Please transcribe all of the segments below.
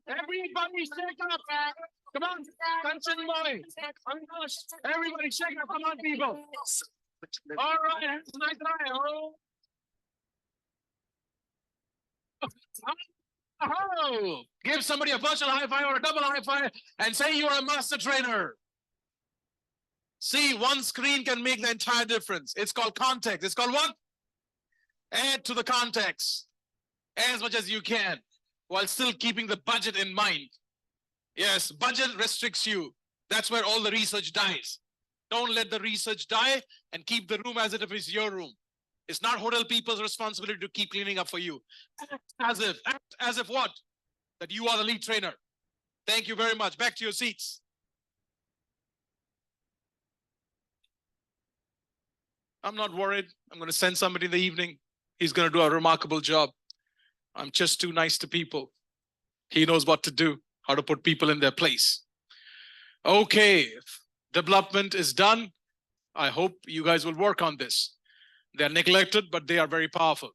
Everybody shake up. Come on. Tension boy. Everybody shake up. Come on, people. All right. Nice try. Oh, give somebody a virtual high five or a double high five and say you are a master trainer. See, one screen can make the entire difference. It's called context. It's called what? Add to the context as much as you can while still keeping the budget in mind. Yes, budget restricts you. That's where all the research dies. Don't let the research die and keep the room as if it's your room. It's not hotel people's responsibility to keep cleaning up for you. Act as if what? That you are the lead trainer. Thank you very much. Back to your seats. I'm not worried. I'm going to send somebody in the evening. He's going to do a remarkable job. I'm just too nice to people. He knows what to do, how to put people in their place. Okay, development is done. I hope you guys will work on this. They're neglected, but they are very powerful.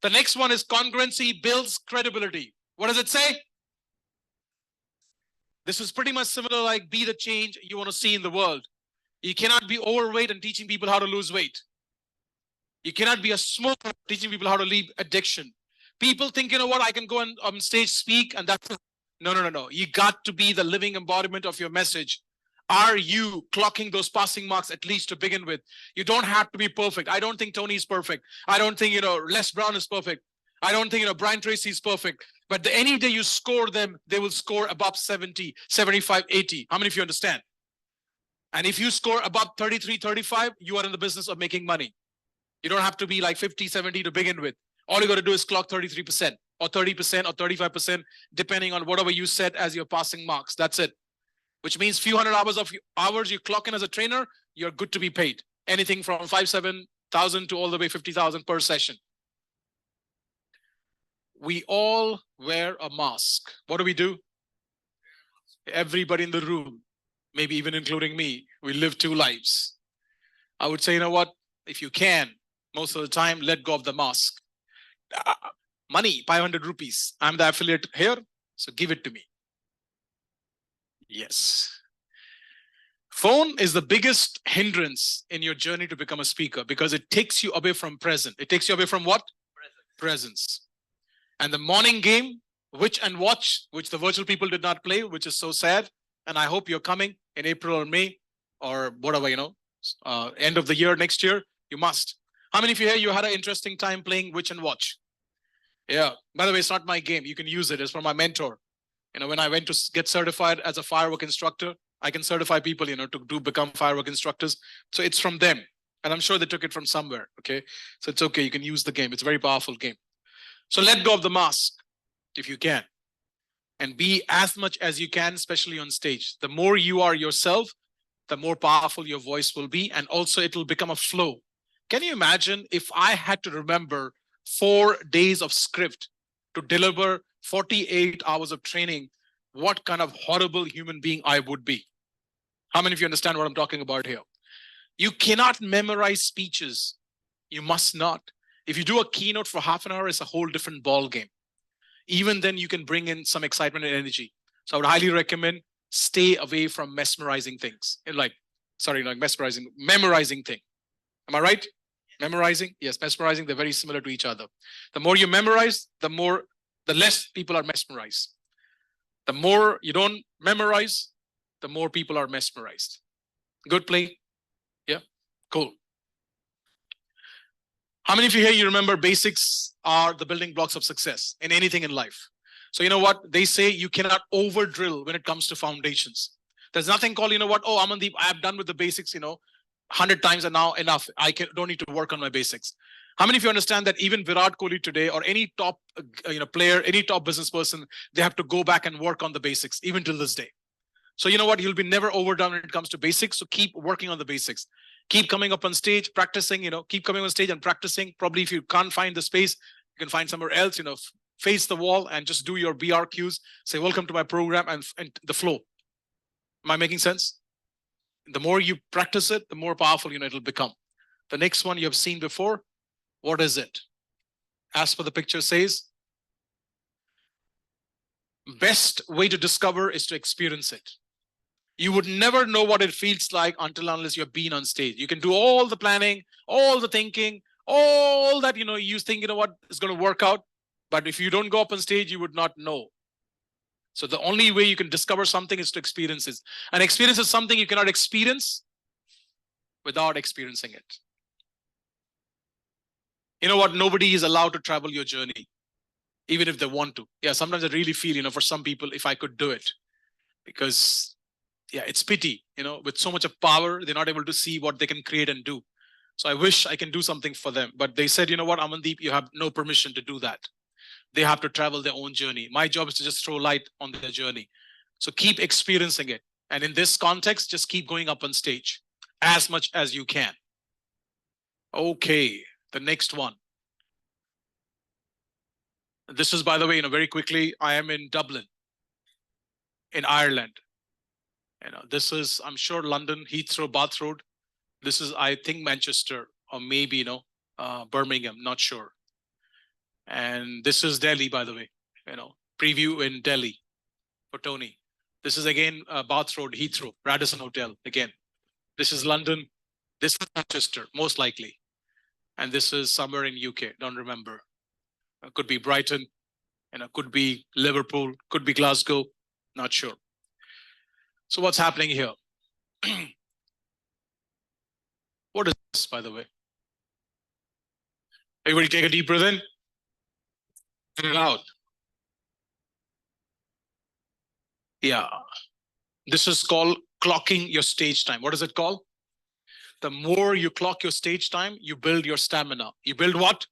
The next one is congruency builds credibility. What does it say? This is pretty much similar like be the change you want to see in the world. You cannot be overweight and teaching people how to lose weight. You cannot be a smoker teaching people how to leave addiction. People think, you know what, I can go on stage, speak, and that's it. No. You got to be the living embodiment of your message. Are you clocking those passing marks at least to begin with? You don't have to be perfect. I don't think Tony is perfect. I don't think, Les Brown is perfect. I don't think, Brian Tracy is perfect. But any day you score them, they will score above 70, 75, 80. How many of you understand? And if you score above 33, 35, you are in the business of making money. You don't have to be like 50, 70 to begin with. All you got to do is clock 33% or 30% or 35%, depending on whatever you set as your passing marks. That's it. Which means few hundred hours you clock in as a trainer, you're good to be paid. Anything from 5,000-7,000 to all the way 50,000 per session. We all wear a mask. What do? Everybody in the room, maybe even including me, we live two lives. I would say, you know what? If you can, most of the time, let go of the mask. Money, 500 rupees. I'm the affiliate here, so give it to me. Yes. Phone is the biggest hindrance in your journey to become a speaker because it takes you away from present. It takes you away from what? Presence. And the morning game, Witch and Watch, which the virtual people did not play, which is so sad. And I hope you're coming in April or May or whatever, end of the year, next year, you must. How many of you here, you had an interesting time playing Witch and Watch? Yeah. By the way, it's not my game. You can use it. It's from my mentor. When I went to get certified as a firework instructor, I can certify people, to become firework instructors. So it's from them. And I'm sure they took it from somewhere. Okay. So it's okay. You can use the game. It's a very powerful game. So let go of the mask if you can. And be as much as you can, especially on stage. The more you are yourself, the more powerful your voice will be. And also it will become a flow. Can you imagine if I had to remember 4 days of script to deliver 48 hours of training, what kind of horrible human being I would be? How many of you understand what I'm talking about here? You cannot memorize speeches. You must not. If you do a keynote for half an hour, it's a whole different ball game. Even then, you can bring in some excitement and energy. So I would highly recommend stay away from mesmerizing things. Memorizing thing. Am I right? Memorizing? Yes, mesmerizing. They're very similar to each other. The more you memorize, the less people are mesmerized. The more you don't memorize, the more people are mesmerized. Good play? Yeah, cool. How many of you here, you remember basics are the building blocks of success in anything in life? So you know what? They say you cannot over drill when it comes to foundations. There's nothing called, I'm done with the basics, 100 times and now enough. Don't need to work on my basics. How many of you understand that even Virat Kohli today or any top player, any top business person, they have to go back and work on the basics, even till this day. So you know what? You'll be never overdone when it comes to basics. So keep working on the basics. Keep coming up on stage, practicing, keep coming on stage and practicing. Probably if you can't find the space, you can find somewhere else, face the wall and just do your BRQs. Say, welcome to my program and the flow. Am I making sense? The more you practice it, the more powerful, it'll become. The next one you have seen before. What is it? as per the picture says, best way to discover is to experience it. You would never know what it feels like unless you've been on stage. You can do all the planning, all the thinking, all that, you think, what is going to work out. But if you don't go up on stage, you would not know. So the only way you can discover something is to experience it. And experience is something you cannot experience without experiencing it. You know what? Nobody is allowed to travel your journey, even if they want to. Yeah, sometimes I really feel, for some people, if I could do it, because yeah, it's pity, with so much of power, they're not able to see what they can create and do. So I wish I can do something for them. But they said, you know what, Amandeep, you have no permission to do that. They have to travel their own journey. My job is to just throw light on their journey. So keep experiencing it. And in this context, just keep going up on stage as much as you can. Okay, the next one. This is, by the way, very quickly, I am in Dublin, in Ireland. This is, I'm sure, London, Heathrow, Bath Road. This is, I think, Manchester, or maybe, Birmingham, not sure. And this is Delhi, by the way, preview in Delhi for Tony. This is again Bath Road, Heathrow, Radisson Hotel again. This is London. This is Manchester, most likely. And this is somewhere in UK, don't remember. It could be Brighton, could be Liverpool, could be Glasgow, not sure. So what's happening here? What is this, by the way? Everybody take a deep breath in. Get it out. Yeah. This is called clocking your stage time. What is it called? The more you clock your stage time, you build your stamina. You build what?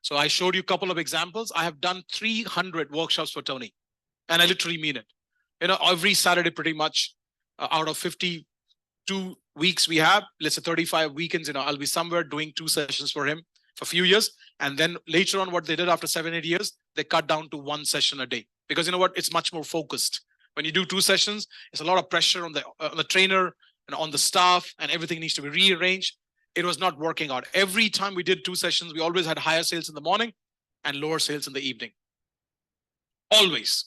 So I showed you a couple of examples. I have done 300 workshops for Tony. And I literally mean it. Every Saturday pretty much out of 52 weeks we have, let's say 35 weekends, I'll be somewhere doing 2 sessions for him for a few years. And then later on, what they did after 7-8 years, they cut down to 1 session a day. Because it's much more focused. When you do 2 sessions, it's a lot of pressure on the trainer and on the staff, and everything needs to be rearranged. It was not working out. Every time we did 2 sessions, we always had higher sales in the morning and lower sales in the evening. Always.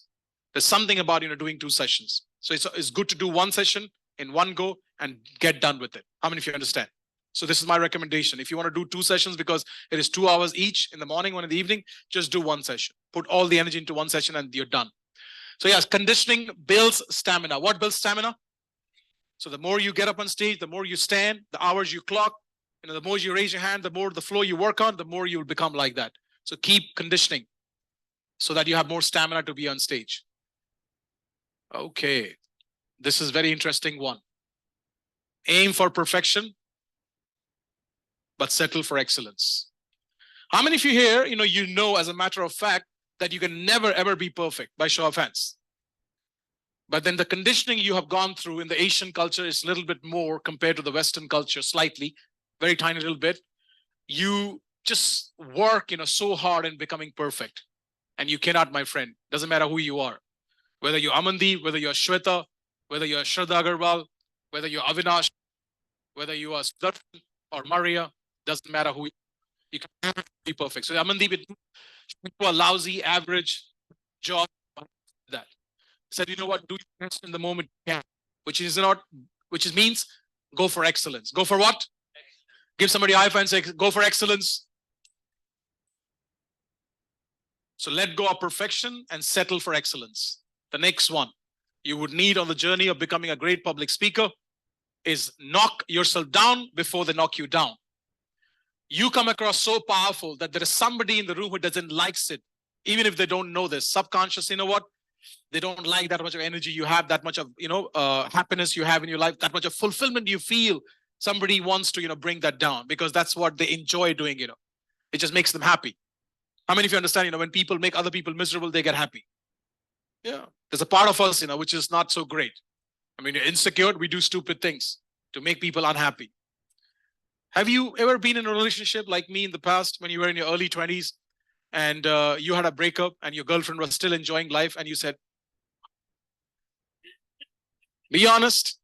There's something about, doing 2 sessions. So it's good to do 1 session in one go and get done with it. How many of you understand? So this is my recommendation. If you want to do 2 sessions, because it is 2 hours each, in the morning, 1 in the evening, just do 1 session. Put all the energy into 1 session and you're done. So yes, conditioning builds stamina. What builds stamina? So the more you get up on stage, the more you stand, the hours you clock, the more you raise your hand, the more the flow you work on, the more you will become like that. So keep conditioning so that you have more stamina to be on stage. Okay. This is very interesting one. Aim for perfection, but settle for excellence. How many of you here, as a matter of fact, that you can never, ever be perfect, by show of hands? But then the conditioning you have gone through in the Asian culture is a little bit more compared to the Western culture, slightly, very tiny little bit. You just work, so hard in becoming perfect. And you cannot, my friend. Doesn't matter who you are. Whether you're Amandeep, whether you're Shweta, whether you're Shraddha Agarwal, whether you're Avinash, whether you are Sudarshan or Maria, doesn't matter who you can never be perfect. So Amandeep, it a lousy, average job. That said, you know what? Do your best in the moment you can, which means go for excellence. Go for what? Give somebody a high five and say, go for excellence. So let go of perfection and settle for excellence. The next one you would need on the journey of becoming a great public speaker is knock yourself down before they knock you down. You come across so powerful that there is somebody in the room who doesn't like it, even if they don't know this. Subconscious, they don't like that much of energy you have, that much of, happiness you have in your life, that much of fulfillment you feel. Somebody wants to, bring that down because that's what they enjoy doing, It just makes them happy. How many of you understand, when people make other people miserable, they get happy? Yeah. There's a part of us, which is not so great. You're insecure, we do stupid things to make people unhappy. Have you ever been in a relationship like me in the past when you were in your early 20s and you had a breakup and your girlfriend was still enjoying life and you said, be honest,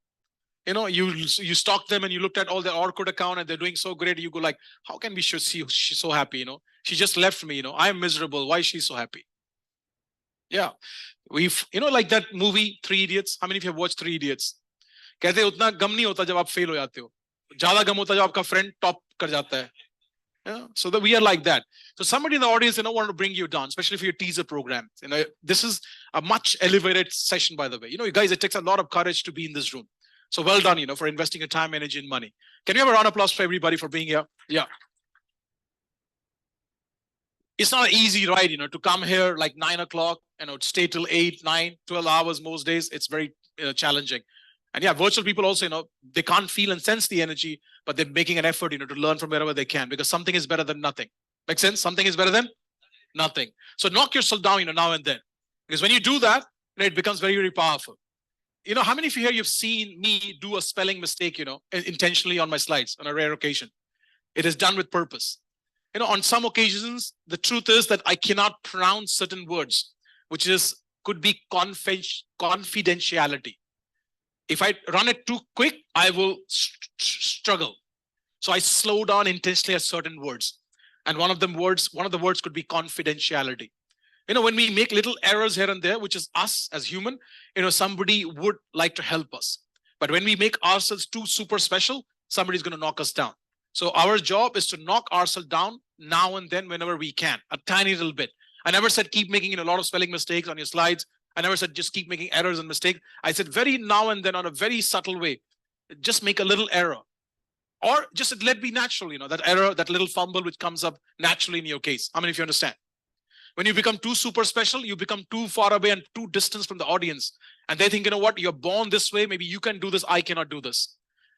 You know, you stalk them and you looked at all their Orkut account and they're doing so great. You go like, how can we should see she's so happy? You know, she just left me. You know, I'm miserable. Why is she so happy? Yeah, we've, you know, like that movie Three Idiots. How many of you have watched Three Idiots? कहते हैं उतना गम नहीं होता जब आप fail हो जाते हो, ज्यादा गम होता है जब आपका फ्रेंड टॉप कर जाता है. Yeah, so that we are like that. So somebody in the audience, you know, want to bring you down, especially for your teaser program. You know, this is a much elevated session, by the way. You know, you guys, it takes a lot of courage to be in this room. So well done, you know, for investing your time, energy, and money. Can you have a round of applause for everybody for being here? Yeah. It's not an easy ride, you know, to come here like 9 o'clock, you know, stay till 8, 9, 12 hours most days. It's very, you know, challenging. And yeah, virtual people also, you know, they can't feel and sense the energy, but they're making an effort, you know, to learn from wherever they can, because something is better than nothing. Make sense? Something is better than nothing. So knock yourself down, you know, now and then, because when you do that, you know, it becomes very, very powerful. You know, how many of you here you've seen me do a spelling mistake, you know, intentionally on my slides on a rare occasion? It is done with purpose. You know, on some occasions, the truth is that I cannot pronounce certain words, which is could be confidentiality. If I run it too quick, I will struggle. So I slow down intentionally at certain words. And one of the words could be confidentiality. You know, when we make little errors here and there, which is us as human, you know, somebody would like to help us. But when we make ourselves too super special, somebody's going to knock us down. So our job is to knock ourselves down now and then whenever we can, a tiny little bit. I never said keep making, you know, a lot of spelling mistakes on your slides. I never said just keep making errors and mistakes. I said very now and then, on a very subtle way, just make a little error. Or just let be natural, you know, that error, that little fumble which comes up naturally in your case. How many of you understand? When you become too super special, you become too far away and too distant from the audience. And they think, you know what, you're born this way. Maybe you can do this. I cannot do this.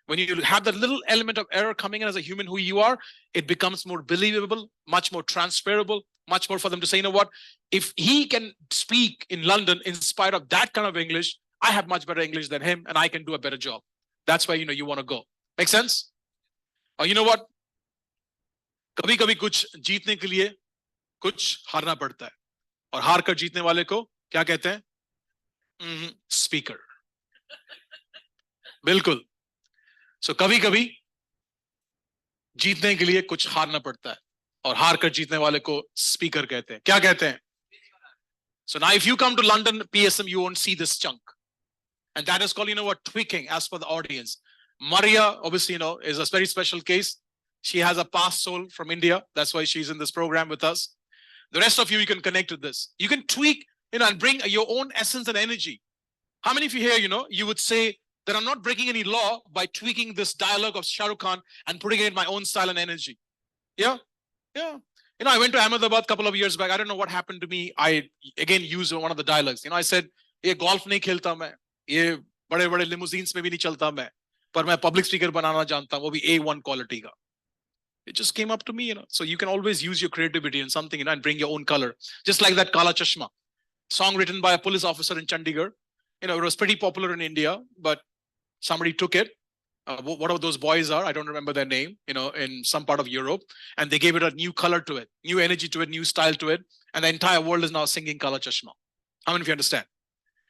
When you have that little element of error coming in as a human who you are, it becomes more believable, much more transferable, much more for them to say, you know what, if he can speak in London in spite of that kind of English, I have much better English than him and I can do a better job. That's why, you know, you want to go. Make sense? Or you know what? कभी कभी कुछ जीतने के लिए कुछ हारना पड़ता है, और हार कर जीतने वाले को क्या कहते हैं? स्पीकर. बिल्कुल. So कभी कभी जीतने के लिए कुछ हारना पड़ता है, और हार कर जीतने वाले को स्पीकर कहते हैं. क्या कहते हैं? So now if you come to London PSM, you won't see this chunk. And that is called, you know what, tweaking as per the audience. Maria, obviously, you know, is a very special case. She has a past soul from India. That's why she's in this program with us. The rest of you, you can connect with this. You can tweak, you know, and bring your own essence and energy. How many of you here, you know, you would say that I'm not breaking any law by tweaking this dialogue of Shah Rukh Khan and putting it in my own style and energy? Yeah, yeah. You know, I went to Ahmedabad a couple of years back. I don't know what happened to me. I, again, used one of the dialogues. You know, I said, ये golf नहीं खेलता मैं, ये बड़े-बड़े limousines में भी नहीं चलता मैं, पर मैं public speaker बनाना जानता हूँ, वो भी A1 quality का. It just came up to me, you know. So you can always use your creativity in something, you know, and bring your own color. Just like that Kala Chashma song written by a police officer in Chandigarh. You know, it was pretty popular in India, but somebody took it. Whatever those boys are, I don't remember their name, you know, in some part of Europe, and they gave it a new color to it, new energy to it, new style to it, and the entire world is now singing Kala Chashma. How many of you understand?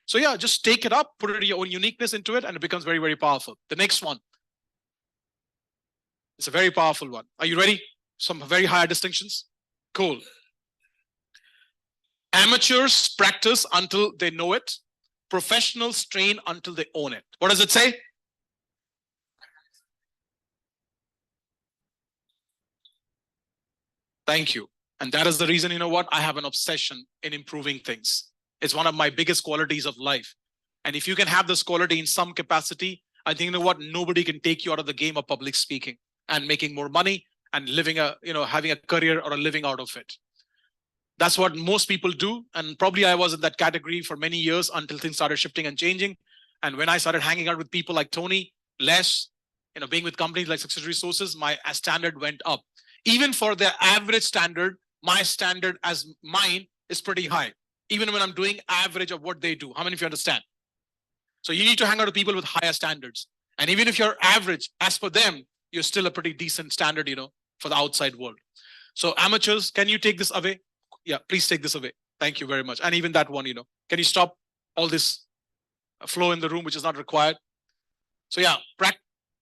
So yeah, just take it up, put it your own uniqueness into it, and it becomes very, very powerful. The next one. It's a very powerful one. Are you ready? Some very higher distinctions. Cool. Amateurs practice until they know it. Professionals train until they own it. What does it say? Thank you. And that is the reason, you know what, I have an obsession in improving things. It's one of my biggest qualities of life. And if you can have this quality in some capacity, I think, you know what, nobody can take you out of the game of public speaking and making more money and living a, you know, having a career or a living out of it. That's what most people do. And probably I was in that category for many years until things started shifting and changing. And when I started hanging out with people like Tony, Les, you know, being with companies like Success Resources, my standard went up. Even for their average standard, my standard as mine is pretty high. Even when I'm doing average of what they do. How many of you understand? So you need to hang out with people with higher standards. And even if you're average, as per them, you're still a pretty decent standard, you know, for the outside world. So amateurs, can you take this away? Yeah, please take this away. Thank you very much. And even that one, you know, can you stop all this flow in the room, which is not required? So yeah,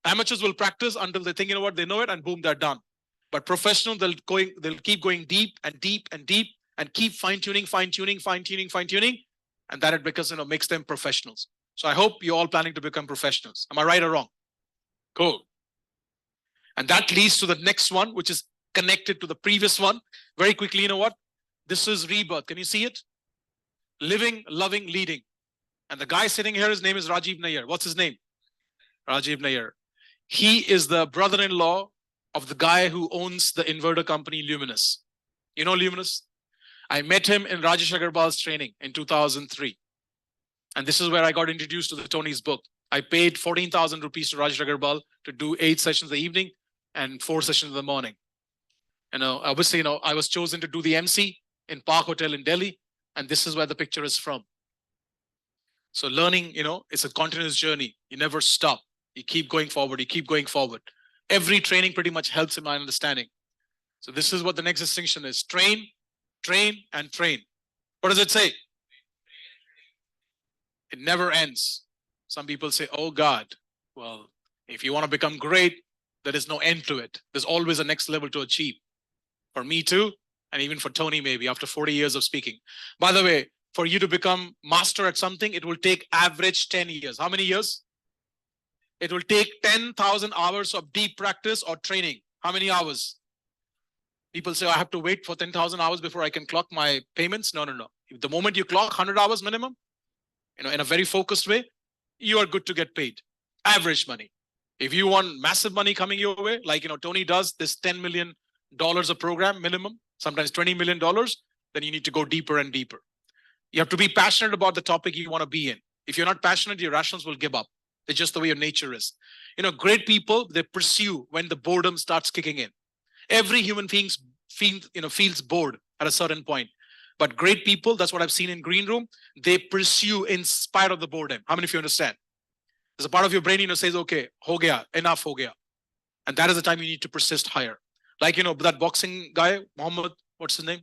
amateurs will practice until they think, you know what, they know it, and boom, they're done. But professional, they'll keep going deep and deep and deep and keep fine-tuning, fine-tuning, fine-tuning, fine-tuning. And that it because, makes them professionals. So I hope you're all planning to become professionals. Am I right or wrong? Cool. And that leads to the next one, which is connected to the previous one. Very quickly, you know what? This is rebirth. Can you see it? Living, loving, leading. And the guy sitting here, his name is Rajiv Nair. What's his name? Rajiv Nair. He is the brother-in-law of the guy who owns the inverter company Luminous. You know Luminous? I met him in Rajesh Agarbal's training in 2003. And this is where I got introduced to the Tony's book. I paid 14,000 rupees to Rajesh Agarbal to do 8 sessions in the evening and 4 sessions in the morning. Obviously, I was chosen to do the MC in Park Hotel in Delhi. And this is where the picture is from. So learning, it's a continuous journey. You never stop. You keep going forward. You keep going forward. Every training pretty much helps in my understanding. So this is what the next distinction is. Train, train, and train. What does it say? It never ends. Some people say, oh God, well, if you want to become great, there is no end to it. There's always a next level to achieve. For me too, and even for Tony maybe, after 40 years of speaking. By the way, for you to become master at something, it will take average 10 years. How many years? It will take 10,000 hours of deep practice or training. How many hours? People say, I have to wait for 10,000 hours before I can clock my payments. No. The moment you clock 100 hours minimum, in a very focused way, you are good to get paid. Average money. If you want massive money coming your way, like, Tony does this $10 million a program minimum, sometimes $20 million, then you need to go deeper and deeper. You have to be passionate about the topic you want to be in. If you're not passionate, your rationals will give up. It's just the way your nature is. Great people, they pursue when the boredom starts kicking in. Every human being feels bored at a certain point. But great people, that's what I've seen in Green Room, they pursue in spite of the boredom. How many of you understand? There's a part of your brain, says, okay, ho gaya, enough ho gaya. And that is the time you need to persist higher. Like, that boxing guy, Muhammad, what's his name?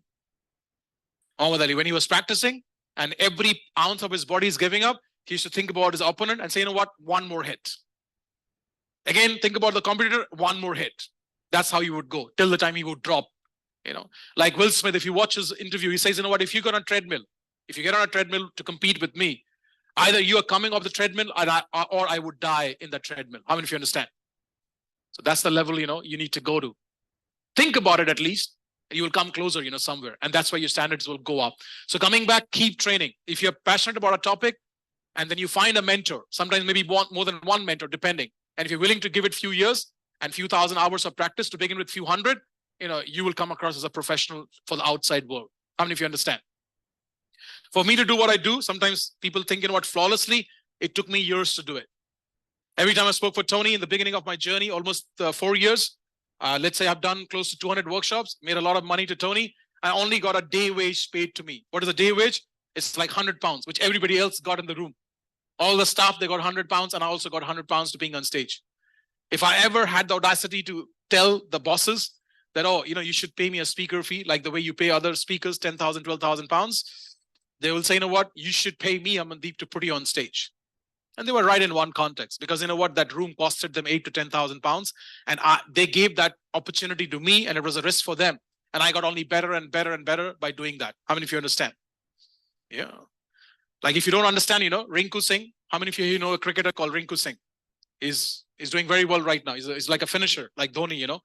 Muhammad Ali, when he was practicing and every ounce of his body is giving up, he used to think about his opponent and say, you know what, one more hit. Again, think about the competitor, one more hit. That's how you would go till the time he would drop. Like Will Smith, if you watch his interview, he says, you know what, if you get on a treadmill, if you get on a treadmill to compete with me, either you are coming off the treadmill or I would die in that treadmill. How many of you understand? So that's the level, you need to go to. Think about it at least. And you will come closer, somewhere. And that's where your standards will go up. So coming back, keep training. If you're passionate about a topic and then you find a mentor, sometimes maybe more than one mentor, depending. And if you're willing to give it few years and few thousand hours of practice to begin with few hundred, you will come across as a professional for the outside world. How many of you understand? For me to do what I do, sometimes people think, flawlessly, it took me years to do it. Every time I spoke for Tony in the beginning of my journey, almost 4 years, let's say I've done close to 200 workshops, made a lot of money to Tony. I only got a day wage paid to me. What is a day wage? It's like 100 pounds, which everybody else got in the room. All the staff, they got 100 pounds, and I also got 100 pounds to being on stage. If I ever had the audacity to tell the bosses that, you should pay me a speaker fee, like the way you pay other speakers, 10,000, 12,000 pounds, they will say, you know what, you should pay me, Amandeep, to put you on stage. And they were right in one context, because that room costed them 8 to 10,000 pounds. And they gave that opportunity to me, and it was a risk for them. And I got only better and better and better by doing that. How many of you understand? Yeah. Like if you don't understand, Rinku Singh, how many of you know a cricketer called Rinku Singh? He's doing very well right now. He's like a finisher, like Dhoni,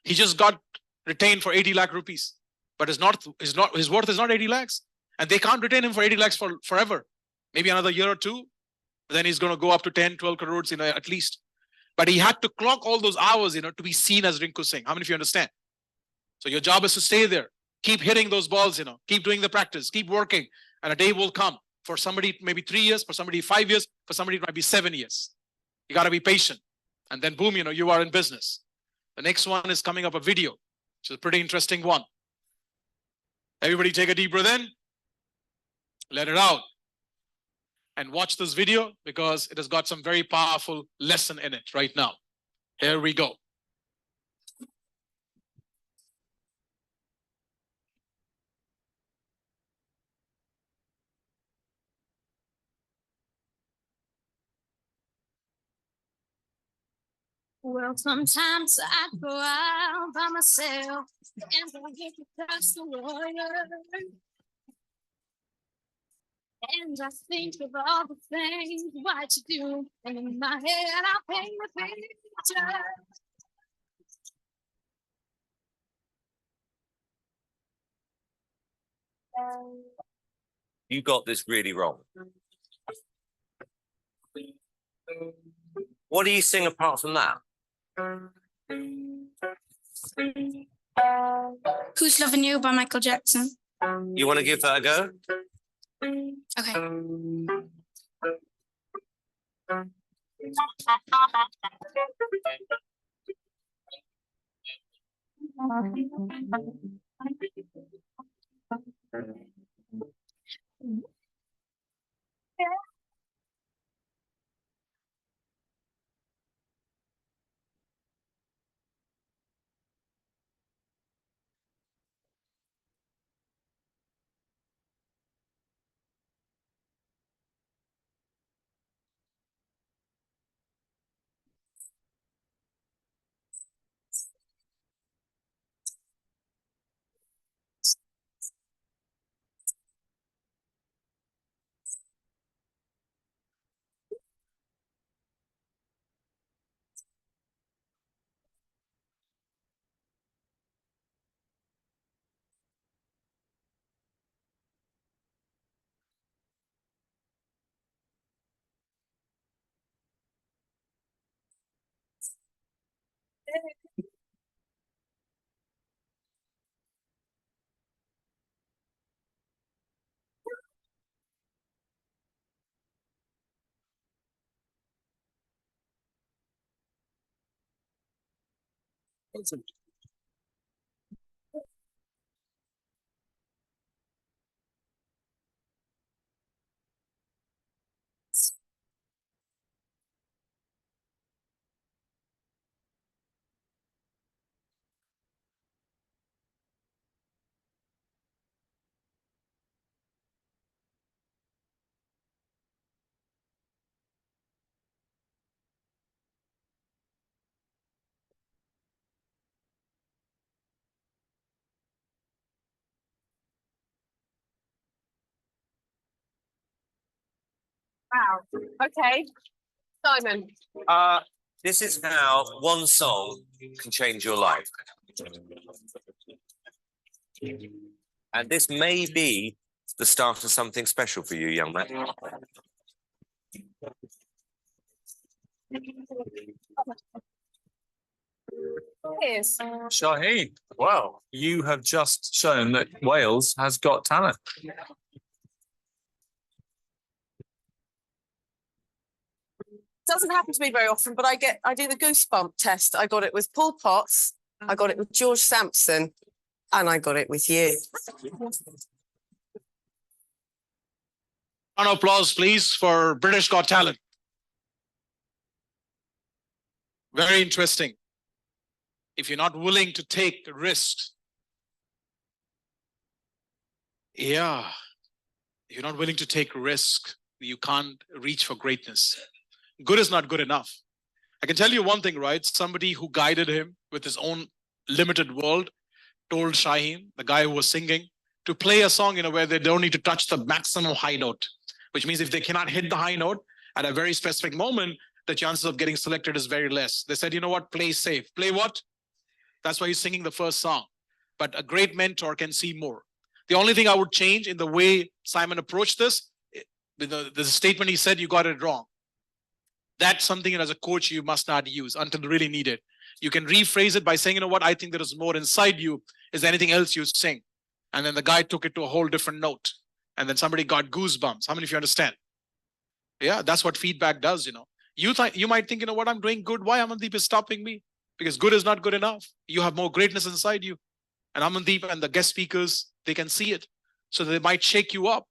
He just got retained for 80 lakh rupees. But his worth is not 80 lakhs. And they can't retain him for 80 lakhs for forever. Maybe another year or two. Then he's going to go up to 10, 12 crores, at least. But he had to clock all those hours, to be seen as Rinku Singh. How many of you understand? So your job is to stay there. Keep hitting those balls, keep doing the practice, keep working. And a day will come. For somebody, maybe 3 years, for somebody 5 years, for somebody it might be 7 years. You got to be patient. And then boom, you are in business. The next one is coming up a video, which is a pretty interesting one. Everybody take a deep breath in. Let it out. And watch this video because it has got some very powerful lesson in it right now. Here we go. Well, sometimes I go out by myself and I get across the water. And I think of all the things what you do. And in my head, I paint the picture. You got this really wrong. What do you sing apart from that? Who's Loving You by Michael Jackson. You want to give that a go? Okay. Wow. Okay. Simon. This is how one song can change your life. And this may be the start of something special for you, young man. Yes. Shaheen, wow, you have just shown that Wales has got talent. Doesn't happen to me very often, but I do the goosebump test. I got it with Paul Potts, I got it with George Sampson, and I got it with you. Round of applause, please, for British Got Talent. Very interesting. If you're not willing to take risks, if you're not willing to take risk, you can't reach for greatness. Good is not good enough. I can tell you one thing, right? Somebody who guided him with his own limited world told Shaheen, the guy who was singing, to play a song in a way they don't need to touch the maximum high note, which means if they cannot hit the high note at a very specific moment, the chances of getting selected is very less. They said, you know what, play safe. Play what? That's why he's singing the first song. But a great mentor can see more. The only thing I would change in the way Simon approached this, the statement he said, you got it wrong. That's something that as a coach you must not use until really needed. You can rephrase it by saying, you know what, I think there is more inside you. Is there anything else you sing? And then the guy took it to a whole different note. And then somebody got goosebumps. How many of you understand? Yeah, that's what feedback does, you know. You might think, you know what, I'm doing good. Why Amandeep is stopping me? Because good is not good enough. You have more greatness inside you. And Amandeep and the guest speakers, they can see it. So they might shake you up,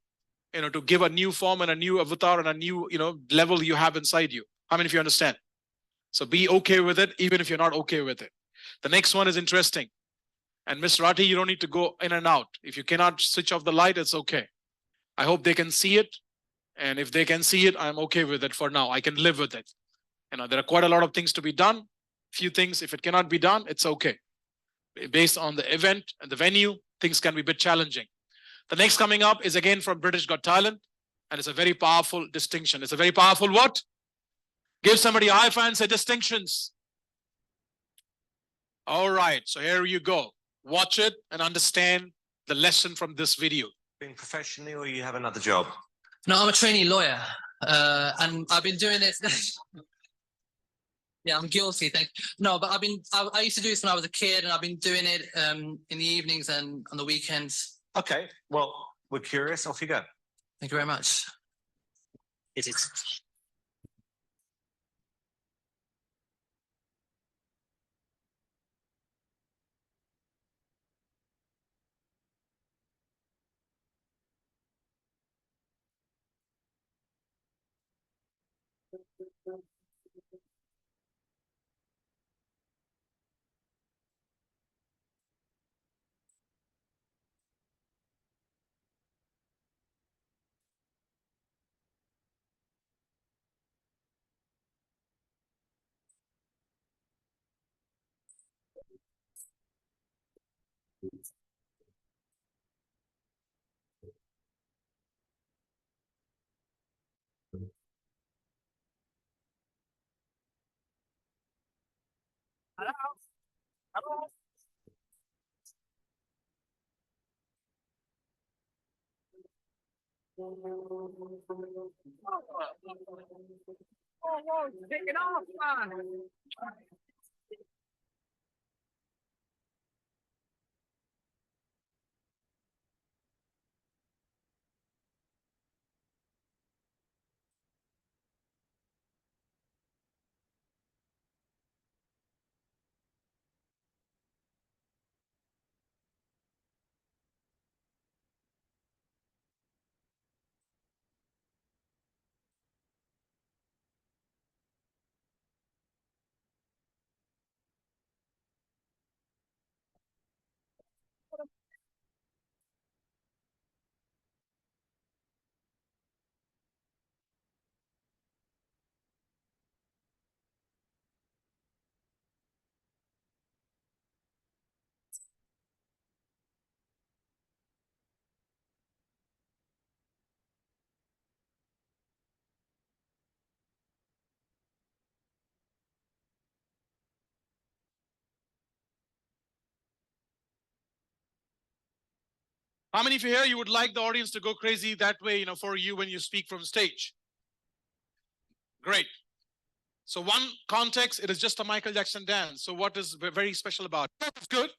you know, to give a new form and a new avatar and a new, you know, level you have inside you. How many of you understand? So be okay with it, even if you're not okay with it. The next one is interesting. And Miss Rathi, you don't need to go in and out. If you cannot switch off the light, it's okay. I hope they can see it. And if they can see it, I'm okay with it for now. I can live with it. You know, there are quite a lot of things to be done. Few things, if it cannot be done, it's okay. Based on the event and the venue, things can be a bit challenging. The next coming up is again from British Got Talent, and it's a very powerful distinction. It's a very powerful what? Give somebody a high five and say distinctions. All right, so here you go. Watch it and understand the lesson from this video. Being professionally, or you have another job? No, I'm a trainee lawyer, and I've been doing it. Yeah, I'm guilty. No, but I used to do this when I was a kid, and I've been doing it in the evenings and on the weekends. Okay, well, we're curious. Off you go. Thank you very much. It is. Take it off, man. How many of you here, you would like the audience to go crazy that way, for you when you speak from stage? Great. So one context, it is just a Michael Jackson dance. So what is very special about it? That's good.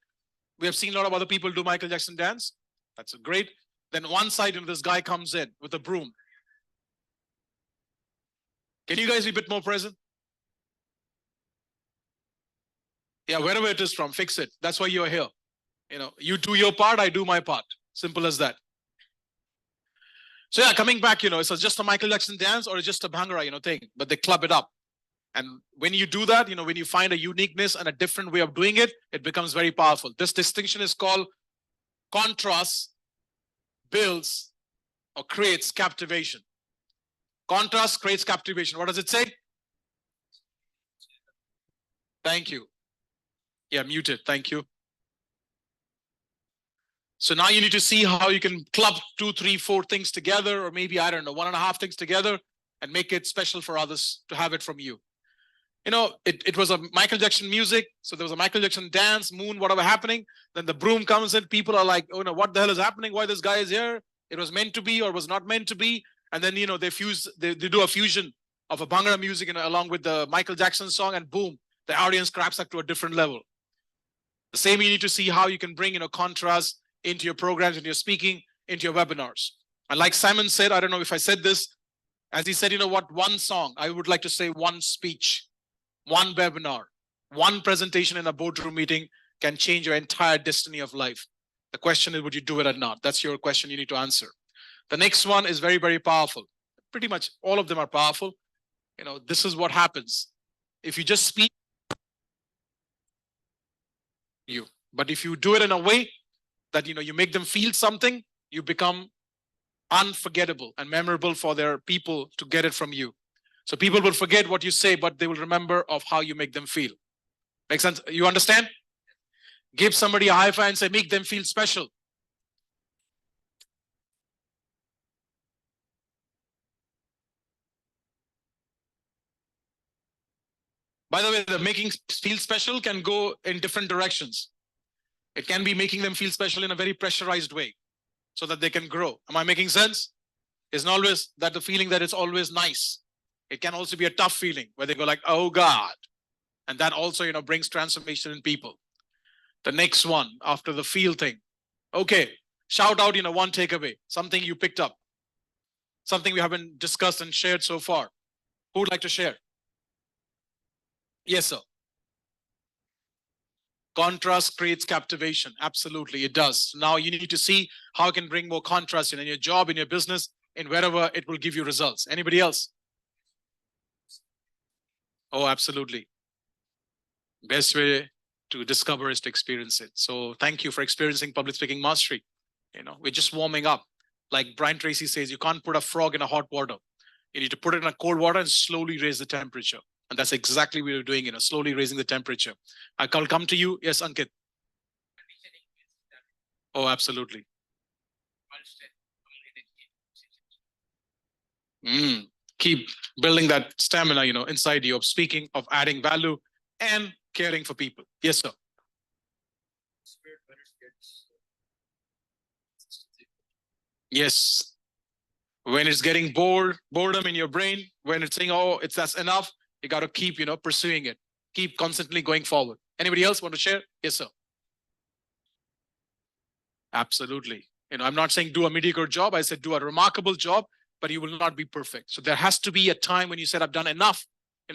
We have seen a lot of other people do Michael Jackson dance. That's great. Then one side, this guy comes in with a broom. Can you guys be a bit more present? Yeah, wherever it is from, fix it. That's why you're here. You do your part, I do my part. Simple as that. So yeah, coming back, it's just a Michael Jackson dance or it's just a Bhangra, thing, but they club it up. And when you do that, when you find a uniqueness and a different way of doing it, it becomes very powerful. This distinction is called contrast builds or creates captivation. Contrast creates captivation. What does it say? Thank you. Yeah, muted. Thank you. So now you need to see how you can club 2, 3, 4 things together, or maybe, I don't know, 1.5 things together and make it special for others to have it from you. It was a Michael Jackson music. So there was a Michael Jackson dance, moon, whatever happening. Then the broom comes in. People are like, oh no, what the hell is happening? Why this guy is here? It was meant to be or was not meant to be. And then, they do a fusion of a Bhangra music along with the Michael Jackson song, and boom, the audience cracks up to a different level. The same, you need to see how you can bring, contrast into your programs, into your speaking, into your webinars. And like Simon said, I don't know if I said this, as he said, one song, I would like to say one speech, one webinar, one presentation in a boardroom meeting can change your entire destiny of life. The question is, would you do it or not? That's your question you need to answer. The next one is very, very powerful. Pretty much all of them are powerful. This is what happens. If you just speak, but if you do it in a way that, you make them feel something, you become unforgettable and memorable for their people to get it from you. So people will forget what you say, but they will remember of how you make them feel. Make sense? You understand? Give somebody a high five and say, make them feel special. By the way, the making feel special can go in different directions. It can be making them feel special in a very pressurized way so that they can grow. Am I making sense? It's not always that the feeling that it's always nice. It can also be a tough feeling where they go like, oh God. And that also, brings transformation in people. The next one after the feel thing. Okay. Shout out, one takeaway, something you picked up, something we haven't discussed and shared so far. Who would like to share? Yes, sir. Contrast creates captivation. Absolutely, it does. Now you need to see how you can bring more contrast in your job, in your business, in wherever it will give you results. Anybody else? Oh, absolutely. Best way to discover is to experience it. So thank you for experiencing public speaking mastery. We're just warming up. Like Brian Tracy says, you can't put a frog in a hot water. You need to put it in a cold water and slowly raise the temperature. And that's exactly what we're doing, slowly raising the temperature. I'll come to you. Yes, Ankit. Oh, absolutely. Keep building that stamina, inside you of speaking, of adding value and caring for people. Yes, sir. Yes. When it's getting boredom in your brain, when it's saying, oh, that's enough, you got to keep, pursuing it. Keep constantly going forward. Anybody else want to share? Yes, sir. Absolutely. I'm not saying do a mediocre job. I said do a remarkable job, but you will not be perfect. So there has to be a time when you said, I've done enough,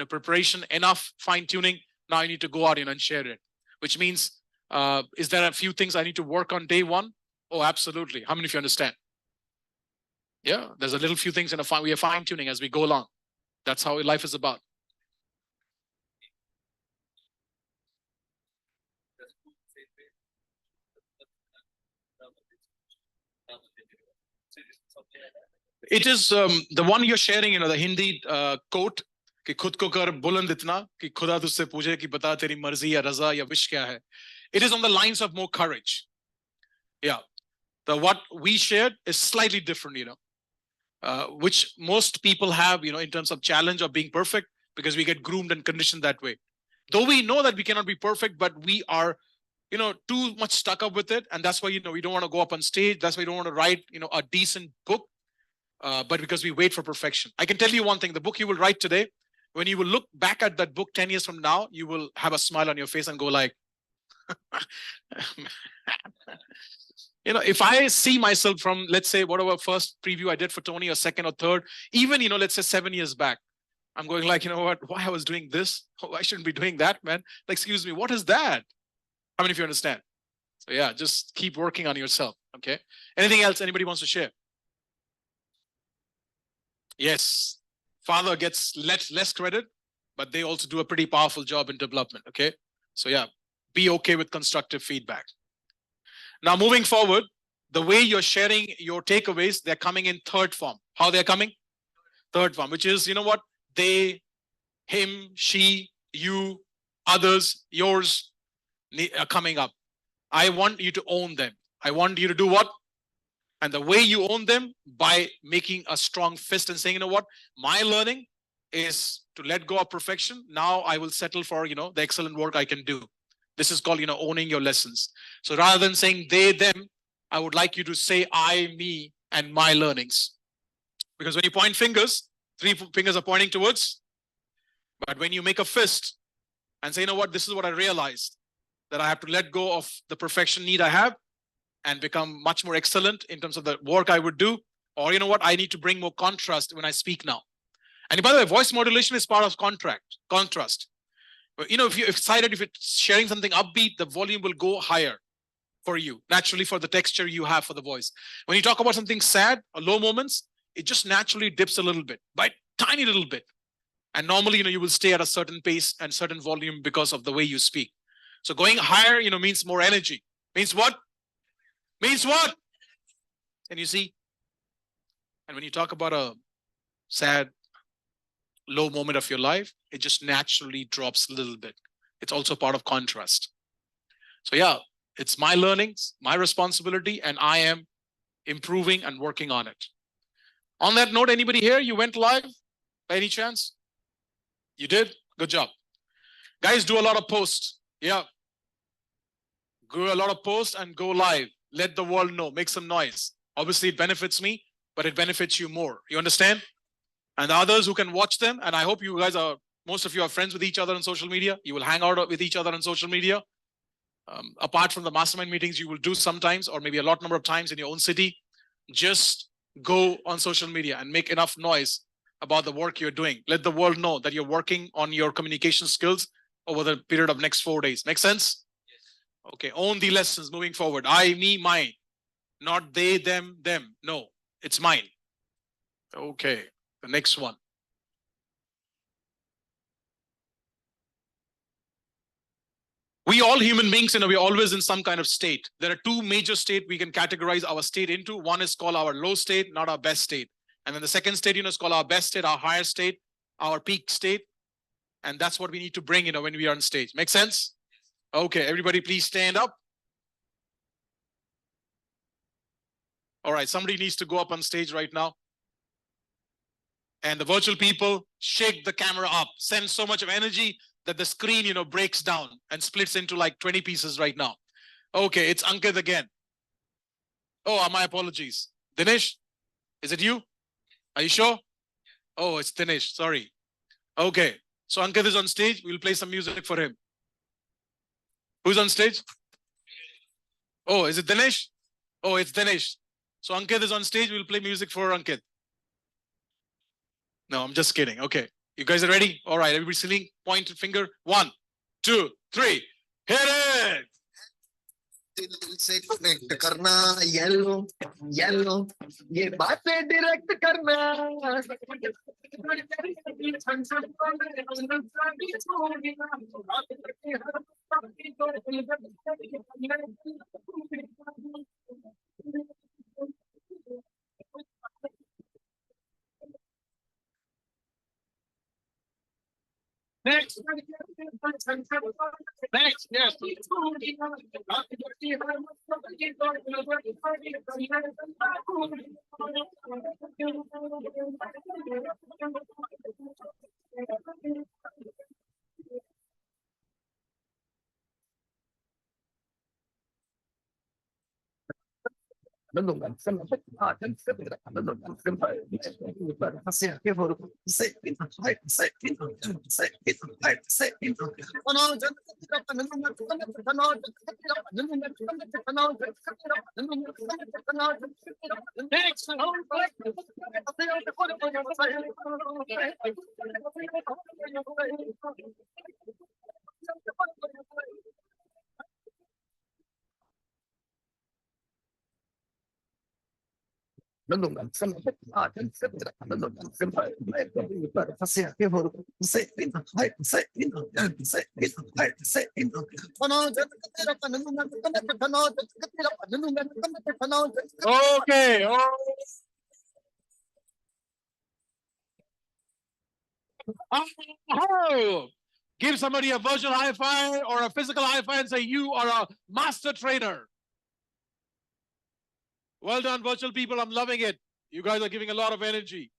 preparation, enough fine tuning. Now I need to go out, and share it, which means, is there a few things I need to work on day one? Oh, absolutely. How many of you understand? Yeah, there's a little few things we are fine tuning as we go along. That's how life is about. It is the one you're sharing, the Hindi quote, कि खुद को कर बुलंद इतना कि खुदा तुझसे पूछे कि बता तेरी मर्जी या रजा या विश क्या है. It is on the lines of more courage. Yeah. What we shared is slightly different, which most people have, in terms of challenge of being perfect, because we get groomed and conditioned that way. Though we know that we cannot be perfect, but we are, too much stuck up with it. And that's why, we don't want to go up on stage. That's why we don't want to write, a decent book, but because we wait for perfection. I can tell you one thing, the book you will write today, when you will look back at that book 10 years from now, you will have a smile on your face and go like, if I see myself from, let's say, whatever first preview I did for Tony or second or third, even, let's say 7 years back, I'm going like, what, why I was doing this? Oh, I shouldn't be doing that, man. Like, excuse me, what is that? How many of you understand? So yeah, just keep working on yourself. Okay. Anything else anybody wants to share? Yes. Father gets less credit, but they also do a pretty powerful job in development. Okay. So yeah, be okay with constructive feedback. Now, moving forward, the way you're sharing your takeaways, they're coming in third form. How they're coming? Third form, which is, what? They, him, she, you, others, yours are coming up. I want you to own them. I want you to do what? And the way you own them, by making a strong fist and saying, what? My learning is to let go of perfection. Now I will settle for, the excellent work I can do. This is called, owning your lessons. So rather than saying they, them, I would like you to say I, me, and my learnings. Because when you point fingers, 3 fingers are pointing towards. But when you make a fist and say, what, this is what I realized, that I have to let go of the perfection need I have and become much more excellent in terms of the work I would do. Or what, I need to bring more contrast when I speak now. And by the way, voice modulation is part of contrast. If you're excited, if you're sharing something upbeat, the volume will go higher for you, naturally, for the texture you have for the voice. When you talk about something sad or low moments, it just naturally dips a little bit, by tiny little bit. And normally, you will stay at a certain pace and certain volume because of the way you speak. So going higher, means more energy. Means what? Means what? And you see, and when you talk about a sad, low moment of your life, it just naturally drops a little bit. It's also part of contrast. So yeah, it's my learnings, my responsibility, and I am improving and working on it. On that note, anybody here, you went live by any chance? You did? Good job. Guys, do a lot of posts. Yeah. Do a lot of posts and go live. Let the world know. Make some noise. Obviously, it benefits me, but it benefits you more. You understand? And the others who can watch them, and I hope you guys are, most of you are friends with each other on social media. You will hang out with each other on social media. Apart from the mastermind meetings you will do sometimes, or maybe a lot number of times in your own city, just go on social media and make enough noise about the work you're doing. Let the world know that you're working on your communication skills over the period of next 4 days. Make sense? Yes. Okay. Own the lessons moving forward. I, me, mine. Not they, them, them. No, it's mine. Okay. The next one. We all human beings, we're always in some kind of state. There are two major states we can categorize our state into. One is called our low state, not our best state. And then the second state, is called our best state, our higher state, our peak state. And that's what we need to bring, when we are on stage. Make sense? Okay, everybody please stand up. All right, somebody needs to go up on stage right now. And the virtual people, shake the camera up. Send so much of energy that the screen, breaks down and splits into like 20 pieces right now. Okay, it's Ankit again. Oh, my apologies. Dinesh, is it you? Are you sure? Oh, it's Dinesh, sorry. Okay, so Ankit is on stage. We'll play some music for him. Who's on stage? Oh, is it Dinesh? Oh, it's Dinesh. So Ankit is on stage. We'll play music for Ankit. No, I'm just kidding. Okay. You guys are ready? All right. Everybody singing. Point finger. 1, 2, 3. Hit it. दिल से connect करना yellow yellow ये बातें direct करना Next. Next, yes. Okay. Oh. Give somebody a virtual high five or a physical high five and say you are a master trainer. Well done, virtual people. I'm loving it. You guys are giving a lot of energy.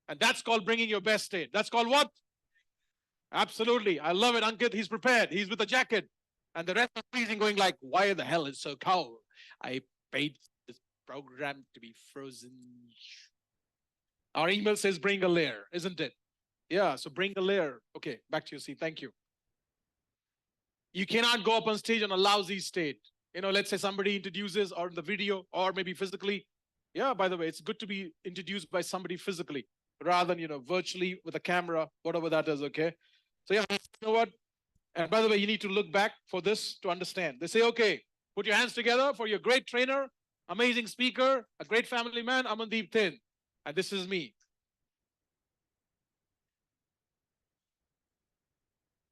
And that's called bringing your best state. That's called what? Absolutely. I love it. Ankit, he's prepared. He's with a jacket. And the rest are freezing, going like, why the hell is it so cold? I paid this program to be frozen. Our email says bring a layer, isn't it? Yeah, so bring a layer. Okay, back to your seat. Thank you. You cannot go up on stage on a lousy state. Let's say somebody introduces or in the video or maybe physically. Yeah, by the way, it's good to be introduced by somebody physically rather than, virtually with a camera, whatever that is, okay? So yeah, you know what? And by the way, you need to look back for this to understand. They say, okay, put your hands together for your great trainer, amazing speaker, a great family man, Amandeep Thin. And this is me.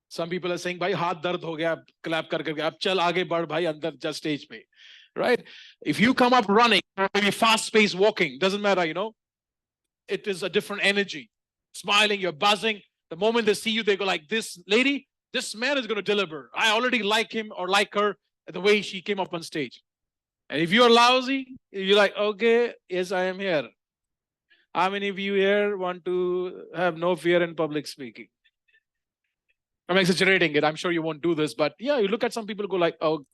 Some people are saying, "Bhai, haath dard ho gaya, clap kar karke, ab chal aage badh bhai andar just stage pe." Right? If you come up running, maybe fast-paced walking, doesn't matter, it is a different energy. Smiling, you're buzzing. The moment they see you, they go like, "This lady, this man is going to deliver. I already like him or like her the way she came up on stage. And if you're lousy, you're like, okay, yes, I am here. How many of you here want to have no fear in public speaking? I'm exaggerating it. I'm sure you won't do this, but yeah, you look at some people go like, oh,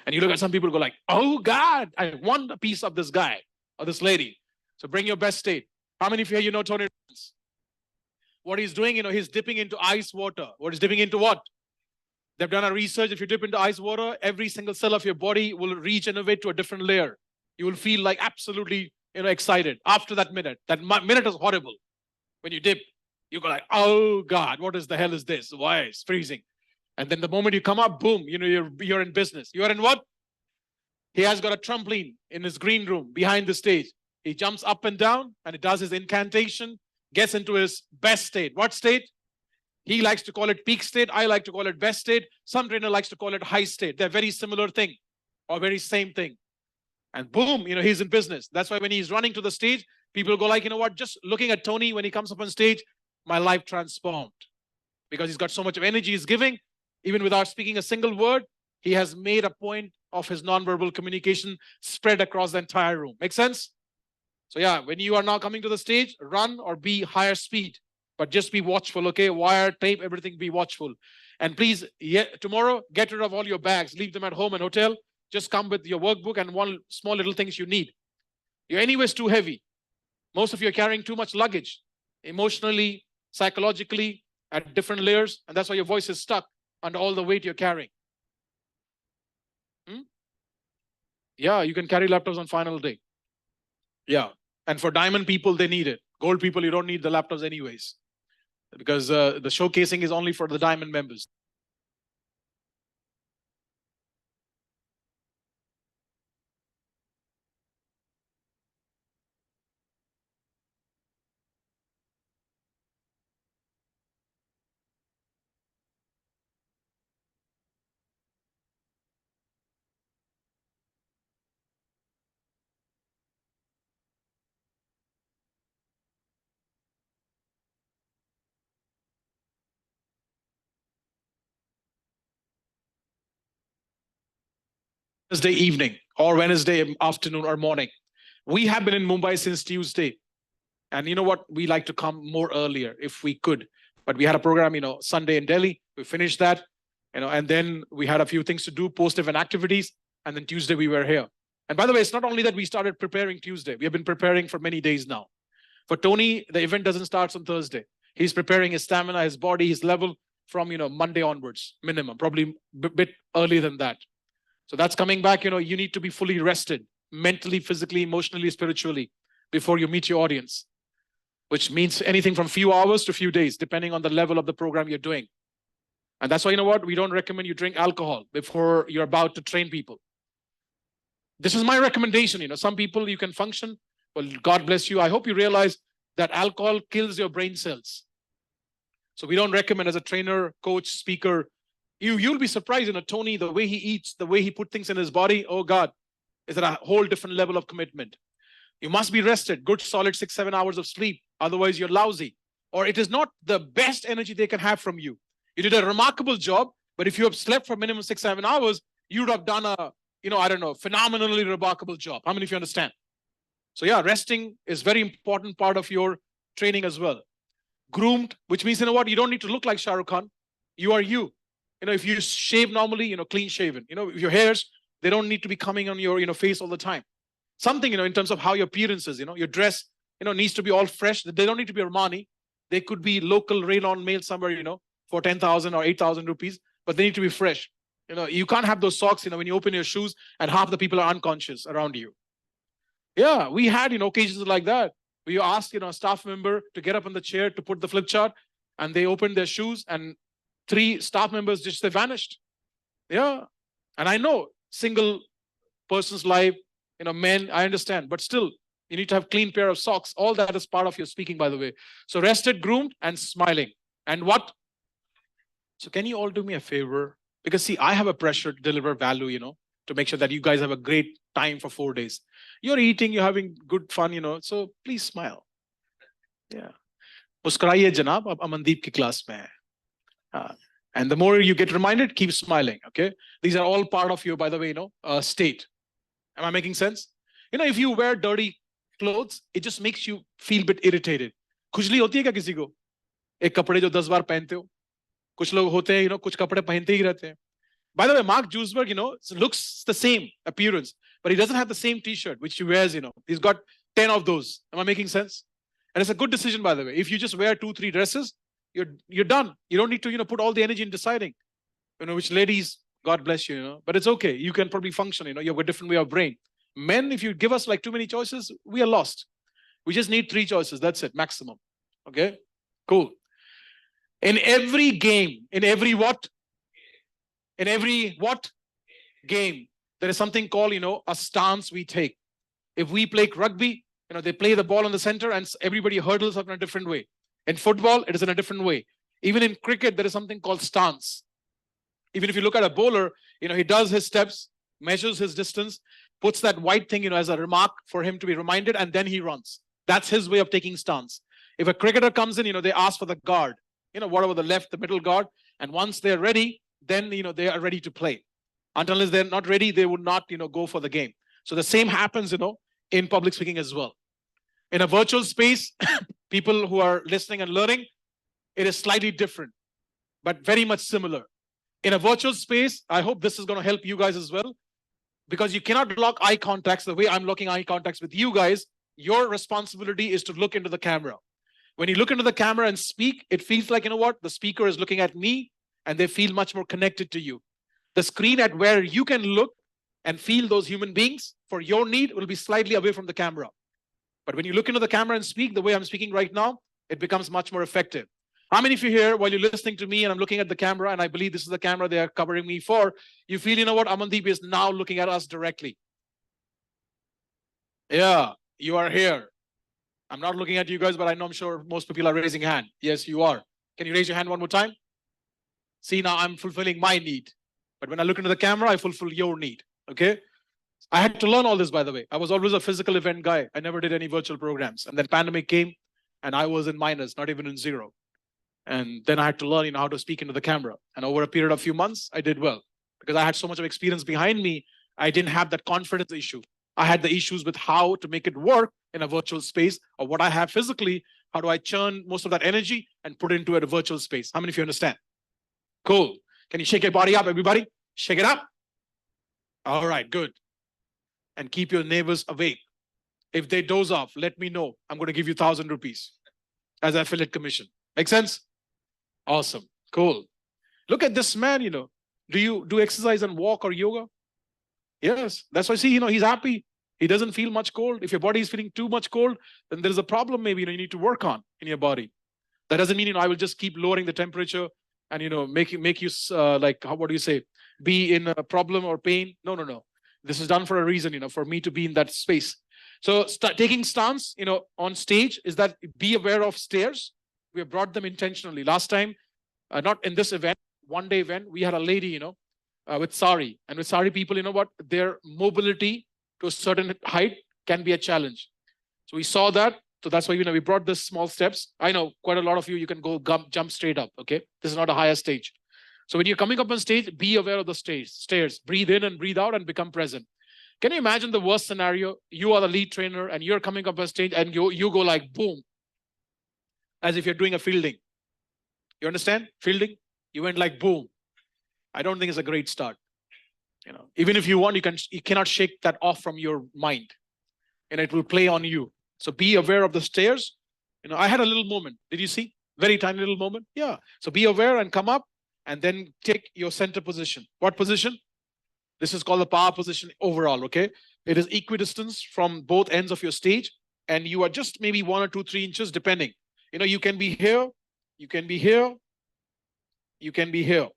and you look at some people go like, oh God, I want a piece of this guy or this lady. So bring your best state. How many of you here, you know Tony Robbins? What he's doing, he's dipping into ice water. What is dipping into what? They've done a research. If you dip into ice water, every single cell of your body will regenerate to a different layer. You will feel like absolutely, excited after that minute. That minute is horrible. When you dip, you go like, oh God, what is the hell is this? Why? It's freezing. And then the moment you come up, boom, you're in business. You're in what? He has got a trampoline in his green room behind the stage. He jumps up and down and he does his incantation, gets into his best state. What state? He likes to call it peak state. I like to call it best state. Some trainer likes to call it high state. They're very similar thing or very same thing. And boom, he's in business. That's why when he's running to the stage, people go like, you know what? Just looking at Tony when he comes up on stage, my life transformed. Because he's got so much of energy he's giving, even without speaking a single word, he has made a point of his nonverbal communication spread across the entire room. Make sense? So yeah, when you are now coming to the stage, run or be higher speed. But just be watchful, okay? Wire, tape, everything, be watchful. And please, tomorrow, get rid of all your bags. Leave them at home and hotel. Just come with your workbook and one small little things you need. You're anyways too heavy. Most of you are carrying too much luggage. Emotionally, psychologically, at different layers. And that's why your voice is stuck under all the weight you're carrying. Yeah, you can carry laptops on final day. Yeah. And for diamond people, they need it. Gold people, you don't need the laptops anyways. Because the showcasing is only for the diamond members. Wednesday evening or Wednesday afternoon or morning. We have been in Mumbai since Tuesday. And you know what? We like to come more earlier if we could. But we had a program, Sunday in Delhi. We finished that, and then we had a few things to do, post-event activities. And then Tuesday we were here. And by the way, it's not only that we started preparing Tuesday. We have been preparing for many days now. For Tony, the event doesn't start on Thursday. He's preparing his stamina, his body, his level from, Monday onwards, minimum, probably a bit earlier than that. So that's coming back, you need to be fully rested, mentally, physically, emotionally, spiritually, before you meet your audience, which means anything from few hours to few days, depending on the level of the program you're doing. And that's why, you know what? We don't recommend you drink alcohol before you're about to train people. This is my recommendation. Some people, you can function. Well, God bless you. I hope you realize that alcohol kills your brain cells. So we don't recommend as a trainer, coach, speaker. You'll be surprised, Tony, the way he eats, the way he put things in his body. Oh God, is at a whole different level of commitment. You must be rested, good solid 6-7 hours of sleep. Otherwise you're lousy, or it is not the best energy they can have from you. You did a remarkable job, but if you have slept for minimum 6-7 hours, you would have done a, phenomenally remarkable job. How many of you understand? So yeah, resting is very important part of your training as well. Groomed, which means, you don't need to look like Shah Rukh Khan. You are you. If you shave normally, clean shaven. Your hairs, they don't need to be coming on your, face all the time. Something, in terms of how your appearance is, your dress, needs to be all fresh. They don't need to be Armani. They could be local rayon mail somewhere, for 10,000 or 8,000 rupees, but they need to be fresh. You can't have those socks, when you open your shoes and half the people are unconscious around you. Yeah, we had, occasions like that. Where you ask, a staff member to get up on the chair to put the flip chart, and they opened their shoes and 3 staff members just, they vanished. Yeah. And I know single person's life, men, I understand, but still you need to have clean pair of socks. All that is part of your speaking, by the way. So rested, groomed, and smiling. And what? So can you all do me a favor? Because see, I have a pressure to deliver value, to make sure that you guys have a great time for 4 days. You're eating, you're having good fun, so please smile. Yeah. Muskaraiye janab, ab Amandeep ki class mein hai. And the more you get reminded, keep smiling. Okay. These are all part of your, by the way, state. Am I making sense? If you wear dirty clothes, it just makes you feel a bit irritated. खुजली होती है क्या किसी को? एक कपड़े जो 10 बार पहनते हो? कुछ लोग होते हैं, कुछ कपड़े पहनते ही रहते हैं. By the way, Mark Zuckerberg, looks the same appearance, but he doesn't have the same T-shirt which he wears. He's got 10 of those. Am I making sense? And it's a good decision, by the way. If you just wear 2-3 dresses, you're done. You don't need to put all the energy in deciding which ladies. God bless you. But it's okay. You can probably function. You have a different way of brain. Men, if you give us like too many choices, we are lost. We just need 3 choices. That's it, maximum. Okay, cool. In every game, in every what game, there is something called, a stance we take. If we play rugby, they play the ball in the center and everybody hurdles up in a different way. In football, it is in a different way. Even in cricket, there is something called stance. Even if you look at a bowler, he does his steps, measures his distance, puts that white thing, as a remark for him to be reminded, and then he runs. That's his way of taking stance. If a cricketer comes in, they ask for the guard, whatever the left, the middle guard. And once they're ready, then, they are ready to play. Until they're not ready, they would not, go for the game. So the same happens, in public speaking as well. In a virtual space, people who are listening and learning, it is slightly different, but very much similar. In a virtual space, I hope this is going to help you guys as well, because you cannot lock eye contacts the way I'm locking eye contacts with you guys. Your responsibility is to look into the camera. When you look into the camera and speak, it feels like, the speaker is looking at me and they feel much more connected to you. The screen at where you can look and feel those human beings for your need will be slightly away from the camera. But when you look into the camera and speak the way I'm speaking right now, it becomes much more effective. How many of you here, while you're listening to me and I'm looking at the camera, and I believe this is the camera they are covering me for, you feel, Amandeep is now looking at us directly. Yeah, you are here. I'm not looking at you guys, but I'm sure most people are raising hand. Yes, you are. Can you raise your hand one more time? See, now I'm fulfilling my need. But when I look into the camera, I fulfill your need. Okay? I had to learn all this, by the way. I was always a physical event guy. I never did any virtual programs. And then pandemic came and I was in minus, not even in zero. And then I had to learn, how to speak into the camera. And over a period of few months, I did well. Because I had so much of experience behind me, I didn't have that confidence issue. I had the issues with how to make it work in a virtual space, or what I have physically, how do I churn most of that energy and put it into a virtual space? How many of you understand? Cool. Can you shake your body up, everybody? Shake it up. All right, good. And keep your neighbors awake. If they doze off, let me know. I'm going to give you 1,000 rupees as affiliate commission. Make sense? Awesome. Cool. Look at this man, Do you do exercise and walk or yoga? Yes. That's why, see, he's happy. He doesn't feel much cold. If your body is feeling too much cold, then there's a problem maybe, you need to work on in your body. That doesn't mean, I will just keep lowering the temperature and, make you, what do you say? Be in a problem or pain. No. This is done for a reason, for me to be in that space. So taking stance, on stage is that be aware of stairs. We have brought them intentionally. Last time, not in this event, one day event, we had a lady, with sari. And with sari people, their mobility to a certain height can be a challenge. So we saw that. So that's why, we brought this small steps. I know quite a lot of you can go jump straight up. Okay. This is not a higher stage. So when you're coming up on stage, be aware of the stairs, breathe in and breathe out and become present. Can you imagine the worst scenario? You are the lead trainer and you're coming up on stage and you go like boom, as if you're doing a fielding. You understand? Fielding? You went like boom. I don't think it's a great start. Even if you want, you cannot shake that off from your mind, and it will play on you. So be aware of the stairs. I had a little moment. Did you see? Very tiny little moment. Yeah. So be aware and come up and then take your center position. What position? This is called the power position overall. Okay. It is equidistance from both ends of your stage. And you are just maybe 1 or 2, 3 inches, depending. You can be here, you can be here, you can be here,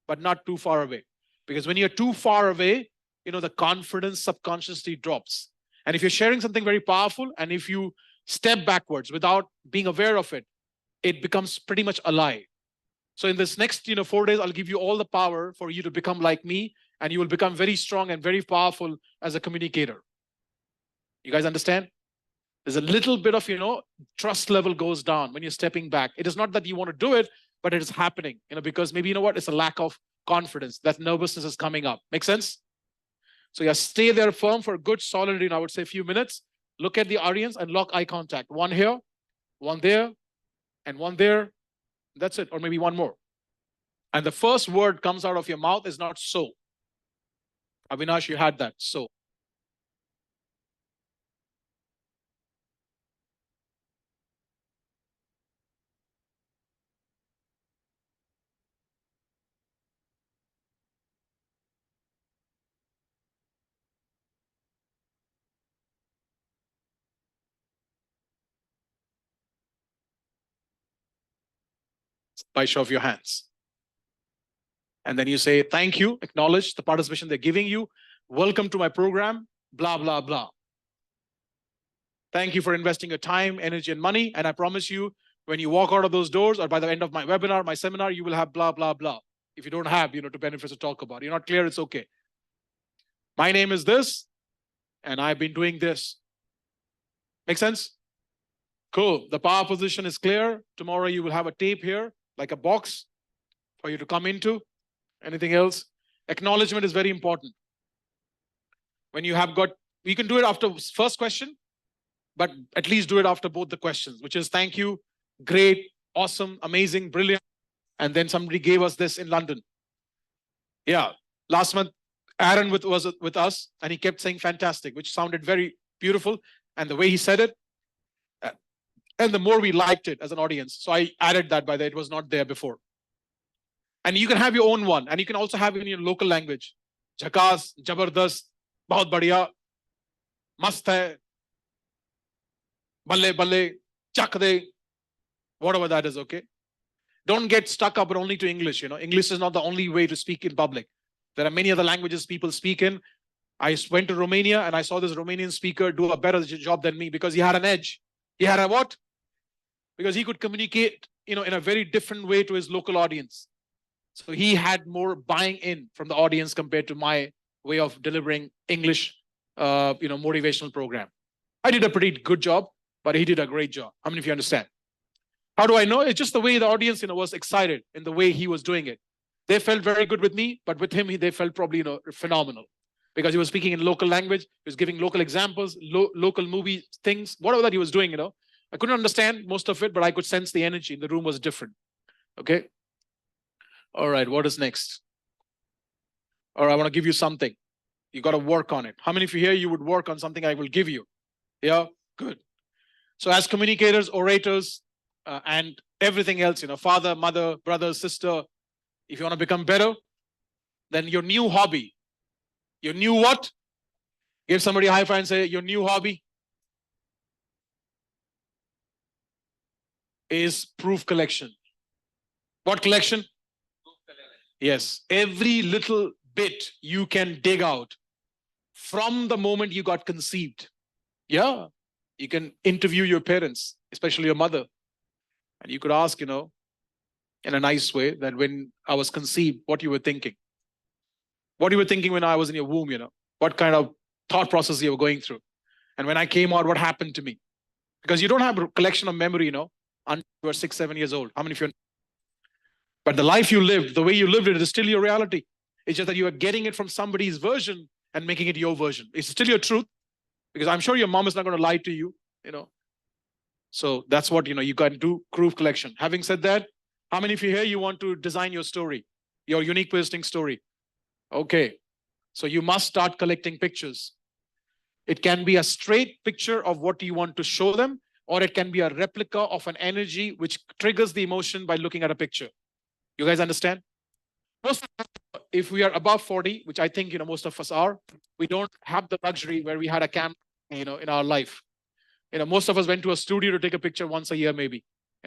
but not too far away. Because when you're too far away, the confidence subconsciously drops. And if you're sharing something very powerful, and if you step backwards without being aware of it, it becomes pretty much a lie. So in this next, 4 days, I'll give you all the power for you to become like me, and you will become very strong and very powerful as a communicator. You guys understand? There's a little bit of, trust level goes down when you're stepping back. It is not that you want to do it, but it is happening, because maybe, what, it's a lack of confidence. That nervousness is coming up. Make sense? So yeah, stay there firm for a good solid, I would say, few minutes. Look at the audience and lock eye contact. One here, one there, and one there. That's it. Or maybe one more. And the first word comes out of your mouth is not so. Avinash, you had that. So. By show of your hands. And then you say, thank you, acknowledge the participation they're giving you. Welcome to my program, blah, blah, blah. Thank you for investing your time, energy, and money. And I promise you, when you walk out of those doors or by the end of my webinar, my seminar, you will have blah, blah, blah. If you don't have, to benefits to talk about. You're not clear, it's okay. My name is this, and I've been doing this. Make sense? Cool. The power position is clear. Tomorrow you will have a tape here, like a box for you to come into. Anything else? Acknowledgement is very important. When you have got, you can do it after first question, but at least do it after both the questions, which is thank you, great, awesome, amazing, brilliant. And then somebody gave us this in London. Yeah, last month, Aaron was with us, and he kept saying fantastic, which sounded very beautiful. And the way he said it, and the more we liked it as an audience. So I added that, by the way, it was not there before. And you can have your own one, and you can also have it in your local language. Jhakas, Jabardast, Bahut Badhiya, Mast hai, Balle Balle, Chak de, whatever that is, okay? Don't get stuck up only to English, English is not the only way to speak in public. There are many other languages people speak in. I went to Romania and I saw this Romanian speaker do a better job than me because he had an edge. He had a what? Because he could communicate, in a very different way to his local audience. So he had more buying in from the audience compared to my way of delivering English, motivational program. I did a pretty good job, but he did a great job. How many of you understand? How do I know? It's just the way the audience, was excited in the way he was doing it. They felt very good with me, but with him, they felt probably, phenomenal. Because he was speaking in local language, he was giving local examples, local movie things, whatever that he was doing, I couldn't understand most of it, but I could sense the energy. The room was different. Okay. All right. What is next? Or I want to give you something. You got to work on it. How many of you here, you would work on something I will give you? Yeah. Good. So as communicators, orators, and everything else, father, mother, brother, sister, if you want to become better, then your new hobby, your new what? Give somebody a high five and say, your new hobby is proof collection. What collection? Yes. Every little bit you can dig out from the moment you got conceived. Yeah. You can interview your parents, especially your mother. And you could ask, in a nice way, that when I was conceived, what you were thinking. What you were thinking when I was in your womb, what kind of thought process you were going through. And when I came out, what happened to me? Because you don't have a collection of memory, until you are 6, 7 years old. How many of you? But the life you lived, the way you lived it is still your reality. It's just that you are getting it from somebody's version and making it your version. It's still your truth, because I'm sure your mom is not going to lie to you, So that's what, you can do, proof collection. Having said that, how many of you here, you want to design your story, your unique positioning story? Okay. So you must start collecting pictures. It can be a straight picture of what you want to show them, or it can be a replica of an energy which triggers the emotion by looking at a picture. You guys understand? Most of us, if we are above 40, which I think, most of us are, we don't have the luxury where we had a camera, in our life. Most of us went to a studio to take a picture once a year, maybe.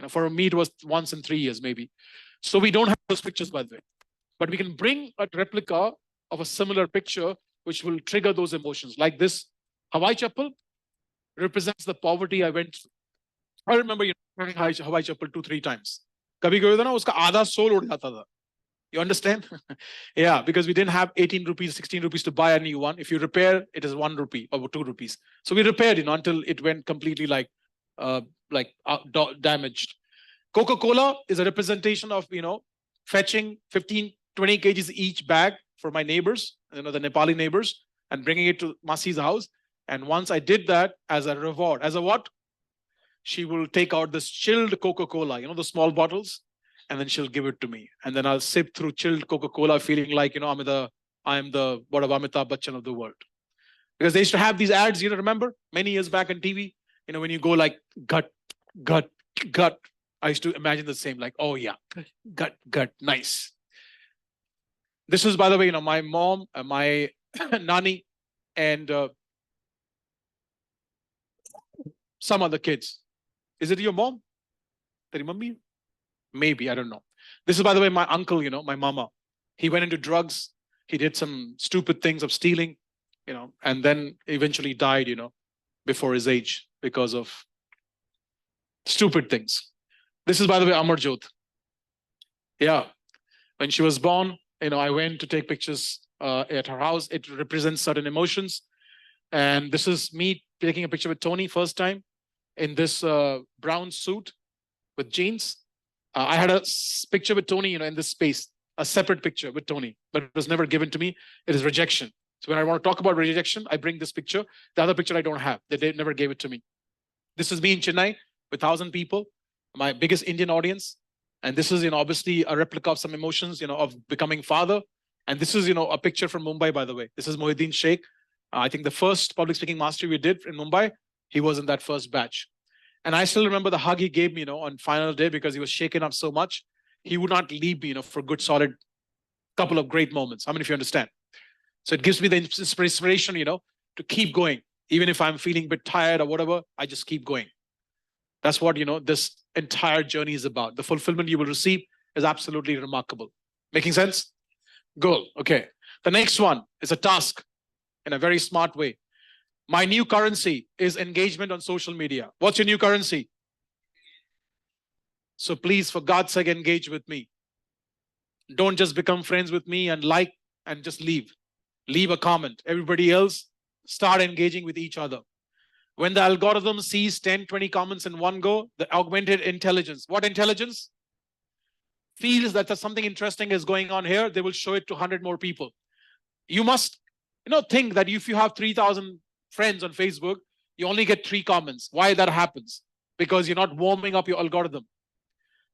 For me, it was once in 3 years, maybe. So we don't have those pictures, by the way. But we can bring a replica of a similar picture, which will trigger those emotions. Like this Hawaii chappal represents the poverty I went through. I remember, wearing Hawaii chappal 2-3 times. Kabhi kabhi na uska aadha sole ud jata tha. You understand? Yeah, because we didn't have 18 rupees, 16 rupees to buy a new one. If you repair, it is 1 rupee or 2 rupees. So we repaired, until it went completely damaged. Coca-Cola is a representation of, fetching 15, 20 kgs each bag for my neighbors, the Nepali neighbors, and bringing it to Masi's house. And once I did that, as a reward, as a what? She will take out this chilled Coca-Cola, the small bottles, and then she'll give it to me. And then I'll sip through chilled Coca-Cola, feeling like, I'm the Amitabh Bachchan of the world. Because they used to have these ads, remember? Many years back on TV, when you go like gut, gut, gut. I used to imagine the same, like, oh yeah, gut, gut, nice. This is, by the way, my mom, my nani, and some other kids. Is it your mom? Teri mummy? Maybe, I don't know. This is, by the way, my uncle, my mama. He went into drugs. He did some stupid things of stealing, and then eventually died, before his age because of stupid things. This is, by the way, Amarjot. Yeah. When she was born, I went to take pictures at her house. It represents certain emotions. And this is me taking a picture with Tony first time in this brown suit with jeans. I had a picture with Tony, in this space, a separate picture with Tony, but it was never given to me. It is rejection. So when I want to talk about rejection, I bring this picture. The other picture I don't have. They never gave it to me. This is me in Chennai with 1,000 people, my biggest Indian audience. And this is, obviously a replica of some emotions, of becoming father. And this is, a picture from Mumbai, by the way. This is Mohiddin Sheikh. I think the first public speaking mastery we did in Mumbai, he was in that first batch. And I still remember the hug he gave me, on final day, because he was shaken up so much. He would not leave me, for a good, solid couple of great moments. How many of you understand? So it gives me the inspiration, to keep going. Even if I'm feeling a bit tired or whatever, I just keep going. That's what, this entire journey is about. The fulfillment you will receive is absolutely remarkable. Making sense? Goal. Okay. The next one is a task in a very smart way. My new currency is engagement on social media. What's your new currency? So please, for God's sake, engage with me. Don't just become friends with me and like and just leave. Leave a comment. Everybody else, start engaging with each other. When the algorithm sees 10, 20 comments in one go, the augmented intelligence, what intelligence? Feels that there's something interesting is going on here, they will show it to 100 more people. You must, think that if you have 3,000 friends on Facebook, you only get 3 comments. Why that happens? Because you're not warming up your algorithm.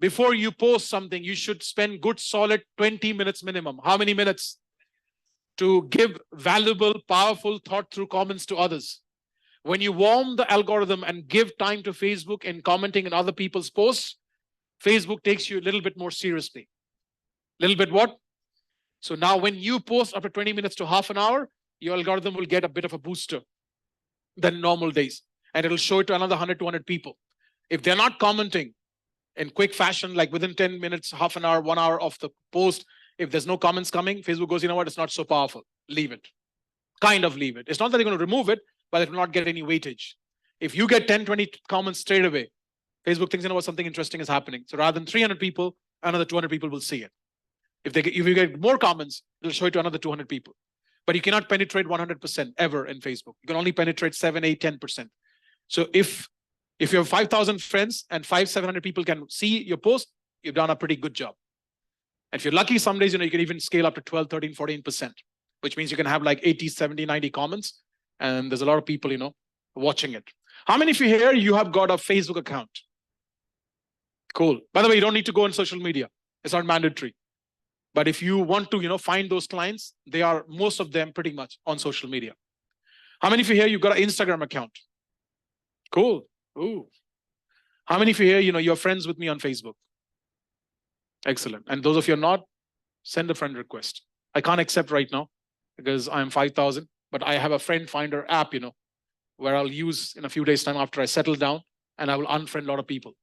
Before you post something, you should spend good solid 20 minutes minimum. How many minutes? To give valuable, powerful, thought through comments to others. When you warm the algorithm and give time to Facebook and commenting on other people's posts, Facebook takes you a little bit more seriously. Little bit what? So now when you post after 20 minutes to half an hour, your algorithm will get a bit of a booster than normal days. And it'll show it to another 100, 200 people. If they're not commenting in quick fashion, like within 10 minutes, half an hour, 1 hour of the post, if there's no comments coming, Facebook goes, you know what, it's not so powerful. Leave it. Kind of leave it. It's not that they're going to remove it, but it will not get any weightage. If you get 10, 20 comments straight away, Facebook thinks, something interesting is happening. So rather than 300 people, another 200 people will see it. If you get more comments, it'll show it to another 200 people. But you cannot penetrate 100% ever in Facebook. You can only penetrate 7, 8, 10%. So if you have 5,000 friends and 700 people can see your post, you've done a pretty good job. And if you're lucky, some days, you can even scale up to 12, 13, 14%, which means you can have like 80, 70, 90 comments. And there's a lot of people, watching it. How many of you here, you have got a Facebook account? Cool. By the way, you don't need to go on social media. It's not mandatory. But if you want to, find those clients, they are, most of them pretty much on social media. How many of you here, you've got an Instagram account? Cool. Ooh. How many of you here, you're friends with me on Facebook? Excellent. And those of you are not, send a friend request. I can't accept right now because I'm 5,000, but I have a friend finder app, where I'll use in a few days' time after I settle down, and I will unfriend a lot of people.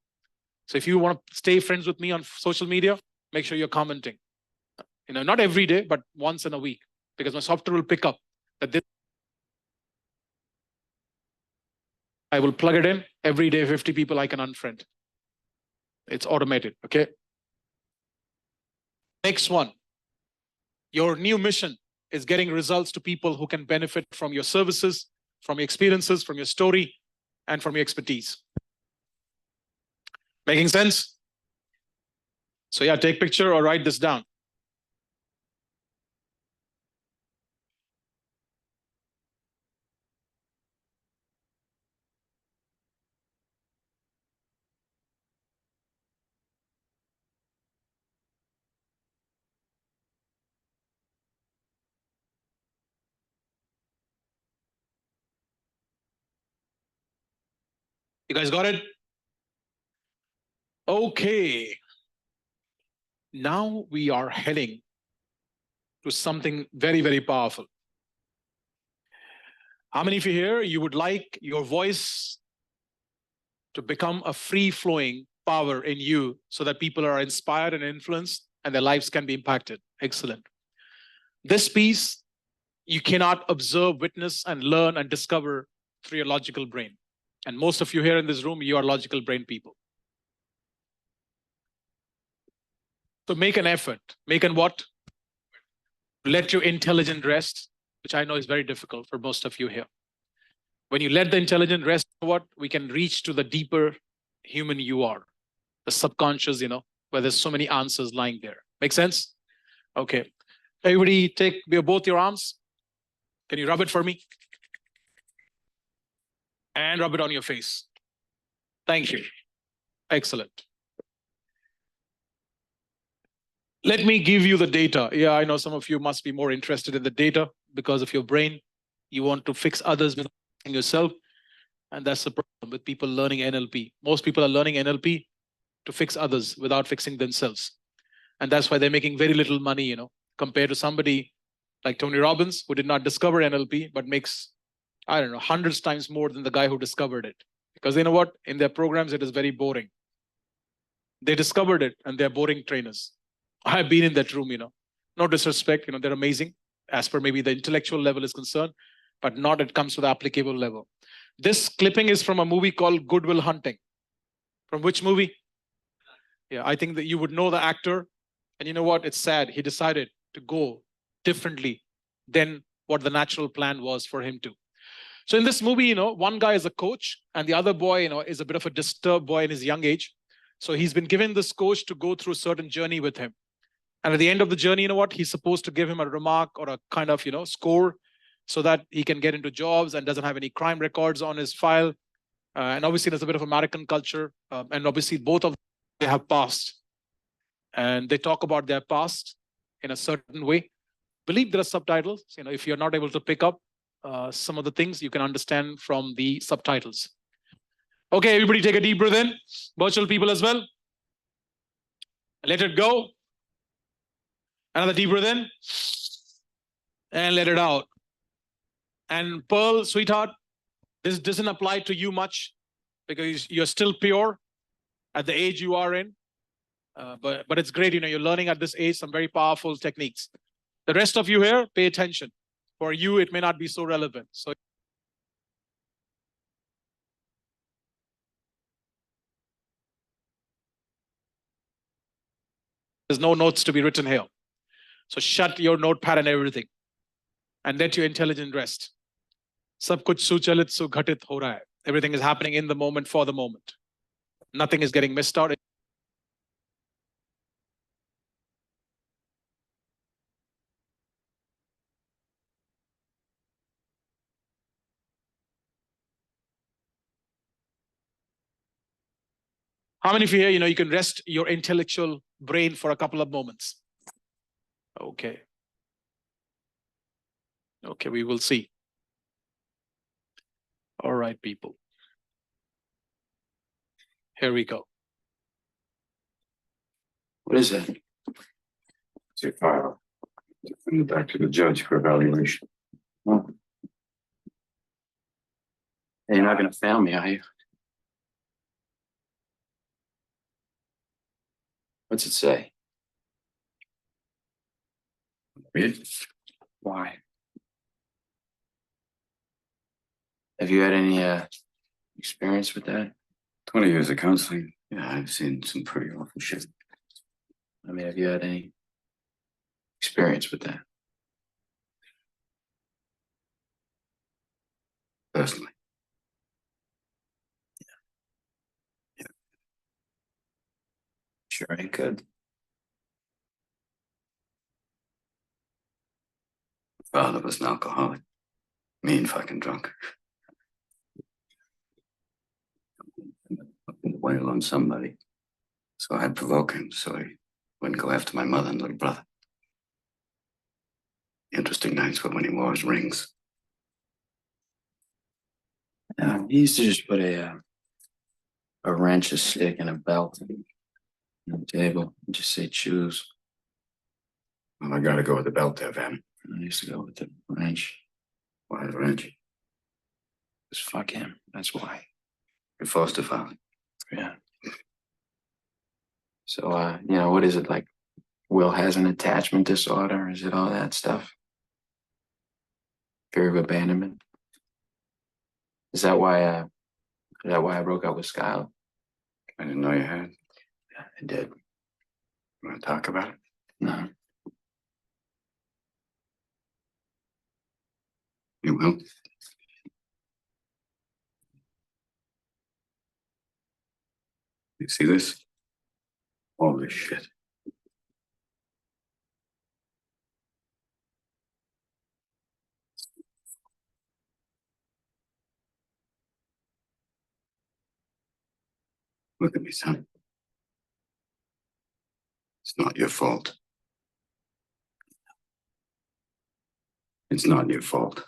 So if you want to stay friends with me on social media, make sure you're commenting. Not every day, but once in a week, because my software will pick up that this. I will plug it in every day, 50 people I can unfriend. It's automated, okay? Next one. Your new mission is getting results to people who can benefit from your services, from your experiences, from your story, and from your expertise. Making sense? So yeah, take picture or write this down. You guys got it? Okay. Now we are heading to something very, very powerful. How many of you here, you would like your voice to become a free flowing power in you so that people are inspired and influenced and their lives can be impacted? Excellent. This piece, you cannot observe, witness, and learn and discover through your logical brain. And most of you here in this room, you are logical brain people. So make an effort. Make an what? Let your intelligence rest, which I know is very difficult for most of you here. When you let the intelligence rest, what? We can reach to the deeper human you are, the subconscious, where there's so many answers lying there. Make sense? Okay. Everybody take both your arms. Can you rub it for me? And rub it on your face. Thank you. Excellent. Let me give you the data. Yeah, I know some of you must be more interested in the data because of your brain. You want to fix others without fixing yourself. And that's the problem with people learning NLP. Most people are learning NLP to fix others without fixing themselves. And that's why they're making very little money, compared to somebody like Tony Robbins, who did not discover NLP, but makes, I don't know, hundreds times more than the guy who discovered it. Because you know what? In their programs, it is very boring. They discovered it and they're boring trainers. I've been in that room, no disrespect, they're amazing as per maybe the intellectual level is concerned, but not it comes to the applicable level. This clipping is from a movie called Good Will Hunting. From which movie? Yeah, I think that you would know the actor. And you know what? It's sad. He decided to go differently than what the natural plan was for him to. So in this movie, one guy is a coach and the other boy, is a bit of a disturbed boy in his young age. So he's been given this coach to go through a certain journey with him. And at the end of the journey, he's supposed to give him a remark or a kind of, score so that he can get into jobs and doesn't have any crime records on his file. And obviously, there's a bit of American culture. And obviously, both of them have past. And they talk about their past in a certain way. Believe there are subtitles. If you're not able to pick up some of the things, you can understand from the subtitles. Okay, everybody take a deep breath in. Virtual people as well. Let it go. Another deep breath in. And let it out. And Pearl, sweetheart, this doesn't apply to you much because you're still pure at the age you are in. But it's great, you're learning at this age some very powerful techniques. The rest of you here, pay attention. For you, it may not be so relevant. So there's no notes to be written here. So shut your notepad and everything. And let your intelligence rest. Sab kuch suchalit sughatit ho raha hai. Everything is happening in the moment for the moment. Nothing is getting missed out. How many of you here, you can rest your intellectual brain for a couple of moments? Okay. Okay, we will see. All right, people. Here we go. What is that? It's your file. Send it back to the judge for evaluation. Oh. Hey, you're not gonna fail me, are you? What's it say? Read it. Why? Have you had any experience with that? 20 years of counseling. Yeah, I've seen some pretty awful shit. I mean, have you had any experience with that? Personally. Yeah. Sure ain't good. Father was an alcoholic. Mean fucking drunk. Wail on somebody. So I'd provoke him so he wouldn't go after my mother and little brother. Interesting nights were when he wore his rings. He used to just put a wrench, a stick, and a belt on the table and just say choose. Well, I gotta go with the belt there, Van. I used to go with the wrench. Why the wrench? Because fuck him. That's why. Your foster father. Yeah. So, what is it like? Will has an attachment disorder? Is it all that stuff? Fear of abandonment? Is that why I broke up with Skylar? I didn't know you had. Yeah, I did. You want to talk about it? No. You will? You see this? All this shit. Look at me, son. It's not your fault. It's not your fault.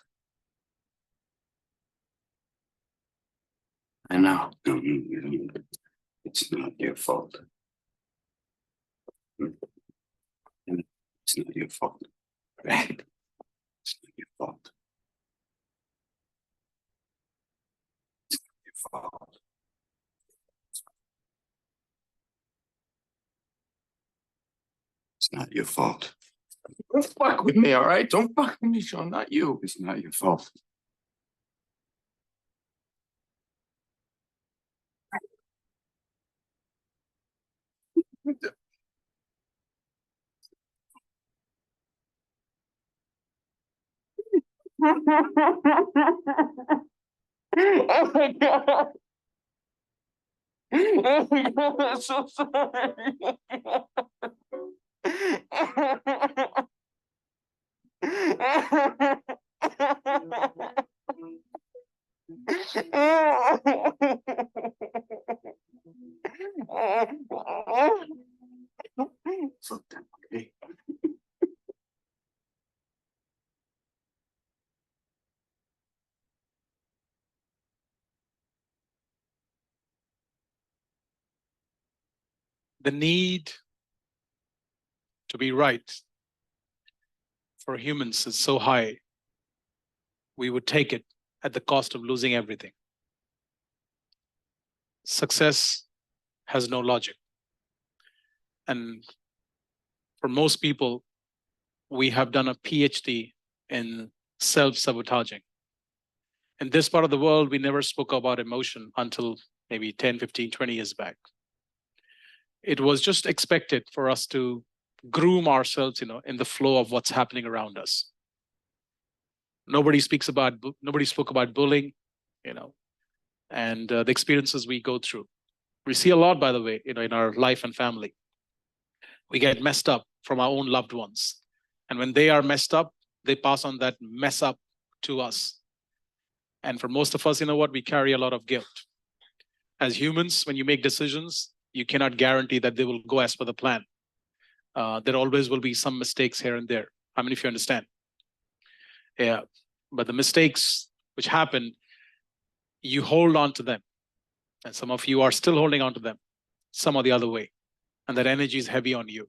I know. No, it's not your fault. It's not your fault. Right? It's not your fault. It's not your fault. It's not your fault. Don't fuck with me, all right? Don't fuck with me, Sean. Not you. It's not your fault. Oh my God. Oh my God, I'm so sorry. Fuck that, okay? The need to be right for humans is so high, we would take it at the cost of losing everything. Success has no logic. And for most people, we have done a PhD in self-sabotaging. In this part of the world, we never spoke about emotion until maybe 10, 15, 20 years back. It was just expected for us to groom ourselves, in the flow of what's happening around us. Nobody spoke about bullying, and the experiences we go through. We see a lot, by the way, in our life and family. We get messed up from our own loved ones. And when they are messed up, they pass on that mess up to us. And for most of us, we carry a lot of guilt. As humans, when you make decisions, you cannot guarantee that they will go as per the plan. There always will be some mistakes here and there. How many of you understand? Yeah. But the mistakes which happen, you hold on to them. And some of you are still holding on to them, some or the other way. And that energy is heavy on you.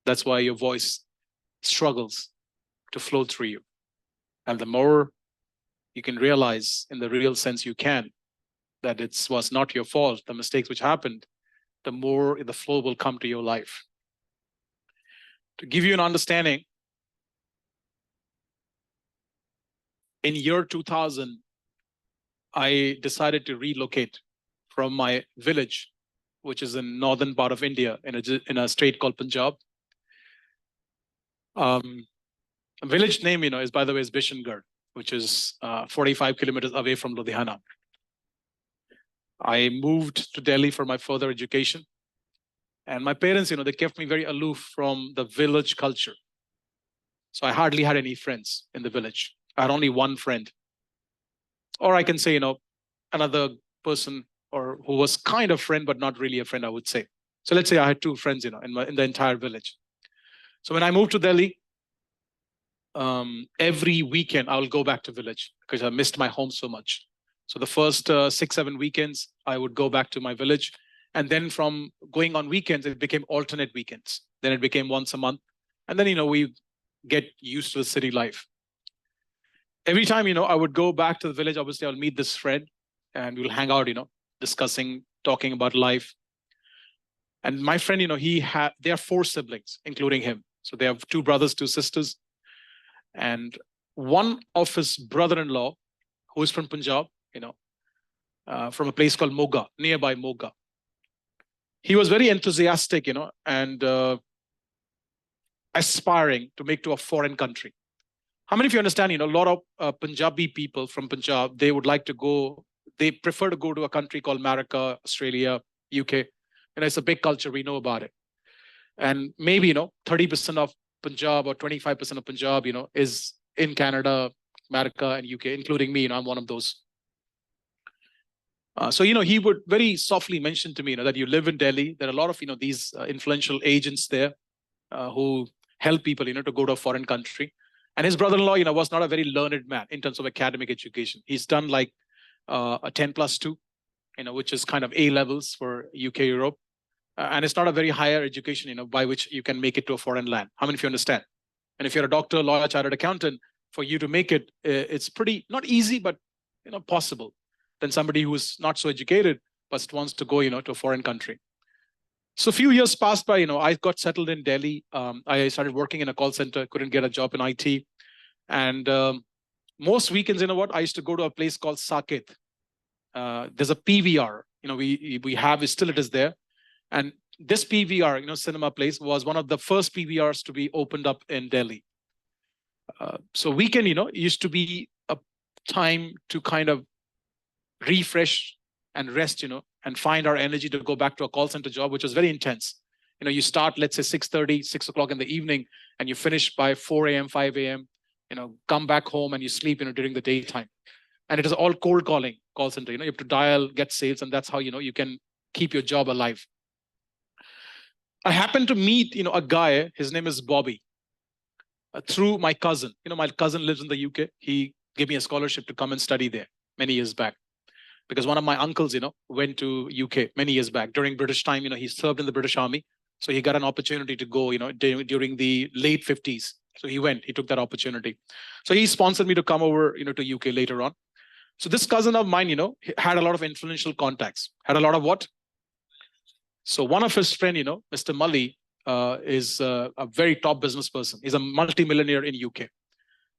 That's why your voice struggles to flow through you. And the more you can realize in the real sense you can, that it was not your fault, the mistakes which happened, the more the flow will come to your life. To give you an understanding, in year 2000, I decided to relocate from my village, which is in northern part of India, in a state called Punjab. A village name, is, by the way, is Bishangarh, which is 45 kilometers away from Ludhiana. I moved to Delhi for my further education. And my parents, they kept me very aloof from the village culture. So I hardly had any friends in the village. I had only one friend. Or I can say, another person or who was kind of friend, but not really a friend, I would say. So let's say I had two friends, in the entire village. So when I moved to Delhi, every weekend I will go back to village because I missed my home so much. So the first 6-7 weekends, I would go back to my village. And then from going on weekends, it became alternate weekends. Then it became once a month. And then, we get used to the city life. Every time, I would go back to the village, obviously I'll meet this friend and we'll hang out, discussing, talking about life. And my friend, they are 4 siblings, including him. So they have 2 brothers, 2 sisters. And one of his brother-in-law, who is from Punjab, from a place called Moga, nearby Moga. He was very enthusiastic, and aspiring to make to a foreign country. How many of you understand, a lot of Punjabi people from Punjab, they would like to go, they prefer to go to a country called America, Australia, UK. And it's a big culture, we know about it. And maybe, 30% of Punjab or 25% of Punjab, is in Canada, America, and UK, including me, I'm one of those. So, he would very softly mention to me, that you live in Delhi. There are a lot of, these influential agents there who help people, to go to a foreign country. And his brother-in-law, was not a very learned man in terms of academic education. He's done like a 10+2, which is kind of A levels for UK, Europe. And it's not a very higher education, by which you can make it to a foreign land. How many of you understand? And if you're a doctor, lawyer, chartered accountant, for you to make it, it's pretty, not easy, but, possible than somebody who's not so educated, but wants to go, to a foreign country. So a few years passed by, I got settled in Delhi. I started working in a call center, couldn't get a job in IT. And most weekends, I used to go to a place called Saket. There's a PVR, we have, still it is there. And this PVR, cinema place, was one of the first PVRs to be opened up in Delhi. So weekend, used to be a time to kind of refresh and rest, and find our energy to go back to a call center job, which was very intense. You start, let's say 6:30, 6 o'clock in the evening, and you finish by 4 a.m., 5 a.m., come back home and you sleep, during the daytime. And it is all cold calling call center. You have to dial, get sales, and that's how, you can keep your job alive. I happened to meet, a guy, his name is Bobby, through my cousin. My cousin lives in the UK. He gave me a scholarship to come and study there many years back. Because one of my uncles, went to UK many years back. During British time, he served in the British Army. So he got an opportunity to go, during the late 50s. So he took that opportunity. So he sponsored me to come over, to UK later on. So this cousin of mine, had a lot of influential contacts. Had a lot of what? So one of his friend, Mr. Mully, is a very top business person. He's a multi-millionaire in UK.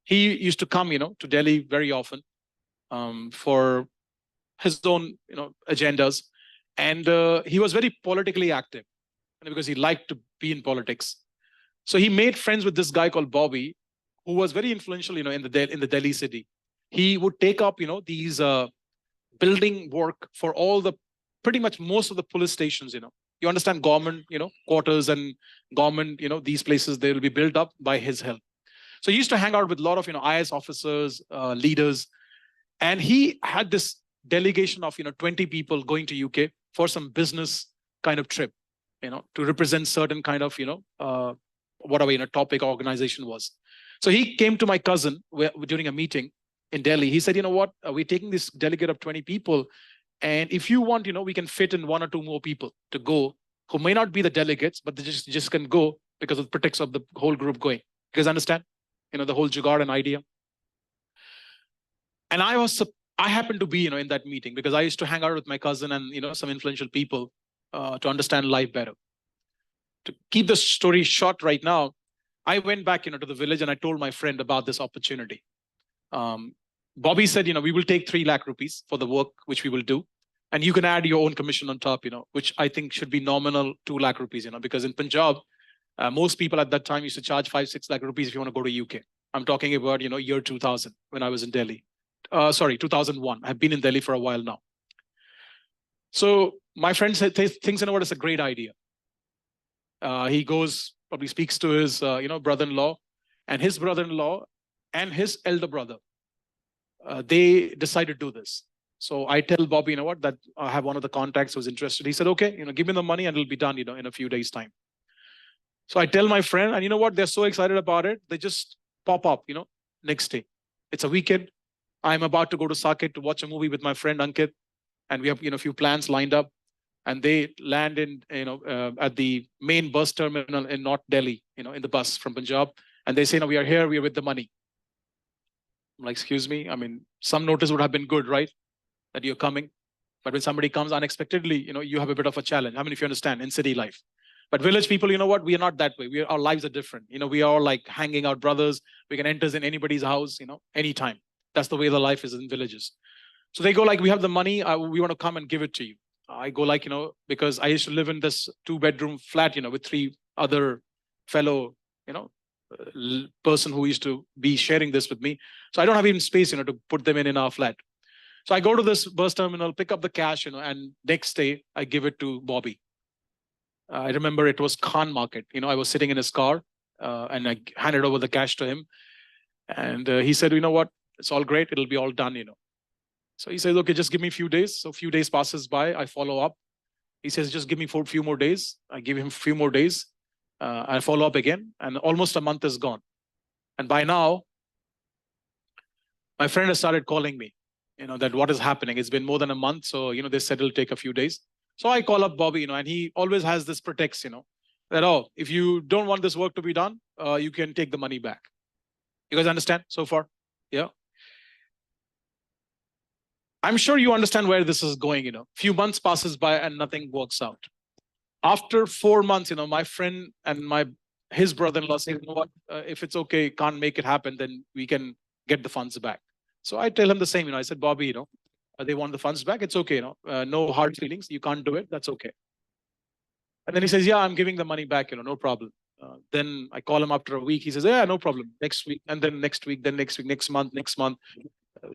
He used to come, to Delhi very often for his own, agendas. And he was very politically active because he liked to be in politics. So he made friends with this guy called Bobby, who was very influential, in the Delhi city. He would take up, these building work for pretty much most of the police stations, You understand government, quarters and government, these places, they will be built up by his help. So he used to hang out with a lot of, IS officers, leaders. And he had this delegation of, 20 people going to UK for some business kind of trip, to represent certain kind of, whatever, topic organization was. So he came to my cousin during a meeting in Delhi. He said, what, we're taking this delegate of 20 people. And if you want, we can fit in 1 or 2 more people to go who may not be the delegates, but they just can go because of the pretext of the whole group going. You guys understand? The whole jugaad and idea. And I happened to be, in that meeting because I used to hang out with my cousin and, some influential people to understand life better. To keep the story short right now, I went back, to the village and I told my friend about this opportunity. Bobby said, we will take 3 lakh rupees for the work which we will do. And you can add your own commission on top, which I think should be nominal 2 lakh rupees, because in Punjab, most people at that time used to charge 5-6 lakh rupees if you want to go to UK. I'm talking about, year 2000 when I was in Delhi. 2001. I've been in Delhi for a while now. So my friend said, thinks, what, it's a great idea. He goes, probably speaks to his, brother-in-law. and his brother-in-law and his elder brother, they decided to do this. So I tell Bobby, you know what, that I have one of the contacts who's interested. He said, okay, give me the money and it'll be done, in a few days' time. So I tell my friend, and you know what, they're so excited about it. They just pop up, next day. It's a weekend. I'm about to go to Saket to watch a movie with my friend Ankit, and we have, a few plans lined up. And they land in, at the main bus terminal in North Delhi, in the bus from Punjab. And they say, no, we are here, we are with the money. I'm like, excuse me. I mean, some notice would have been good, right? That you're coming. But when somebody comes unexpectedly, you have a bit of a challenge. I mean, if you understand, in city life. But village people, you know what? We are not that way. Our lives are different. We are like hanging out brothers. We can enter in anybody's house, anytime. That's the way the life is in villages. So they go like, we have the money. We want to come and give it to you. I go like, because I used to live in this 2-bedroom flat, with 3 other fellow, person who used to be sharing this with me. So I don't have even space, to put them in our flat. So I go to this bus terminal, pick up the cash, and next day I give it to Bobby. I remember it was Khan Market. I was sitting in his car and I handed over the cash to him. And he said, you know what? It's all great. It'll be all done, So he says, okay, just give me a few days. So a few days passes by. I follow up. He says, just give me a few more days. I give him a few more days. I follow up again. And almost a month is gone. And by now, my friend has started calling me, that what is happening. It's been more than a month. So, they said it'll take a few days. So I call up Bobby, and he always has this pretext, that, oh, if you don't want this work to be done, you can take the money back. You guys understand so far? Yeah. I'm sure you understand where this is going, Few months passes by and nothing works out. After 4 months, my friend and his brother-in-law says, you know what, if it's okay, can't make it happen, then we can get the funds back. So I tell him the same, I said, Bobby, they want the funds back. It's okay, no hard feelings. You can't do it. That's okay. And then he says, yeah, I'm giving the money back, no problem. Then I call him after a week. He says, yeah, no problem. Next week, and then next week, then next week, next month.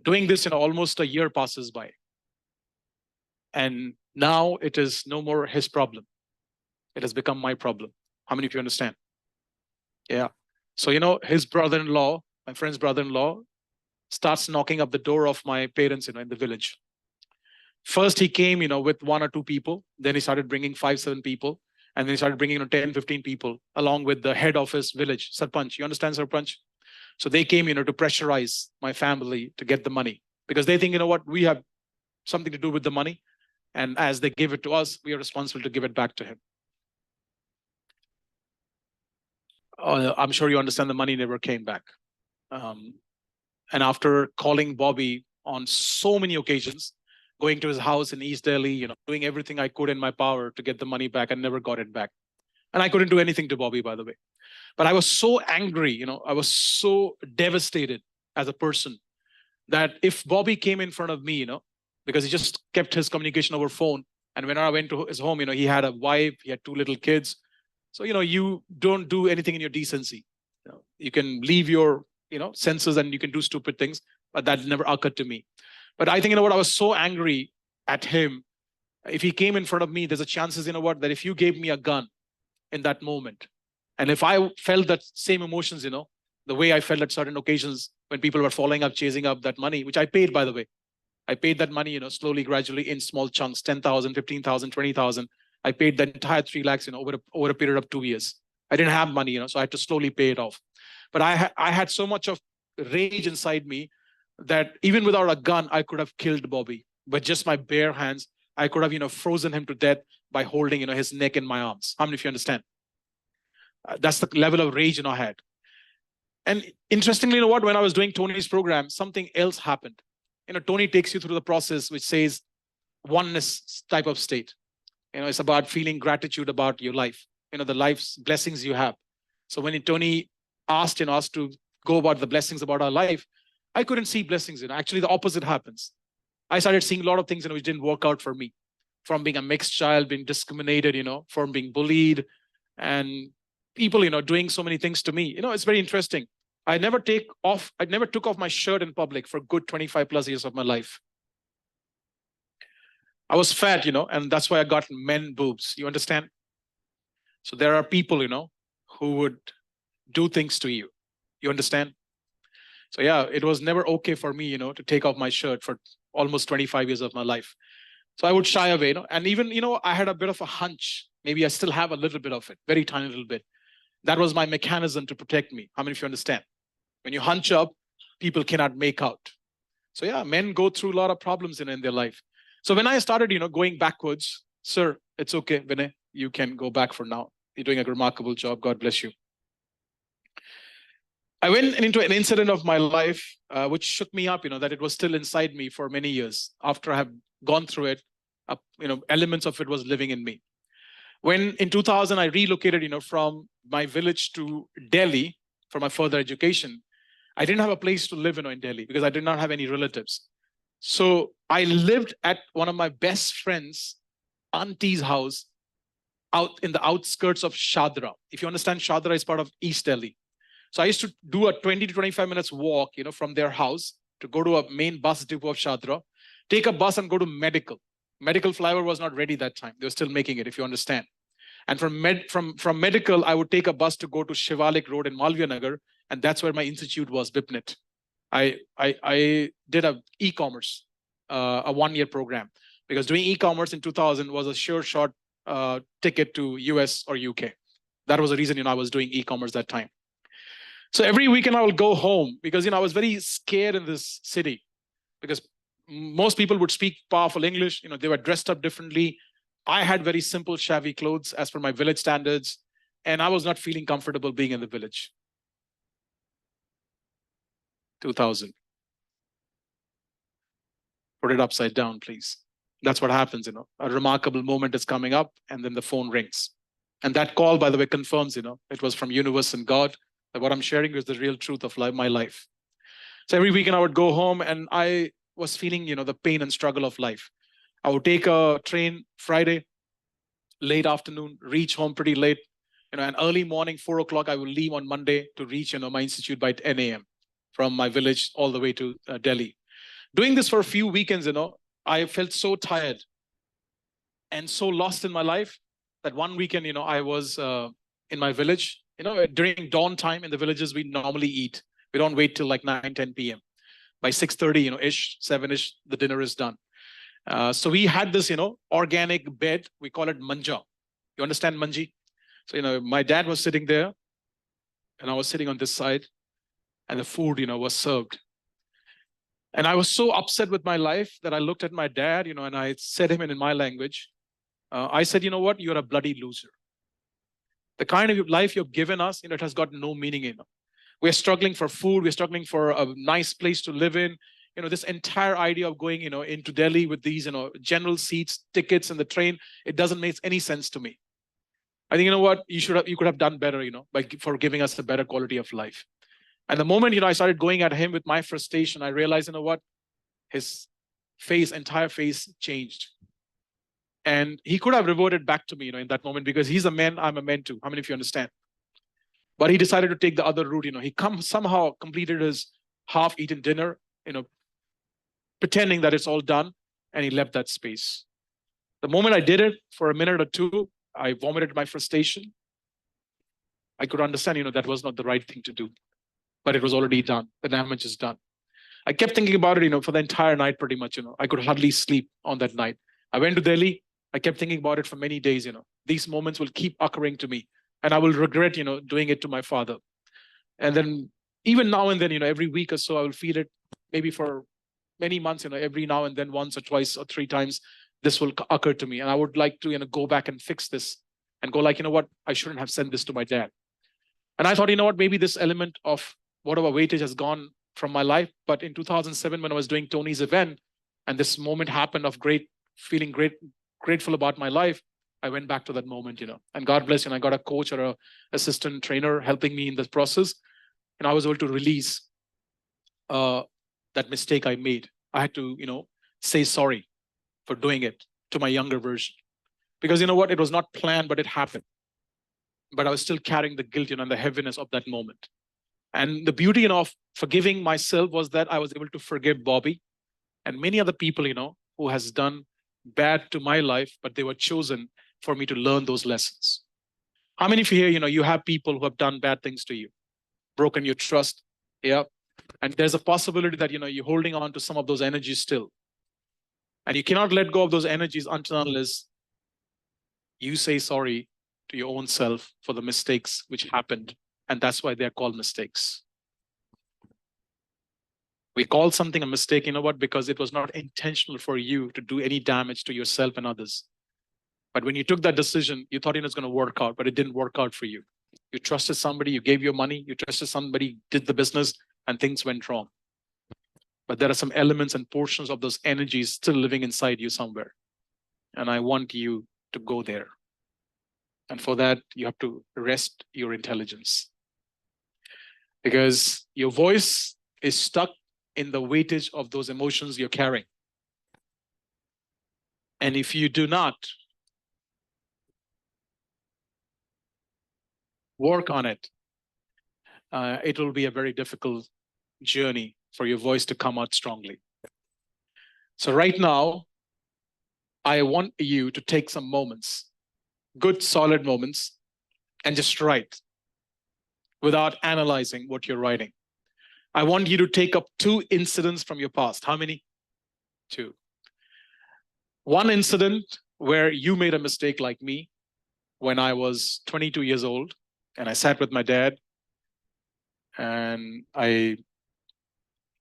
Doing this, almost a year passes by. And now it is no more his problem. It has become my problem. How many of you understand? Yeah. So, his brother-in-law, my friend's brother-in-law, starts knocking up the door of my parents, in the village. First, he came, with 1 or 2 people. Then he started bringing 5, 7 people. And then he started bringing, 10, 15 people along with the head of his village, Sarpanch. You understand Sarpanch? So they came, to pressurize my family to get the money, because they think, what, we have something to do with the money. And as they give it to us, we are responsible to give it back to him. I'm sure you understand the money never came back. And after calling Bobby on so many occasions, going to his house in East Delhi, doing everything I could in my power to get the money back, and never got it back. And I couldn't do anything to Bobby, by the way. But I was so angry, I was so devastated as a person that if Bobby came in front of me, because he just kept his communication over phone. And when I went to his home, he had a wife, he had 2 little kids. So, you don't do anything in your decency. You can leave your, senses and you can do stupid things, but that never occurred to me. But I think, I was so angry at him. If he came in front of me, there's a chances, that if you gave me a gun in that moment, and if I felt that same emotions, the way I felt at certain occasions when people were following up, chasing up that money, which I paid, by the way. I paid that money, slowly, gradually in small chunks, 10,000, 15,000, 20,000. I paid the entire 3 lakhs, over a period of 2 years. I didn't have money, so I had to slowly pay it off. But I had so much of rage inside me that even without a gun, I could have killed Bobby. But just my bare hands, I could have, frozen him to death by holding, his neck in my arms. How many of you understand? That's the level of rage, I had. And interestingly, what? When I was doing Tony's program, something else happened. Tony takes you through the process, which says oneness type of state. It's about feeling gratitude about your life, the life's blessings you have. So when Tony asked, us to go about the blessings about our life, I couldn't see blessings. Actually, the opposite happens. I started seeing a lot of things, which didn't work out for me. From being a mixed child, being discriminated, from being bullied, and people, doing so many things to me. It's very interesting. I never took off my shirt in public for good 25 plus years of my life. I was fat, and that's why I got men boobs. You understand? So there are people, who would do things to you. You understand? So yeah, it was never okay for me, to take off my shirt for almost 25 years of my life. So I would shy away, and even, I had a bit of a hunch. Maybe I still have a little bit of it, very tiny little bit. That was my mechanism to protect me. How many of you understand? When you hunch up, people cannot make out. So yeah, men go through a lot of problems in their life. So when I started, going backwards, sir, it's okay, Vinay, you can go back for now. You're doing a remarkable job. God bless you. I went into an incident of my life, which shook me up, that it was still inside me for many years. After I have gone through it, elements of it was living in me. When in 2000, I relocated, from my village to Delhi for my further education, I didn't have a place to live in Delhi because I did not have any relatives. So I lived at one of my best friends' auntie's house out in the outskirts of Shadra. If you understand, Shadra is part of East Delhi. So I used to do a 20 to 25 minutes walk, from their house to go to a main bus depot of Shadra, take a bus and go to Medical. Medical flyover was not ready that time. They were still making it, if you understand. And from Medical, I would take a bus to go to Shivalik Road in Malviya Nagar, and that's where my institute was, BIPNET. I did a e-commerce, a one-year program, because doing e-commerce in 2000 was a sure shot ticket to US or UK. That was the reason, I was doing e-commerce that time. So every weekend I will go home because, I was very scared in this city because most people would speak powerful English. They were dressed up differently. I had very simple, shabby clothes as per my village standards, and I was not feeling comfortable being in the village. 2000. Put it upside down, please. That's what happens, A remarkable moment is coming up, and then the phone rings. And that call, by the way, confirms, it was from universe and God, that what I'm sharing is the real truth of my life. So every weekend I would go home, and I was feeling, the pain and struggle of life. I would take a train Friday, late afternoon, reach home pretty late, and early morning, 4 o'clock, I will leave on Monday to reach, my institute by 10 a.m. from my village all the way to Delhi. Doing this for a few weekends, I felt so tired and so lost in my life that one weekend, I was in my village. During dawn time in the villages, we normally eat. We don't wait till like 9, 10 p.m. By 6:30, ish, 7-ish, the dinner is done. So we had this, organic bed. We call it manja. You understand manji? So, my dad was sitting there and I was sitting on this side and the food, was served. And I was so upset with my life that I looked at my dad, and I said him in my language. I said, you know what? You're a bloody loser. The kind of life you've given us, it has got no meaning. We're struggling for food. We're struggling for a nice place to live in. This entire idea of going, into Delhi with these, general seats, tickets in the train, it doesn't make any sense to me. I think, what? You could have done better, for giving us a better quality of life. And the moment, I started going at him with my frustration, I realized, what? His entire face changed. And he could have reverted back to me, in that moment, because he's a man, I'm a man too. How many of you understand? But he decided to take the other route. He somehow completed his half-eaten dinner, pretending that it's all done, and he left that space. The moment I did it, for a minute or two, I vomited my frustration. I could understand, that was not the right thing to do, but it was already done. The damage is done. I kept thinking about it, for the entire night, pretty much. I could hardly sleep on that night. I went to Delhi. I kept thinking about it for many days. These moments will keep occurring to me, and I will regret, doing it to my father. And then even now and then, every week or so, I will feel it. Maybe for many months, every now and then, once or twice or 3 times, this will occur to me, and I would like to, go back and fix this, and go like, what? I shouldn't have sent this to my dad. And I thought, what? Maybe this element of whatever weightage has gone from my life. But in 2007, when I was doing Tony's event, and this moment happened of feeling grateful about my life, I went back to that moment, and God bless you. And I got a coach or a assistant trainer helping me in this process. And I was able to release that mistake I made. I had to, say sorry for doing it to my younger version. Because what? It was not planned, but it happened. But I was still carrying the guilt, and the heaviness of that moment. And the beauty, of forgiving myself was that I was able to forgive Bobby and many other people, who has done bad to my life, but they were chosen for me to learn those lessons. How many of you here, you have people who have done bad things to you? broken your trust. Yeah. And there's a possibility that, you're holding on to some of those energies still. And you cannot let go of those energies until unless you say sorry to your own self for the mistakes which happened. And that's why they're called mistakes. We call something a mistake, because it was not intentional for you to do any damage to yourself and others. But when you took that decision, you thought it was going to work out, but it didn't work out for you. You trusted somebody, you gave your money, you trusted somebody, did the business, and things went wrong. But there are some elements and portions of those energies still living inside you somewhere. And I want you to go there. And for that, you have to rest your intelligence. Because your voice is stuck in the weightage of those emotions you're carrying. And if you do not work on it, it will be a very difficult journey for your voice to come out strongly. So right now, I want you to take some moments, good solid moments, and just write without analyzing what you're writing. I want you to take up 2 incidents from your past. How many? 2. One incident where you made a mistake like me when I was 22 years old, and I sat with my dad and I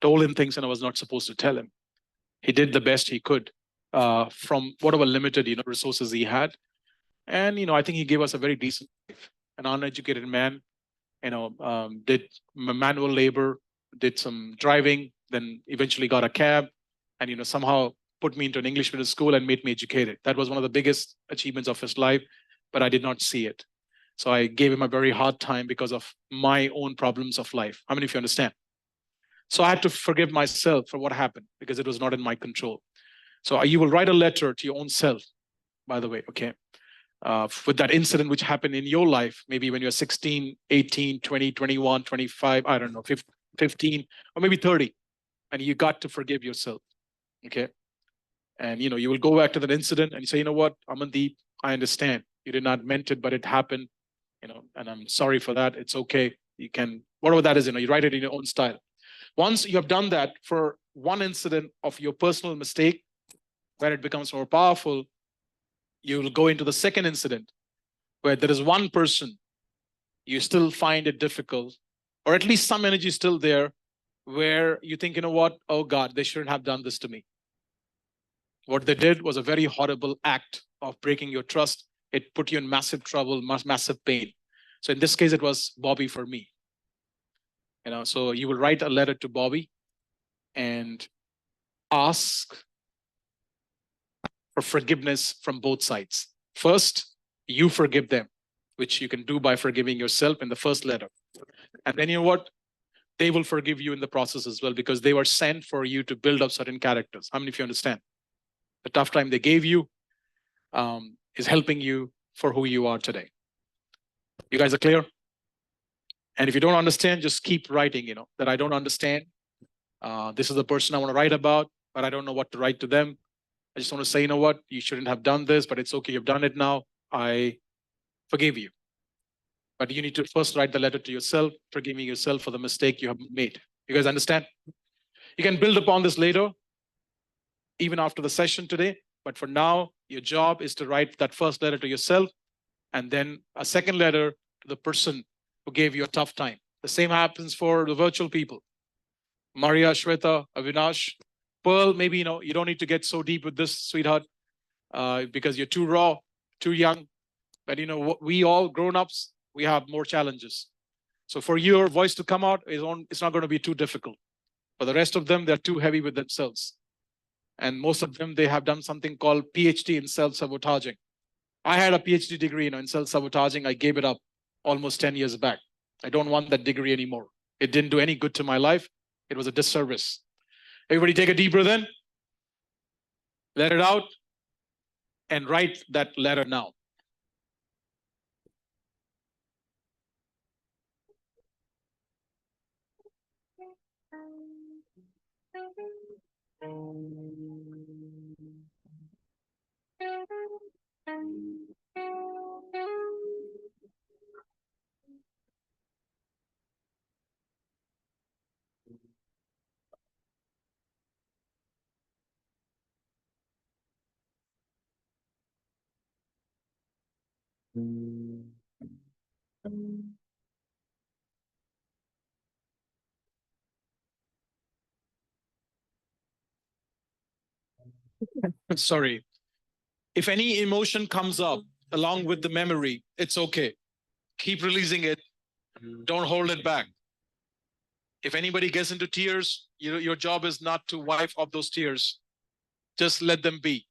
told him things and I was not supposed to tell him. He did the best he could from whatever limited resources he had. And I think he gave us a very decent life. An uneducated man, did manual labor, did some driving, then eventually got a cab, and somehow put me into an English middle school and made me educated. That was one of the biggest achievements of his life, but I did not see it. So I gave him a very hard time because of my own problems of life. How many of you understand? So I had to forgive myself for what happened because it was not in my control. So you will write a letter to your own self, by the way, okay? With that incident which happened in your life, maybe when you're 16, 18, 20, 21, 25, I don't know, 15, or maybe 30, and you got to forgive yourself, okay? And, you will go back to that incident and you say, you know what, Amandeep, I understand. You did not meant it, but it happened, and I'm sorry for that. It's okay. You can, whatever that is, you write it in your own style. Once you have done that for one incident of your personal mistake, where it becomes more powerful, you will go into the second incident where there is one person you still find it difficult, or at least some energy still there, where you think, you know what, oh God, they shouldn't have done this to me. What they did was a very horrible act of breaking your trust. It put you in massive trouble, massive pain. So in this case, it was Bobby for me. So you will write a letter to Bobby and ask for forgiveness from both sides. First, you forgive them, which you can do by forgiving yourself in the first letter. And then you know what? They will forgive you in the process as well, because they were sent for you to build up certain characters. How many of you understand? The tough time they gave you is helping you for who you are today. You guys are clear? And if you don't understand, just keep writing, that I don't understand. This is the person I want to write about, but I don't know what to write to them. I just want to say, you know what, you shouldn't have done this, but it's okay. You've done it now. I forgive you. But you need to first write the letter to yourself, forgiving yourself for the mistake you have made. You guys understand? You can build upon this later, even after the session today. But for now, your job is to write that first letter to yourself and then a second letter to the person who gave you a tough time. The same happens for the virtual people. Maria, Shweta, Avinash, Pearl, maybe, you don't need to get so deep with this, sweetheart, because you're too raw, too young. But, we all grown-ups, we have more challenges. So for your voice to come out, it's not going to be too difficult. For the rest of them, they're too heavy with themselves. And most of them, they have done something called PhD in self-sabotaging. I had a PhD degree in self-sabotaging. I gave it up almost 10 years back. I don't want that degree anymore. It didn't do any good to my life. It was a disservice. Everybody take a deep breath in. Let it out. And write that letter now. Sorry. If any emotion comes up along with the memory, it's okay. Keep releasing it. Don't hold it back. If anybody gets into tears, your job is not to wipe off those tears. Just let them be.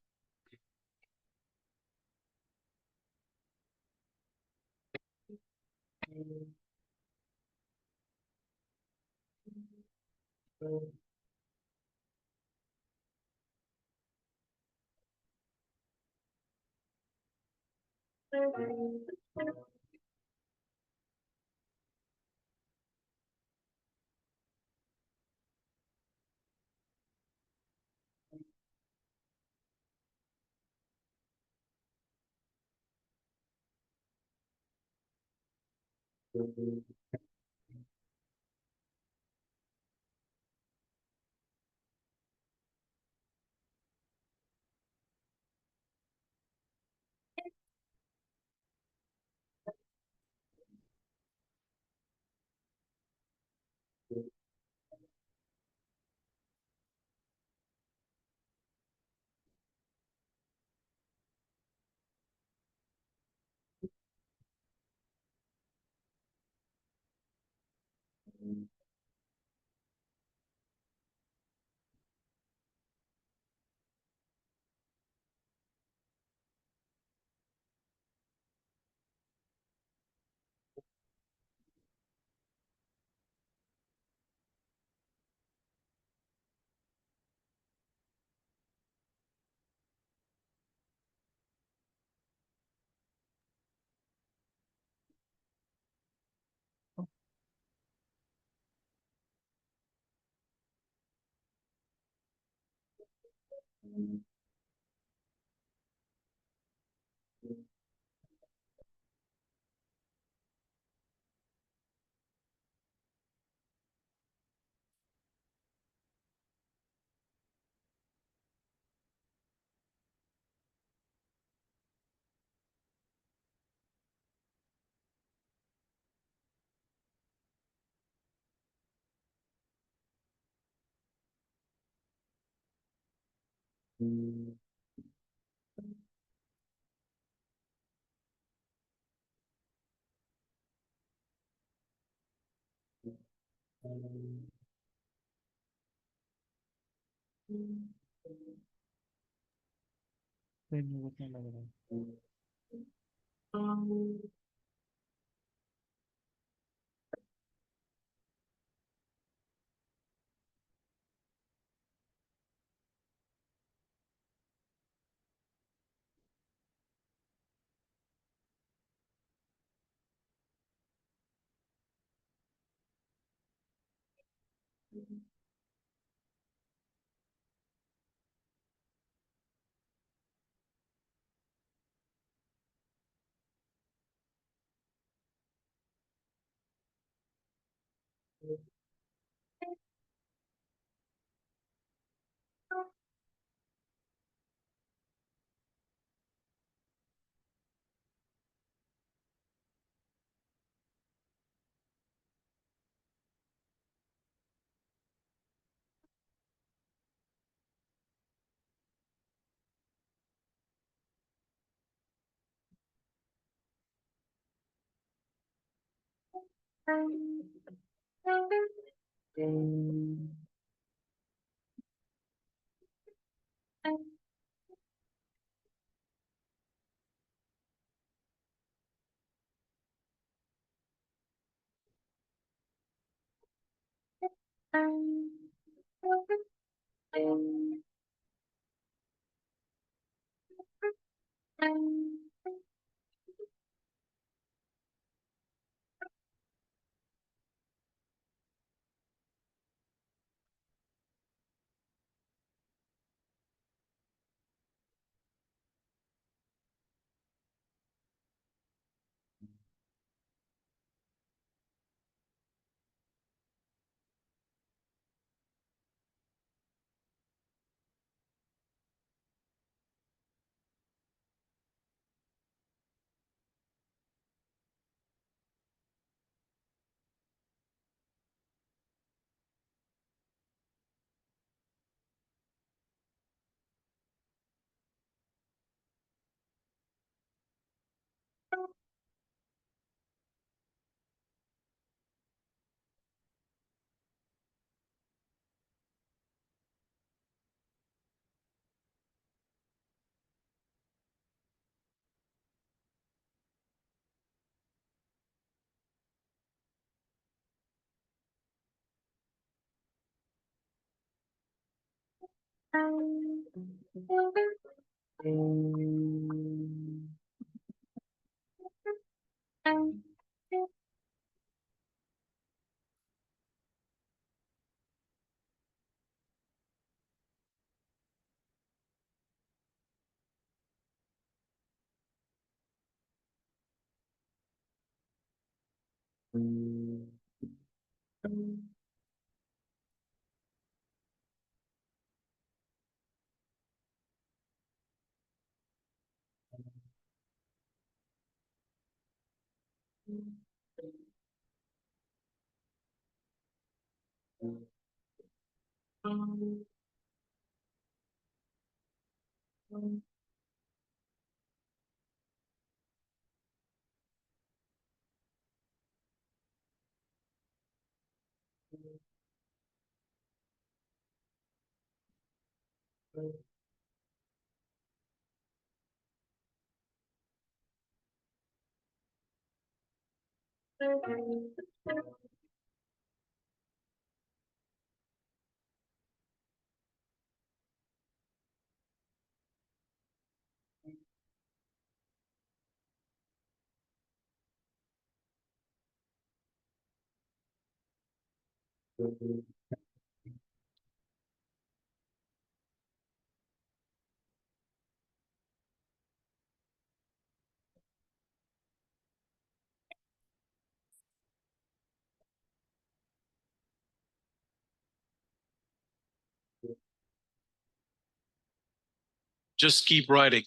Just keep writing.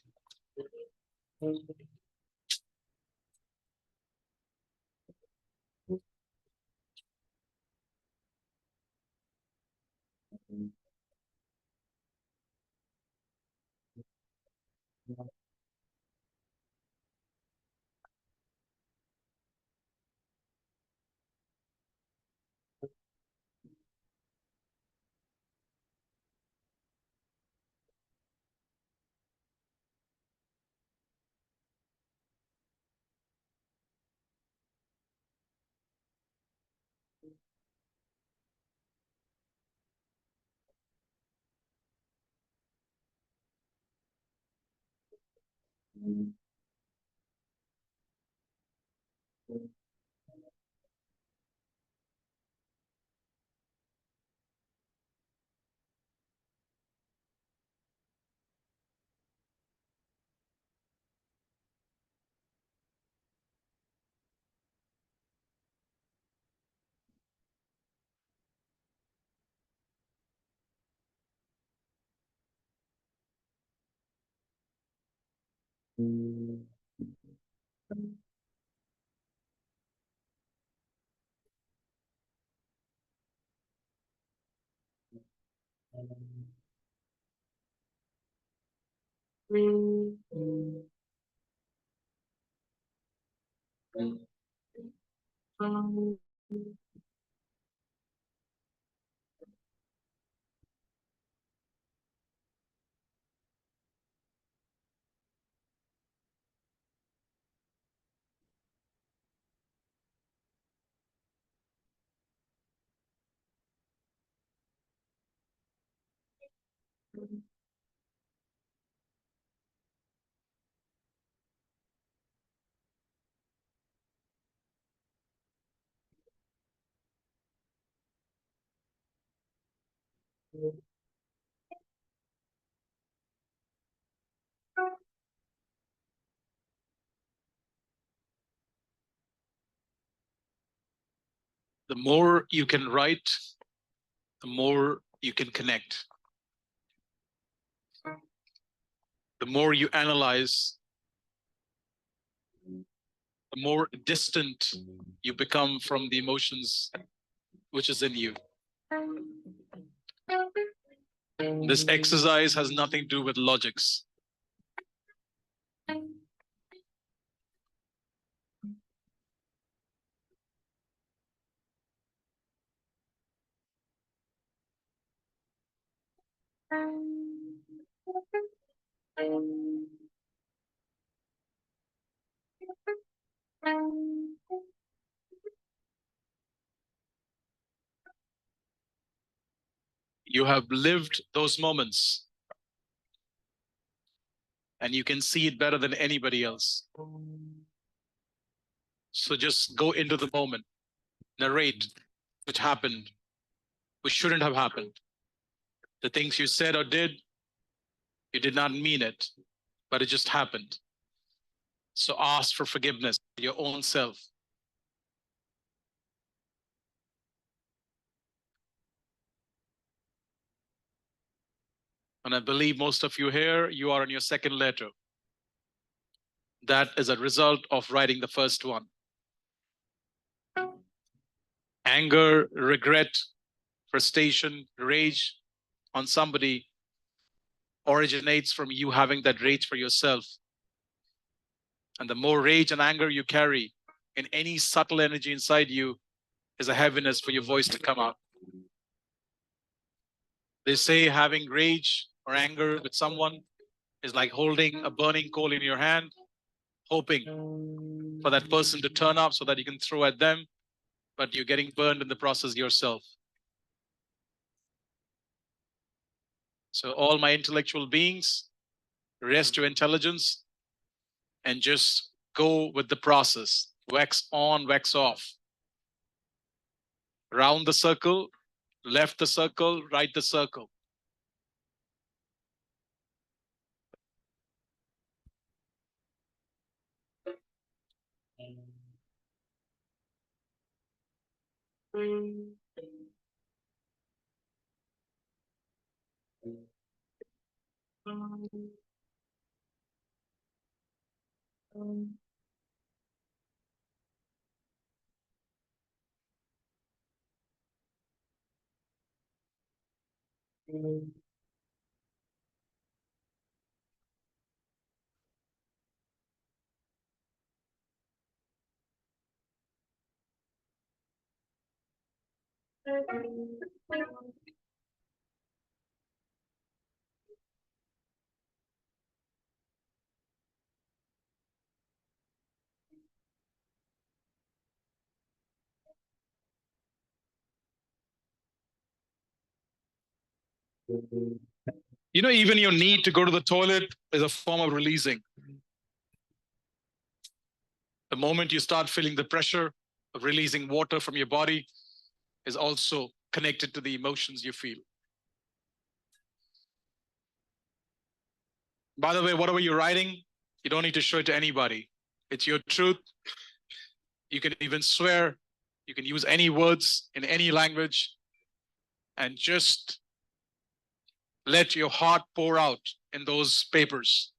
The more you can write, the more you can connect. The more you analyze, the more distant you become from the emotions which is in you. This exercise has nothing to do with logics. You have lived those moments. And you can see it better than anybody else. So just go into the moment, narrate which happened, which shouldn't have happened. The things you said or did, you did not mean it, but it just happened. So ask for forgiveness for your own self. And I believe most of you here, you are on your second letter. That is a result of writing the first one. Anger, regret, frustration, rage on somebody originates from you having that rage for yourself. And the more rage and anger you carry in any subtle energy inside you is a heaviness for your voice to come out. They say having rage or anger with someone is like holding a burning coal in your hand, hoping for that person to turn up so that you can throw at them, but you're getting burned in the process yourself. So all my intellectual beings, rest your intelligence and just go with the process. Wax on, wax off. Round the circle, left the circle, right the circle. You know, even your need to go to the toilet is a form of releasing. The moment you start feeling the pressure of releasing water from your body is also connected to the emotions you feel. By the way, whatever you're writing, you don't need to show it to anybody. It's your truth. You can even swear. You can use any words in any language and just let your heart pour out in those papers.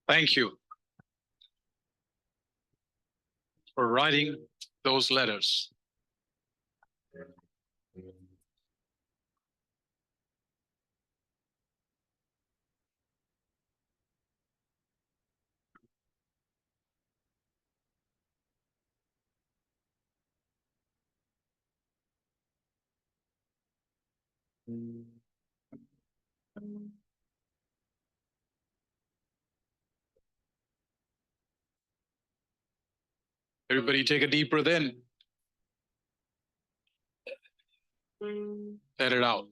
Thank you for writing those letters. Everybody take a deep breath in. Let it out.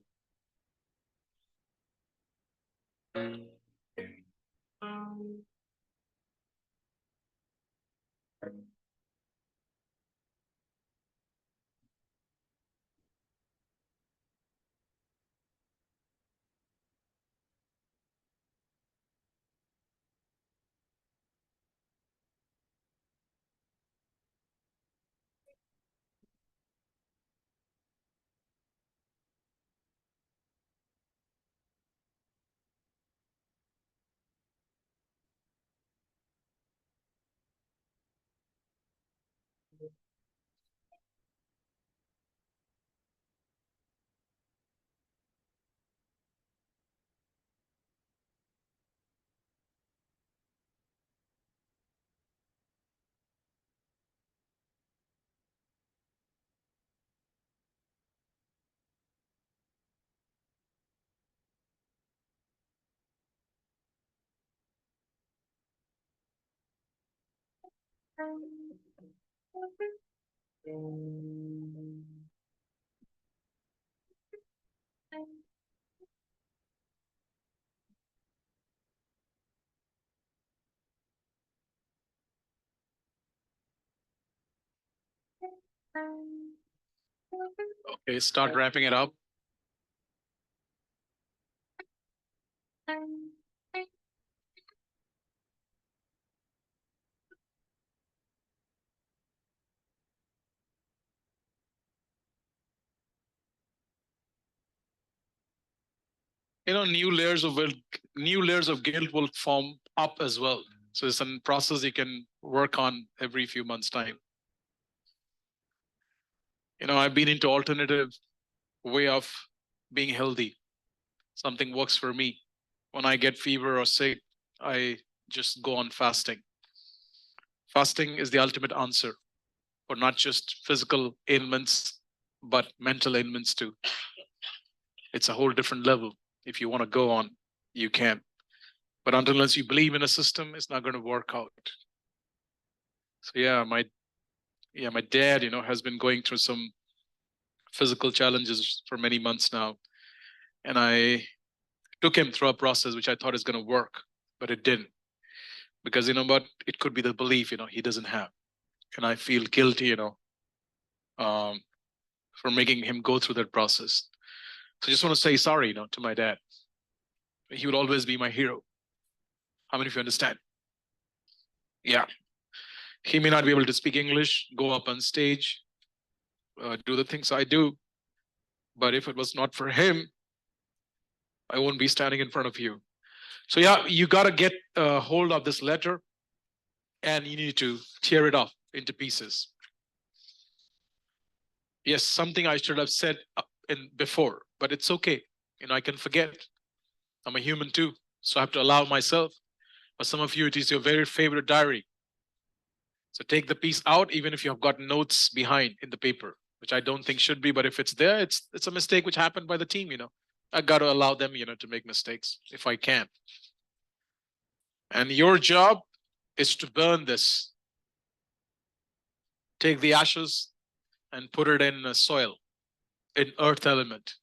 Okay, start wrapping it up. New layers of guilt will form up as well. So it's a process you can work on every few months' time. I've been into alternative way of being healthy. Something works for me. When I get fever or sick, I just go on fasting. Fasting is the ultimate answer for not just physical ailments, but mental ailments too. It's a whole different level. If you want to go on, you can. But unless you believe in a system, it's not going to work out. So my dad, has been going through some physical challenges for many months now. And I took him through a process which I thought is going to work, but it didn't. Because what, it could be the belief, he doesn't have. And I feel guilty, for making him go through that process. So I just want to say sorry, to my dad. He will always be my hero. How many of you understand? Yeah. He may not be able to speak English, go up on stage, do the things I do. But if it was not for him, I won't be standing in front of you. So you got to get a hold of this letter and you need to tear it off into pieces. Yes, something I should have said before, but it's okay. I can forget. I'm a human too. So I have to allow myself. For some of you, it is your very favorite diary. So take the piece out, even if you have got notes behind in the paper, which I don't think should be, but if it's there, it's a mistake which happened by the team, I got to allow them, to make mistakes if I can. And your job is to burn this. Take the ashes and put it in soil, in earth element.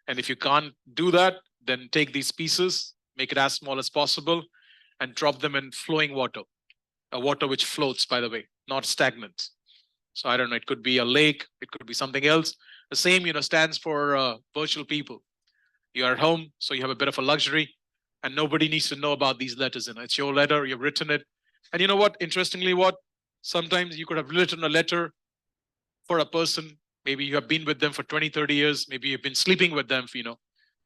And if you can't do that, then take these pieces, make it as small as possible, and drop them in flowing water, a water which floats, by the way, not stagnant. So I don't know, it could be a lake, it could be something else. The same, stands for virtual people. You're at home, so you have a bit of a luxury, and nobody needs to know about these letters. It's your letter, you've written it. And you know what? Interestingly, sometimes you could have written a letter for a person. Maybe you have been with them for 20, 30 years. Maybe you've been sleeping with them,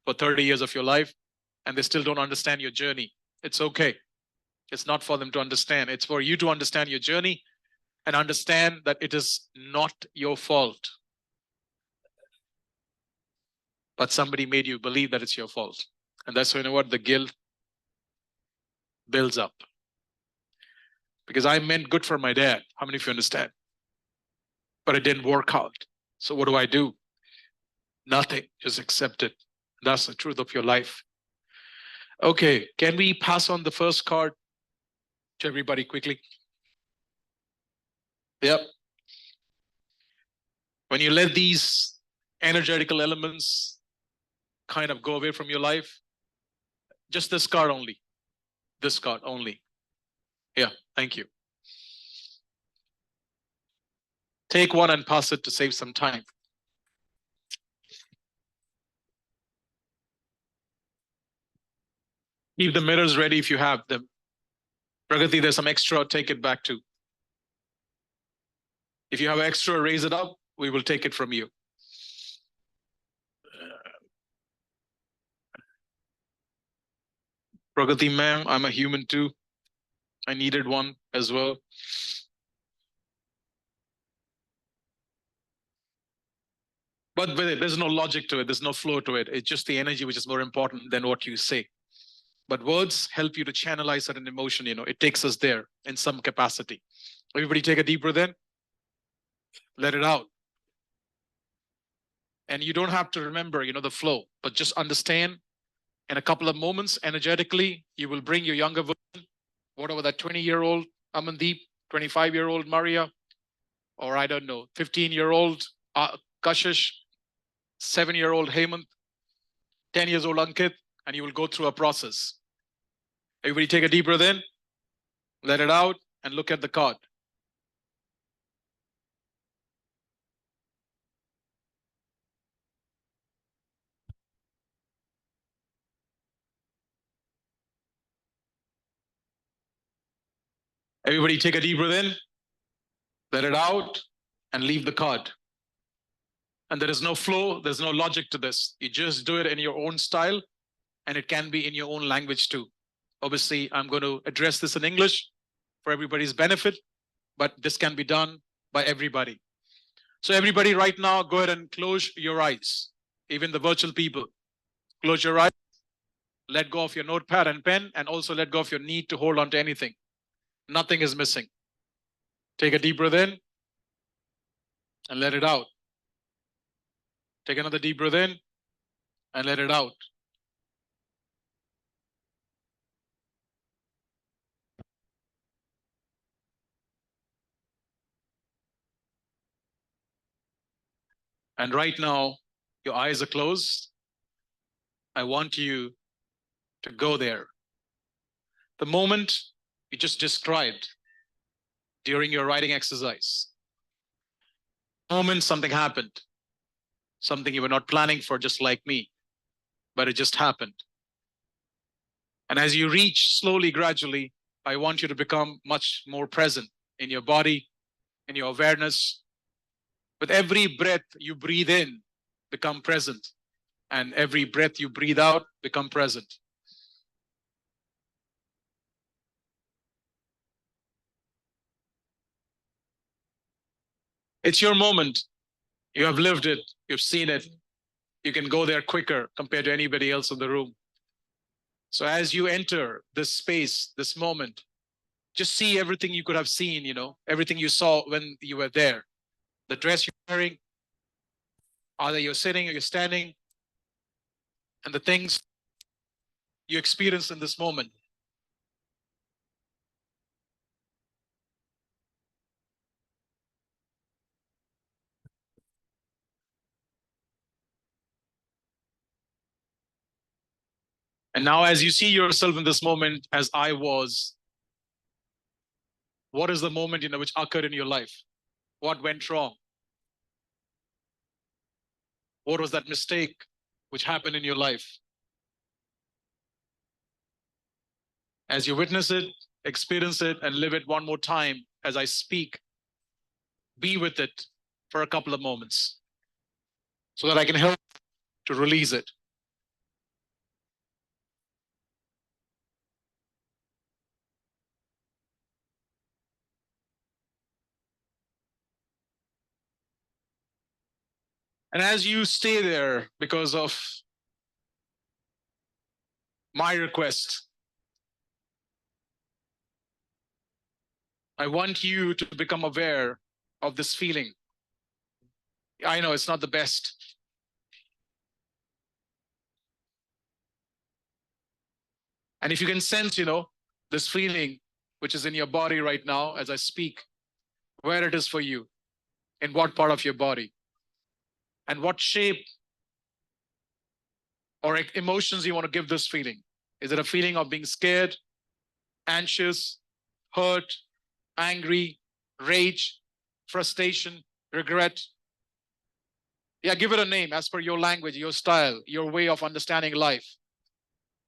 for 30 years of your life, and they still don't understand your journey. It's okay. It's not for them to understand. It's for you to understand your journey and understand that it is not your fault. But somebody made you believe that it's your fault. And that's what the guilt builds up. Because I meant good for my dad. How many of you understand? But it didn't work out. So what do? Nothing. Just accept it. That's the truth of your life. Okay. Can we pass on the first card to everybody quickly? Yep. When you let these energetical elements kind of go away from your life, just this card only. This card only. Yeah, thank you. Take one and pass it to save some time. Keep the mirrors ready if you have them. Pragati, there's some extra, take it back too. If you have extra, raise it up. We will take it from you. Pragati, ma'am, I'm a human too. I needed one as well. But there's no logic to it. There's no flow to it. It's just the energy which is more important than what you say. But words help you to channelize certain emotion. It takes us there in some capacity. Everybody take a deep breath in. Let it out. And you don't have to remember, the flow, but just understand in a couple of moments, energetically, you will bring your younger version, whatever that 20-year-old Amandeep, 25-year-old Maria, or I don't know, 15-year-old Kashish, 7-year-old Hemant, 10 years old Ankit, and you will go through a process. Everybody take a deep breath in, let it out, and look at the card. Everybody take a deep breath in, let it out, and leave the card. And there is no flow, there's no logic to this. You just do it in your own style, and it can be in your own language too. Obviously, I'm going to address this in English for everybody's benefit, but this can be done by everybody. So everybody right now, go ahead and close your eyes. Even the virtual people, close your eyes, let go of your notepad and pen, and also let go of your need to hold on to anything. Nothing is missing. Take a deep breath in and let it out. Take another deep breath in and let it out. And right now, your eyes are closed. I want you to go there. The moment you just described during your writing exercise. The moment something happened, something you were not planning for, just like me, but it just happened. And as you reach slowly, gradually, I want you to become much more present in your body, in your awareness. With every breath you breathe in, become present. And every breath you breathe out, become present. It's your moment. You have lived it. You've seen it. You can go there quicker compared to anybody else in the room. So as you enter this space, this moment, just see everything you could have seen, everything you saw when you were there. The dress you're wearing, either you're sitting or you're standing, and the things you experience in this moment. And now, as you see yourself in this moment, as I was, what is the moment which occurred in your life? What went wrong? What was that mistake which happened in your life? As you witness it, experience it, and live it one more time as I speak, be with it for a couple of moments so that I can help to release it. And as you stay there, because of my request, I want you to become aware of this feeling. I know it's not the best. And if you can sense, this feeling which is in your body right now as I speak, where it is for you, in what part of your body, and what shape or emotions you want to give this feeling. Is it a feeling of being scared, anxious, hurt, angry, rage, frustration, regret? Yeah, give it a name as per your language, your style, your way of understanding life.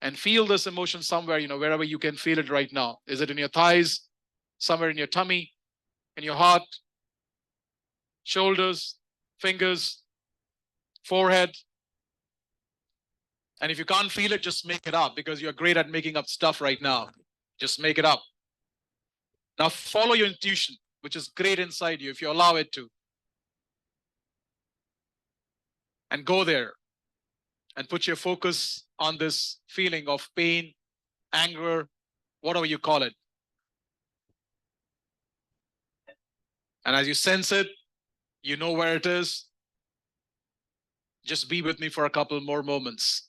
And feel this emotion somewhere, wherever you can feel it right now. Is it in your thighs, somewhere in your tummy, in your heart, shoulders, fingers, forehead? And if you can't feel it, just make it up, because you're great at making up stuff right now. Just make it up. Now follow your intuition, which is great inside you if you allow it to. And go there and put your focus on this feeling of pain, anger, whatever you call it. And as you sense it, you know where it is. Just be with me for a couple more moments.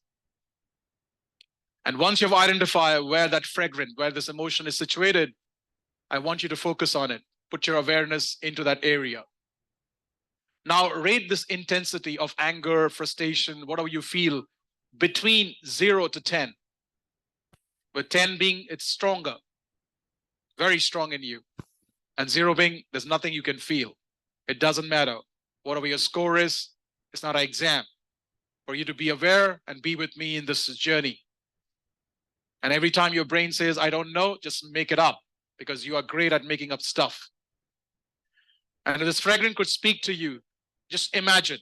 And once you've identified where that fragrant, where this emotion is situated, I want you to focus on it. Put your awareness into that area. Now rate this intensity of anger, frustration, whatever you feel, between 0 to 10. With 10 being it's stronger, very strong in you. And 0 being there's nothing you can feel. It doesn't matter. Whatever your score is, it's not an exam. For you to be aware and be with me in this journey. And every time your brain says, I don't know, just make it up, because you are great at making up stuff. And if this fragrance could speak to you, just imagine.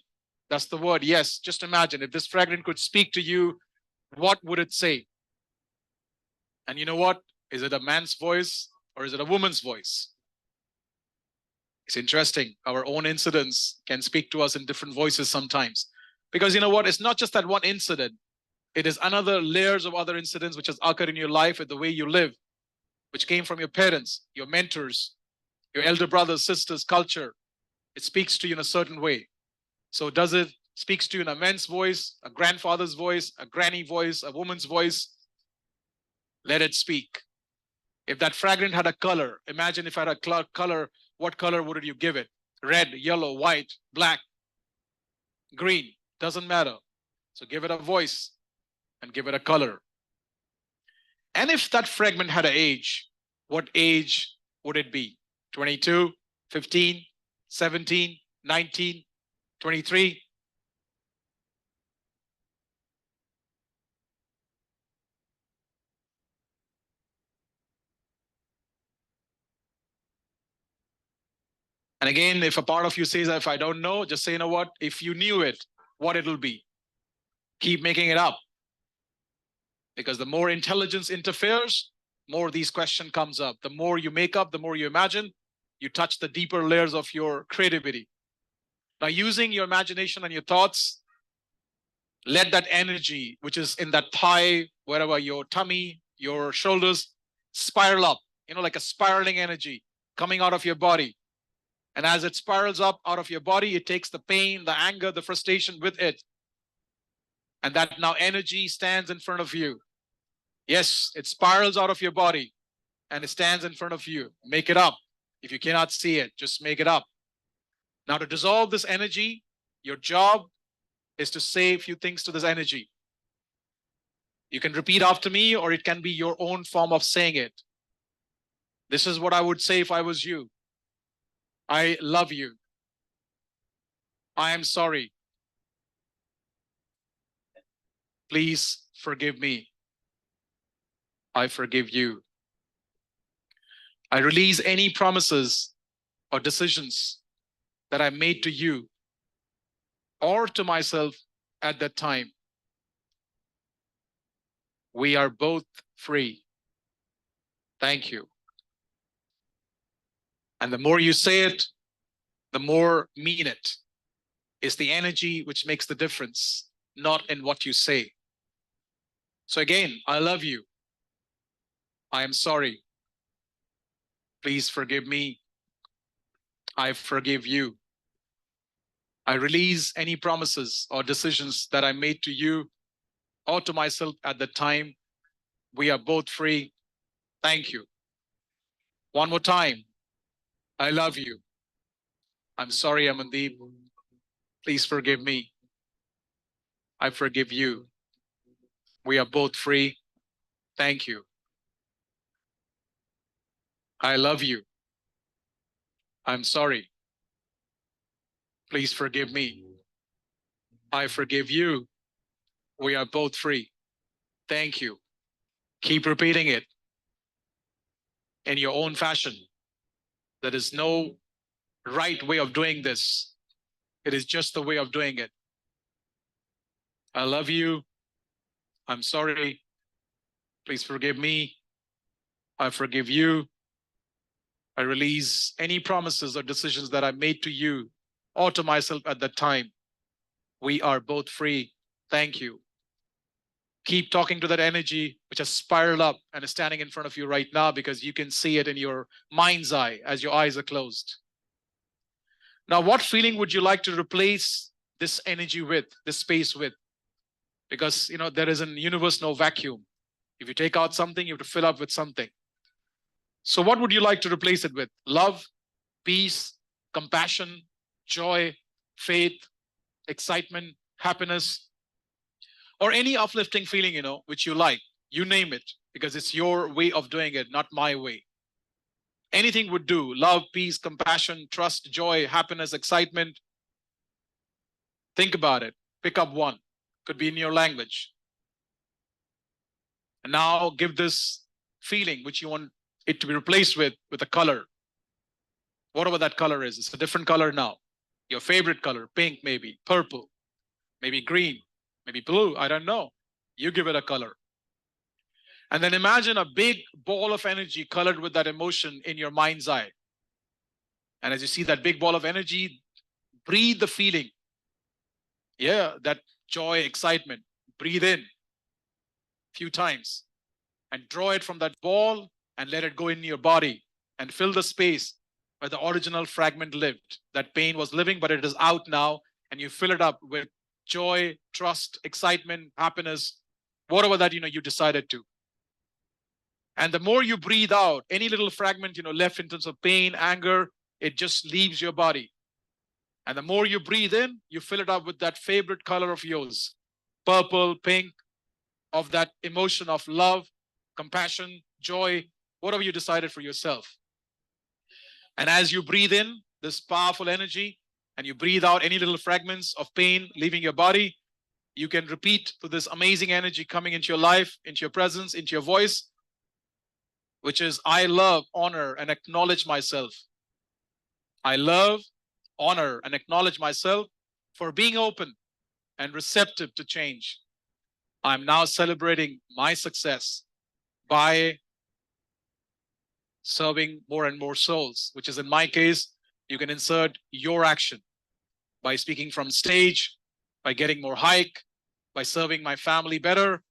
That's the word. Yes, just imagine. If this fragrance could speak to you, what would it say? And you know what? Is it a man's voice or is it a woman's voice? It's interesting. Our own incidents can speak to us in different voices sometimes. Because you know what? It's not just that one incident. It is another layers of other incidents which has occurred in your life and the way you live, which came from your parents, your mentors, your elder brothers, sisters, culture. It speaks to you in a certain way. So does it speaks to you in a man's voice, a grandfather's voice, a granny voice, a woman's voice? Let it speak. If that fragrance had a color, imagine if it had a color, what color would you give it? Red, yellow, white, black, green, doesn't matter. So give it a voice and give it a color. And if that fragment had an age, what age would it be? 22, 15, 17, 19, 23? And again, if a part of you says, if I don't know, just say, you know what? If you knew it, what it'll be. Keep making it up. Because the more intelligence interferes, more these questions comes up. The more you make up, the more you imagine, you touch the deeper layers of your creativity. Now, using your imagination and your thoughts, let that energy, which is in that thigh, wherever your tummy, your shoulders, spiral up, like a spiraling energy coming out of your body. And as it spirals up out of your body, it takes the pain, the anger, the frustration with it. And that now energy stands in front of you. Yes, it spirals out of your body and it stands in front of you. Make it up. If you cannot see it, just make it up. Now, to dissolve this energy, your job is to say a few things to this energy. You can repeat after me, or it can be your own form of saying it. This is what I would say if I was you. I love you. I am sorry. Please forgive me. I forgive you. I release any promises or decisions that I made to you or to myself at that time. We are both free. Thank you. And the more you say it, the more mean it. It's the energy which makes the difference, not in what you say. So again, I love you. I am sorry. Please forgive me. I forgive you. I release any promises or decisions that I made to you or to myself at the time. We are both free. Thank you. One more time. I love you. I'm sorry, Amandeep. Please forgive me. I forgive you. We are both free. Thank you. I love you. I'm sorry. Please forgive me. I forgive you. We are both free. Thank you. Keep repeating it in your own fashion. There is no right way of doing this. It is just the way of doing it. I love you. I'm sorry. Please forgive me. I forgive you. I release any promises or decisions that I made to you or to myself at that time. We are both free. Thank you. Keep talking to that energy which has spiraled up and is standing in front of you right now, because you can see it in your mind's eye as your eyes are closed. Now, what feeling would you like to replace this energy with, this space with? Because, there is in universe no vacuum. If you take out something, you have to fill up with something. So what would you like to replace it with? Love, peace, compassion, joy, faith, excitement, happiness, or any uplifting feeling, which you like. You name it, because it's your way of doing it, not my way. Anything would do. Love, peace, compassion, trust, joy, happiness, excitement. Think about it. Pick up one. Could be in your language. And now give this feeling which you want it to be replaced with a color. Whatever that color is, it's a different color now. Your favorite color, pink maybe, purple, maybe green, maybe blue, I don't know. You give it a color. And then imagine a big ball of energy colored with that emotion in your mind's eye. And as you see that big ball of energy, breathe the feeling. Yeah, that joy, excitement. Breathe in a few times and draw it from that ball and let it go in your body and fill the space where the original fragment lived. That pain was living, but it is out now, and you fill it up with joy, trust, excitement, happiness, whatever that you decided to. And the more you breathe out, any little fragment left in terms of pain, anger, it just leaves your body. And the more you breathe in, you fill it up with that favorite color of yours, purple, pink, of that emotion of love, compassion, joy, whatever you decided for yourself. And as you breathe in this powerful energy and you breathe out any little fragments of pain leaving your body, you can repeat to this amazing energy coming into your life, into your presence, into your voice, which is, I love, honor, and acknowledge myself. I love, honor, and acknowledge myself for being open and receptive to change. I'm now celebrating my success by serving more and more souls, which is, in my case, you can insert your action by speaking from stage, by getting more hike, by serving my family better,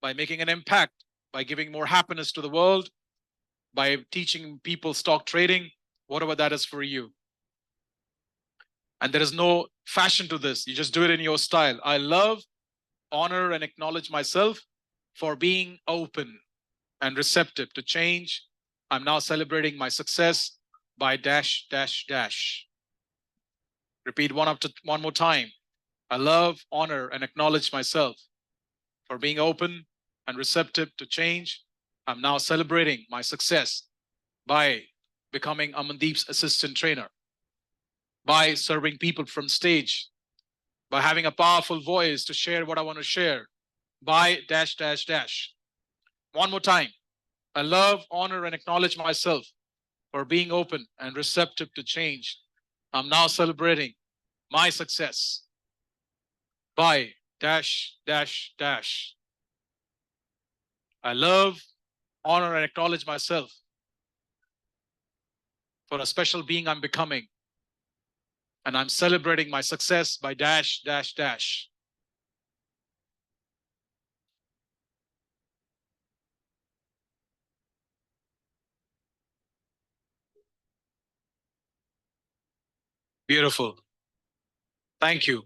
by making an impact, by giving more happiness to the world, by teaching people stock trading, whatever that is for you. And there is no fashion to this. You just do it in your style. I love, honor, and acknowledge myself for being open and receptive to change. I'm now celebrating my success by dash, dash, dash. Repeat one more time. I love, honor, and acknowledge myself for being open and receptive to change. I'm now celebrating my success by becoming Amandeep's assistant trainer, by serving people from stage, by having a powerful voice to share what I want to share, by dash, dash, dash. One more time. I love, honor, and acknowledge myself for being open and receptive to change. I'm now celebrating my success by dash, dash, dash. I love, honor, and acknowledge myself for a special being I'm becoming. And I'm celebrating my success by dash, dash, dash. Beautiful. Thank you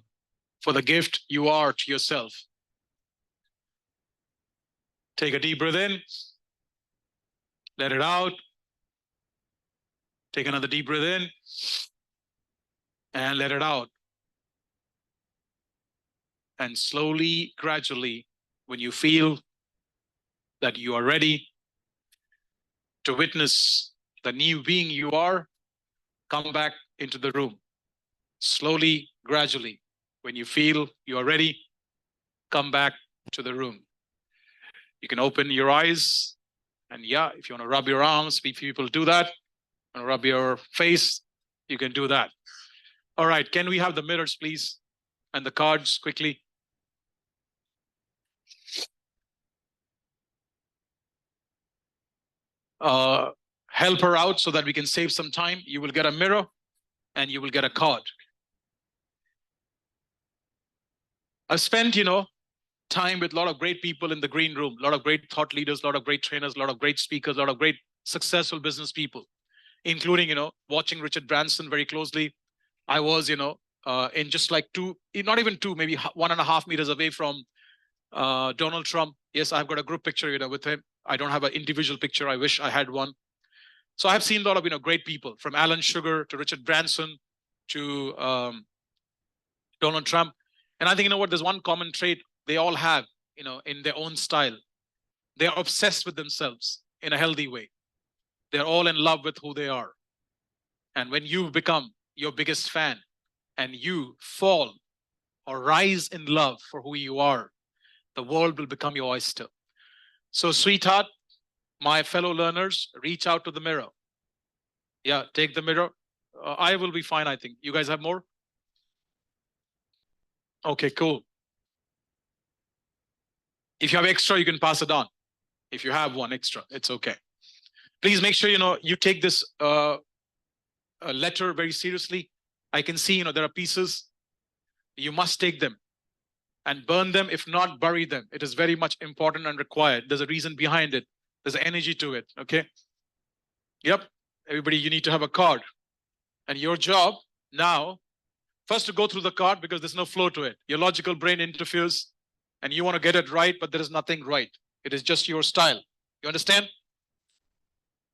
for the gift you are to yourself. Take a deep breath in. Let it out. Take another deep breath in. And let it out. And slowly, gradually, when you feel that you are ready to witness the new being you are, come back into the room. Slowly, gradually, when you feel you are ready, come back to the room. You can open your eyes, and yeah, if you want to rub your arms, people do that. Want to rub your face, you can do that. All right, can we have the mirrors, please? And the cards quickly. Help her out so that we can save some time. You will get a mirror and you will get a card. I've spent, time with a lot of great people in the green room, a lot of great thought leaders, a lot of great trainers, a lot of great speakers, a lot of great successful business people, including, watching Richard Branson very closely. I was, in just like not even two, maybe 1.5 meters away from Donald Trump. Yes, I've got a group picture, with him. I don't have an individual picture. I wish I had one. So I've seen a lot of, great people, from Alan Sugar to Richard Branson to Donald Trump. And I think, what, there's one common trait they all have, in their own style. They're obsessed with themselves in a healthy way. They're all in love with who they are. And when you become your biggest fan and you fall or rise in love for who you are, the world will become your oyster. So, sweetheart, my fellow learners, reach out to the mirror. Yeah, take the mirror. I will be fine, I think. You guys have more? Okay, cool. If you have extra, you can pass it on. If you have one extra, it's okay. Please make sure, you take this letter very seriously. I can see, there are pieces. You must take them and burn them. If not, bury them. It is very much important and required. There's a reason behind it. There's energy to it, okay? Yep. Everybody, you need to have a card. And your job now, first to go through the card, because there's no flow to it. Your logical brain interferes and you want to get it right, but there is nothing right. It is just your style. You understand?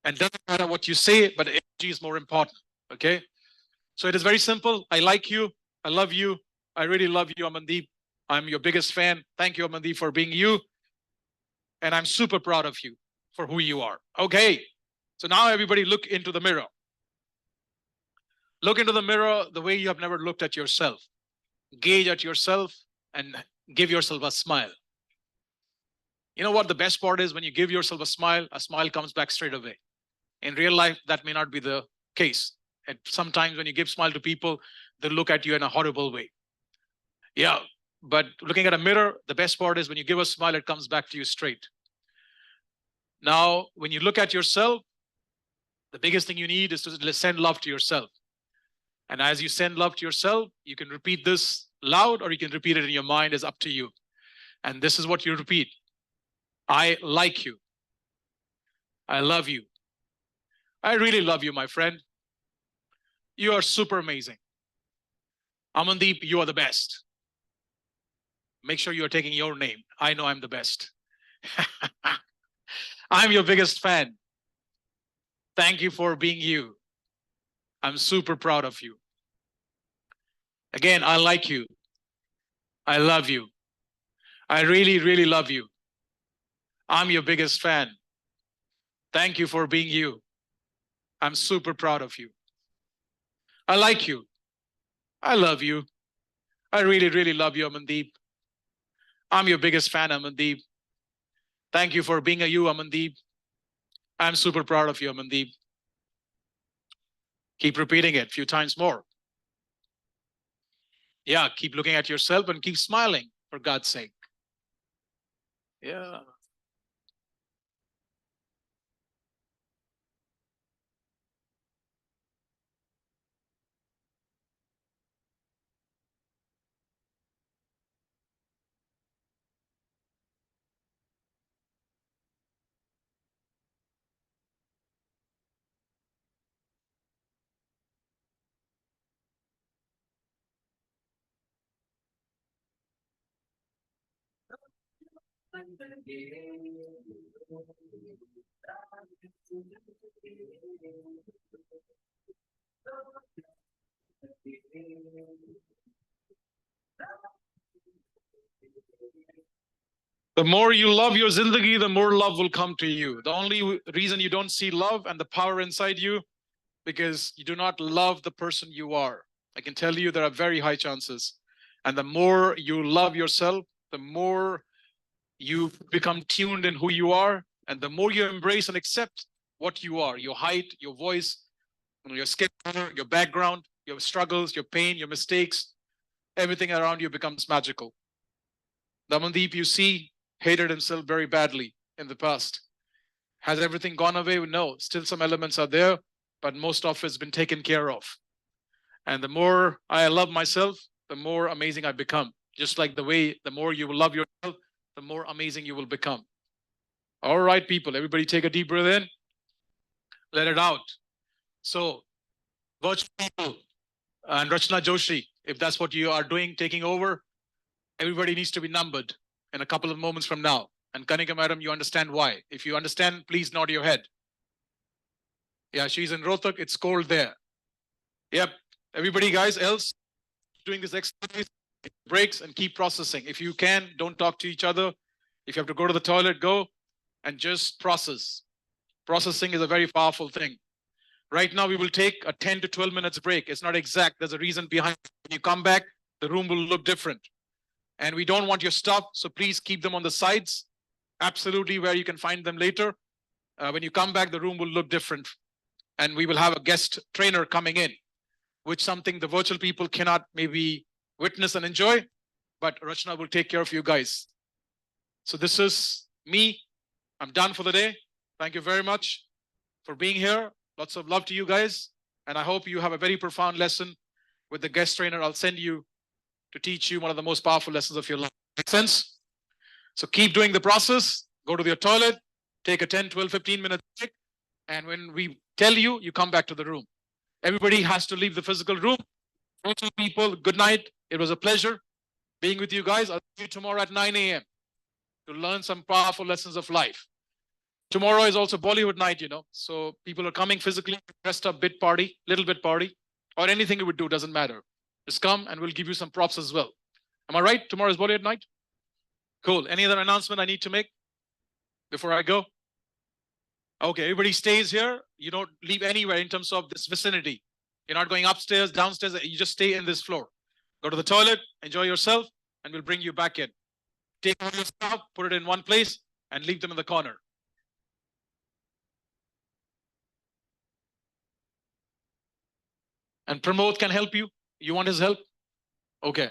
And doesn't matter what you say, but energy is more important, okay? So it is very simple. I like you. I love you. I really love you, Amandeep. I'm your biggest fan. Thank you, Amandeep, for being you. And I'm super proud of you for who you are. Okay. So now everybody look into the mirror. Look into the mirror the way you have never looked at yourself. Gauge at yourself and give yourself a smile. You know what the best part is? When you give yourself a smile comes back straight away. In real life, that may not be the case. And sometimes when you give smile to people, they look at you in a horrible way. Yeah, but looking at a mirror, the best part is when you give a smile, it comes back to you straight. Now, when you look at yourself, the biggest thing you need is to send love to yourself. And as you send love to yourself, you can repeat this loud or you can repeat it in your mind. It's up to you. And this is what you repeat. I like you. I love you. I really love you, my friend. You are super amazing. Amandeep, you are the best. Make sure you are taking your name. I know I'm the best. I'm your biggest fan. Thank you for being you. I'm super proud of you. Again, I like you. I love you. I really, really love you. I'm your biggest fan. Thank you for being you. I'm super proud of you. I like you. I love you. I really, really love you, Amandeep. I'm your biggest fan, Amandeep. Thank you for being a you, Amandeep. I'm super proud of you, Amandeep. Keep repeating it a few times more. Yeah, keep looking at yourself and keep smiling, for God's sake. Yeah. The more you love your zindagi, the more love will come to you. The only reason you don't see love and the power inside you, because you do not love the person you are. I can tell you there are very high chances. And the more you love yourself, the more you become tuned in who you are, and the more you embrace and accept what you are, your height, your voice, your skin color, your background, your struggles, your pain, your mistakes, everything around you becomes magical. The Amandeep you see hated himself very badly in the past. Has everything gone away? No, still some elements are there, but most of it's been taken care of. And the more I love myself, the more amazing I become. Just like the way, the more you will love yourself, the more amazing you will become. All right, people, everybody take a deep breath in. Let it out. So, virtual people and Rachna Joshi, if that's what you are doing, taking over, everybody needs to be numbered in a couple of moments from now. And Kanika madam, you understand why. If you understand, please nod your head. Yeah, she's in Rohtak. It's cold there. Yep. Everybody, guys, else doing this exercise, breaks and keep processing. If you can, don't talk to each other. If you have to go to the toilet, go and just process. Processing is a very powerful thing. Right now, we will take a 10 to 12 minutes break. It's not exact. There's a reason behind it. When you come back, the room will look different. And we don't want your stuff, so please keep them on the sides, absolutely where you can find them later. When you come back, the room will look different. And we will have a guest trainer coming in, which something the virtual people cannot maybe witness and enjoy, but Rachna will take care of you guys. So this is me. I'm done for the day. Thank you very much for being here. Lots of love to you guys. And I hope you have a very profound lesson with the guest trainer I'll send you to teach you one of the most powerful lessons of your life. Make sense? So keep doing the process. Go to your toilet, take a 10, 12, 15 minute break. And when we tell you, you come back to the room. Everybody has to leave the physical room. Virtual people, good night. It was a pleasure being with you guys. I'll see you tomorrow at 9 a.m. to learn some powerful lessons of life. Tomorrow is also Bollywood night, you know. So people are coming physically, dressed up, bit party, little bit party, or anything you would do, doesn't matter. Just come and we'll give you some props as well. Am I right? Tomorrow is Bollywood night? Cool. Any other announcement I need to make before I go? Okay, everybody stays here. You don't leave anywhere in terms of this vicinity. You're not going upstairs, downstairs. You just stay in this floor. Go to the toilet, enjoy yourself, and we'll bring you back in. Take all your stuff, put it in one place, and leave them in the corner. And Pramod can help you. You want his help? Okay.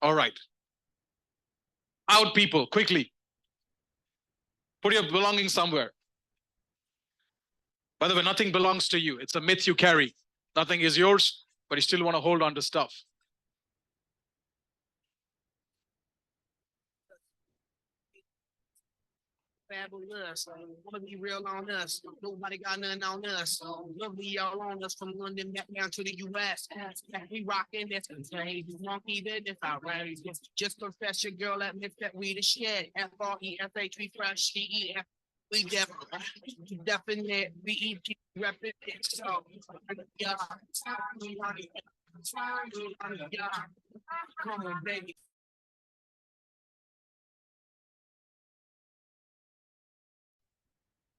All right. Out, people, quickly. Put your belongings somewhere. By the way, nothing belongs to you. It's a myth you carry. Nothing is yours, but you still want to hold on to stuff. Fabulous. Wanna be real on us. Nobody got nothing on us. Lovely all on us from London back down to the US. We rockin' this crazy monkey business outrageous. Just confess your girl admits that we the shit. FRESH, we fresh, CEF. We definite, BEG represent. So, yeah. Come on, baby.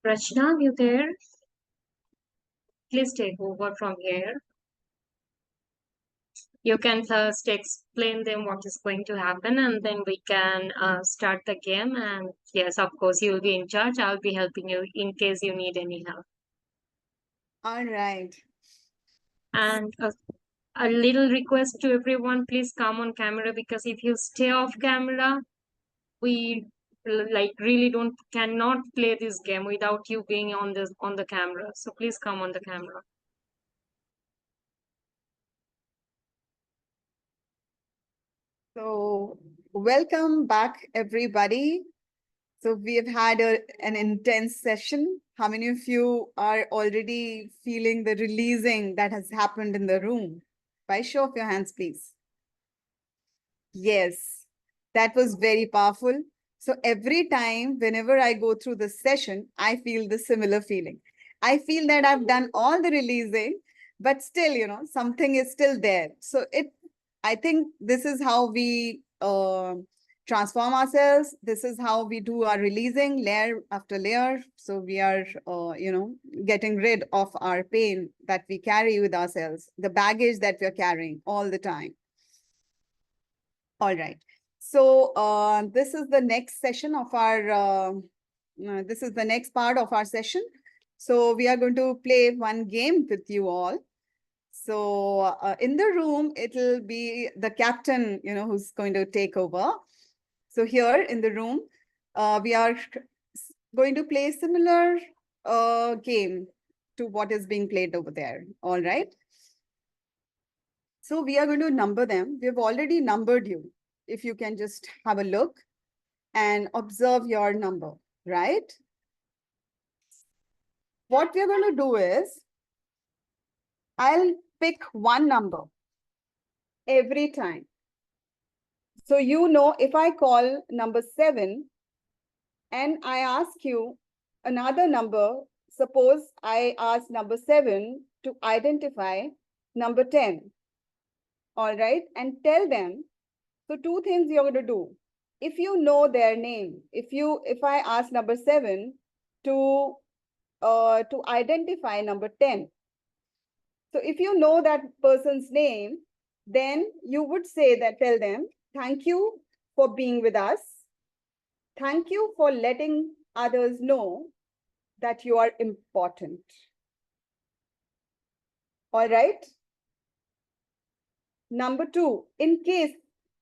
Rachna, you there? Please take over from here. You can first explain them what is going to happen, and then we can start the game. And yes, of course, you will be in charge. I'll be helping you in case you need any help. All right. And a little request to everyone, please come on camera, because if you stay off camera, we like really cannot play this game without you being on the camera. So please come on the camera. So welcome back, everybody. So we have had an intense session. How many of you are already feeling the releasing that has happened in the room? By show of your hands, please. Yes, that was very powerful. So every time, whenever I go through the session, I feel the similar feeling. I feel that I've done all the releasing, but still, something is still there. So I think this is how we transform ourselves. This is how we do our releasing layer after layer. So we are, getting rid of our pain that we carry with ourselves, the baggage that we're carrying all the time. All right. So this is the next session of our, this is the next part of our session. So we are going to play one game with you all. So in the room, it'll be the captain, who's going to take over. So here in the room, we are going to play a similar game to what is being played over there. All right. So we are going to number them. We've already numbered you. If you can just have a look and observe your number, right? What we're going to do is, I'll pick one number every time. So if I call number 7 and I ask you another number, suppose I ask number 7 to identify number 10. All right, and tell them. So 2 things you're going to do. If you know their name, if I ask number 7 to identify number 10. So if you know that person's name, then you would say that, tell them, thank you for being with us. Thank you for letting others know that you are important. All right. Number 2, in case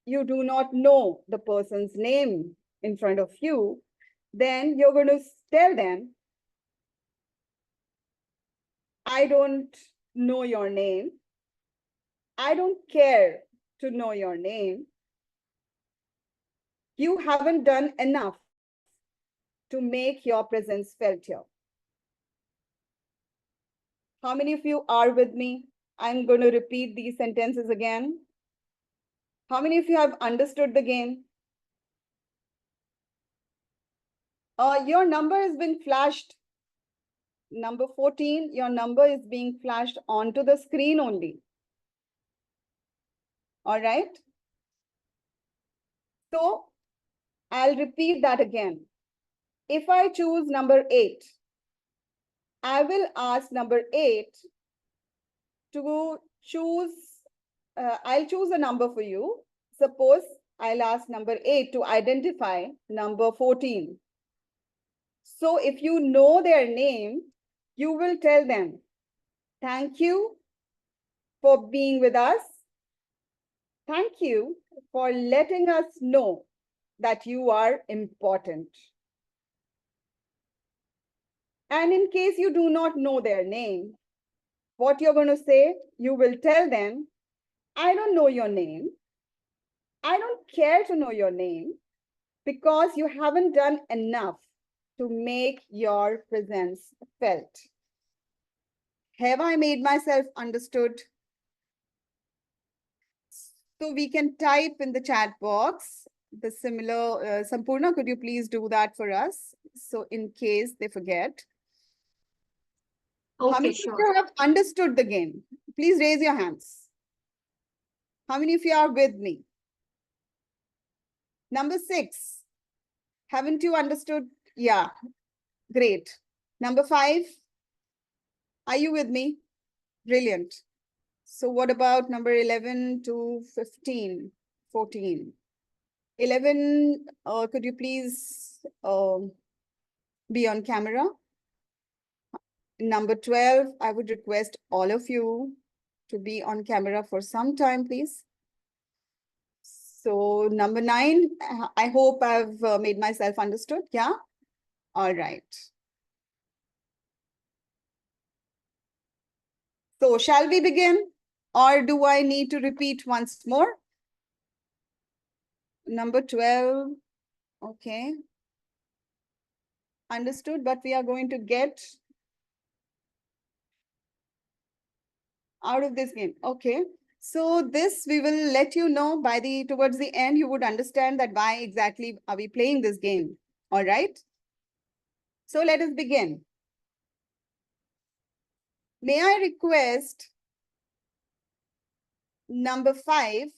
you do not know the person's name in front of you, then you're going to tell them, I don't know your name. I don't care to know your name. You haven't done enough to make your presence felt here. How many of you are with me? I'm going to repeat these sentences again. How many of you have understood the game? Your number is being flashed. Number 14, your number is being flashed onto the screen only. All right. So I'll repeat that again. If I choose number 8, I will ask number 8 to choose, I'll choose a number for you. Suppose I'll ask number 8 to identify number 14. So if you know their name, you will tell them, thank you for being with us. Thank you for letting us know that you are important. And in case you do not know their name, what you're going to say, you will tell them, I don't know your name. I don't care to know your name because you haven't done enough to make your presence felt. Have I made myself understood? So we can type in the chat box the similar, Sampurna, could you please do that for us? So in case they forget. How many Okay, of sure. you have understood the game? Please raise your hands. How many of you are with me? Number 6. Haven't you understood? Yeah, great. Number 5. Are you with me? Brilliant. So what about number 11 to 15, 14? 11, could you please be on camera? Number 12, I would request all of you to be on camera for some time, please. So number 9, I hope I've made myself understood. Yeah. All right. So shall we begin, or do I need to repeat once more? Number 12. Okay. Understood, but we are going to get out of this game. Okay. So this we will let you know by towards the end, you would understand that why exactly are we playing this game. All right. So let us begin. May I request number 5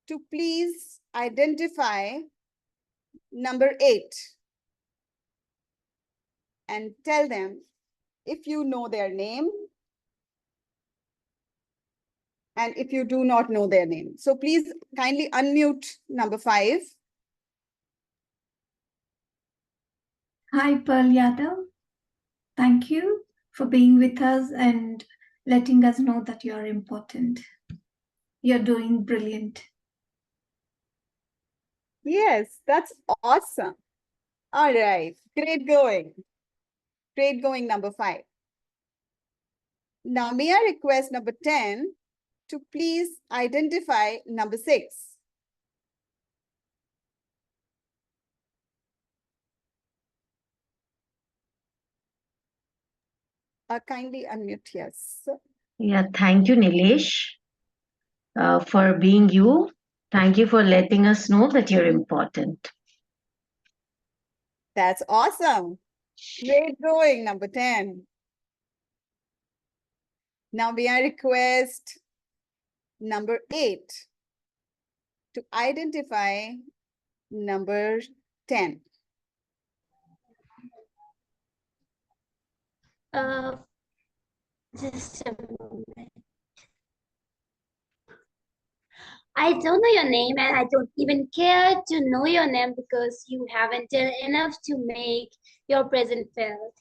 to please identify number 8 and tell them if you know their name and if you do not know their name. So please kindly unmute number 5. Hi, Pearl Yadav. Thank you for being with us and letting us know that you are important. You're doing brilliant. Yes, that's awesome. All right, great going. Great going, number 5. Now, may I request number 10 to please identify number 6. Kindly unmute, yes. Yeah, thank you, Nilesh, for being you. Thank you for letting us know that you're important. That's awesome. Great going, number 10. Now may I request number 8 to identify number 10. Just a moment. I don't know your name and I don't even care to know your name because you haven't done enough to make your presence felt.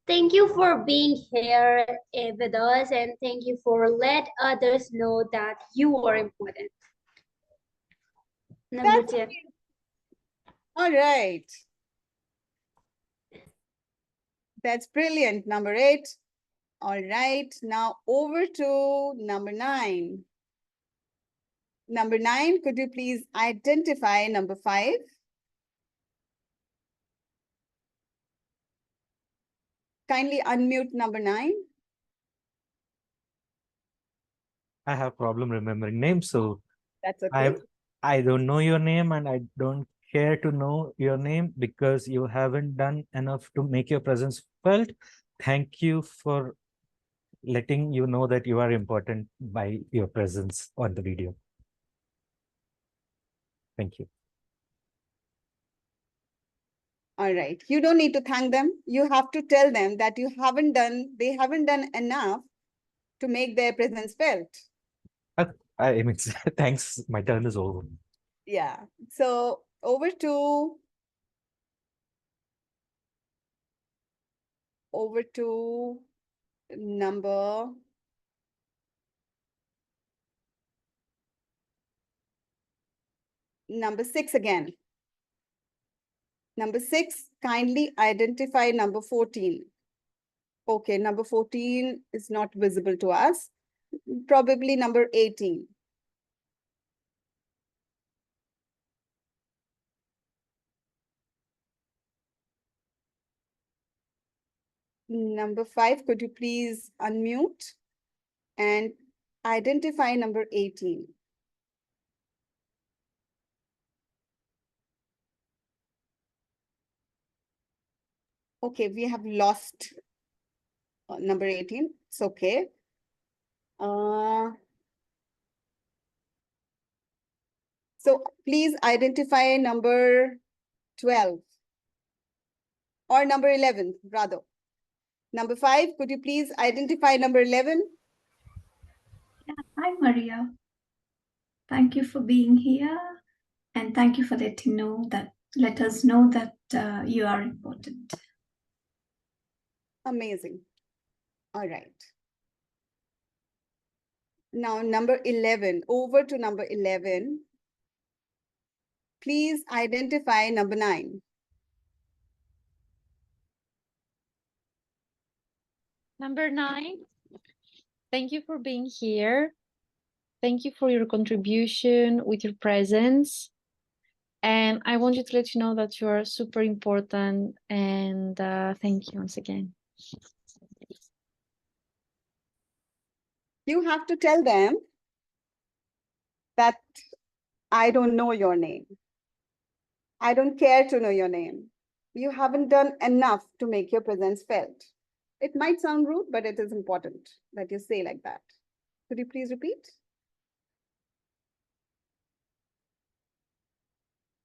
Thank you for being here with us and thank you for let others know that you are important. Number 10. All right. That's brilliant. Number 8. All right. Now over to number 9. Number 9, could you please identify number 5? Kindly unmute number 9. I have problem remembering names, so That's okay. I don't know your name and I don't care to know your name because you haven't done enough to make your presence felt. Thank you for letting you know that you are important by your presence on the video. Thank you. All right. You don't need to thank them. You have to tell them that they haven't done enough to make their presence felt. I mean, thanks. My turn is over. Yeah. So over to number number 6 again. Number 6, kindly identify number 14. Okay, number 14 is not visible to us. Probably number 18. Number 5, could you please unmute and identify number 18? Okay, we have lost number 18. It's okay. So please identify number 12 or number 11 rather. Number 5, could you please identify number 11? Yeah, hi, Maria. Thank you for being here and thank you for let us know that you are important. Amazing. All right. Now number 11, over to number 11. Please identify number 9. Number 9, thank you for being here. Thank you for your contribution with your presence. And I want you to let you know that you are super important and thank you once again. You have to tell them that I don't know your name. I don't care to know your name. You haven't done enough to make your presence felt. It might sound rude, but it is important that you say like that. Could you please repeat?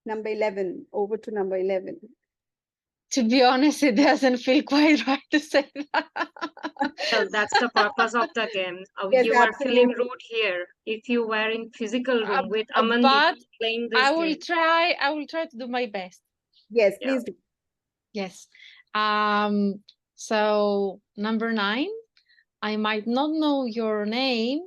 Number 11, over to number 11. To be honest, it doesn't feel quite right to say that. Well, that's the purpose of the game. Yes, You are feeling absolutely. rude here. If you were in physical room with But Amandeep playing this I will game. try to do my best. Yes, please do. Yes. So number 9, I might not know your name.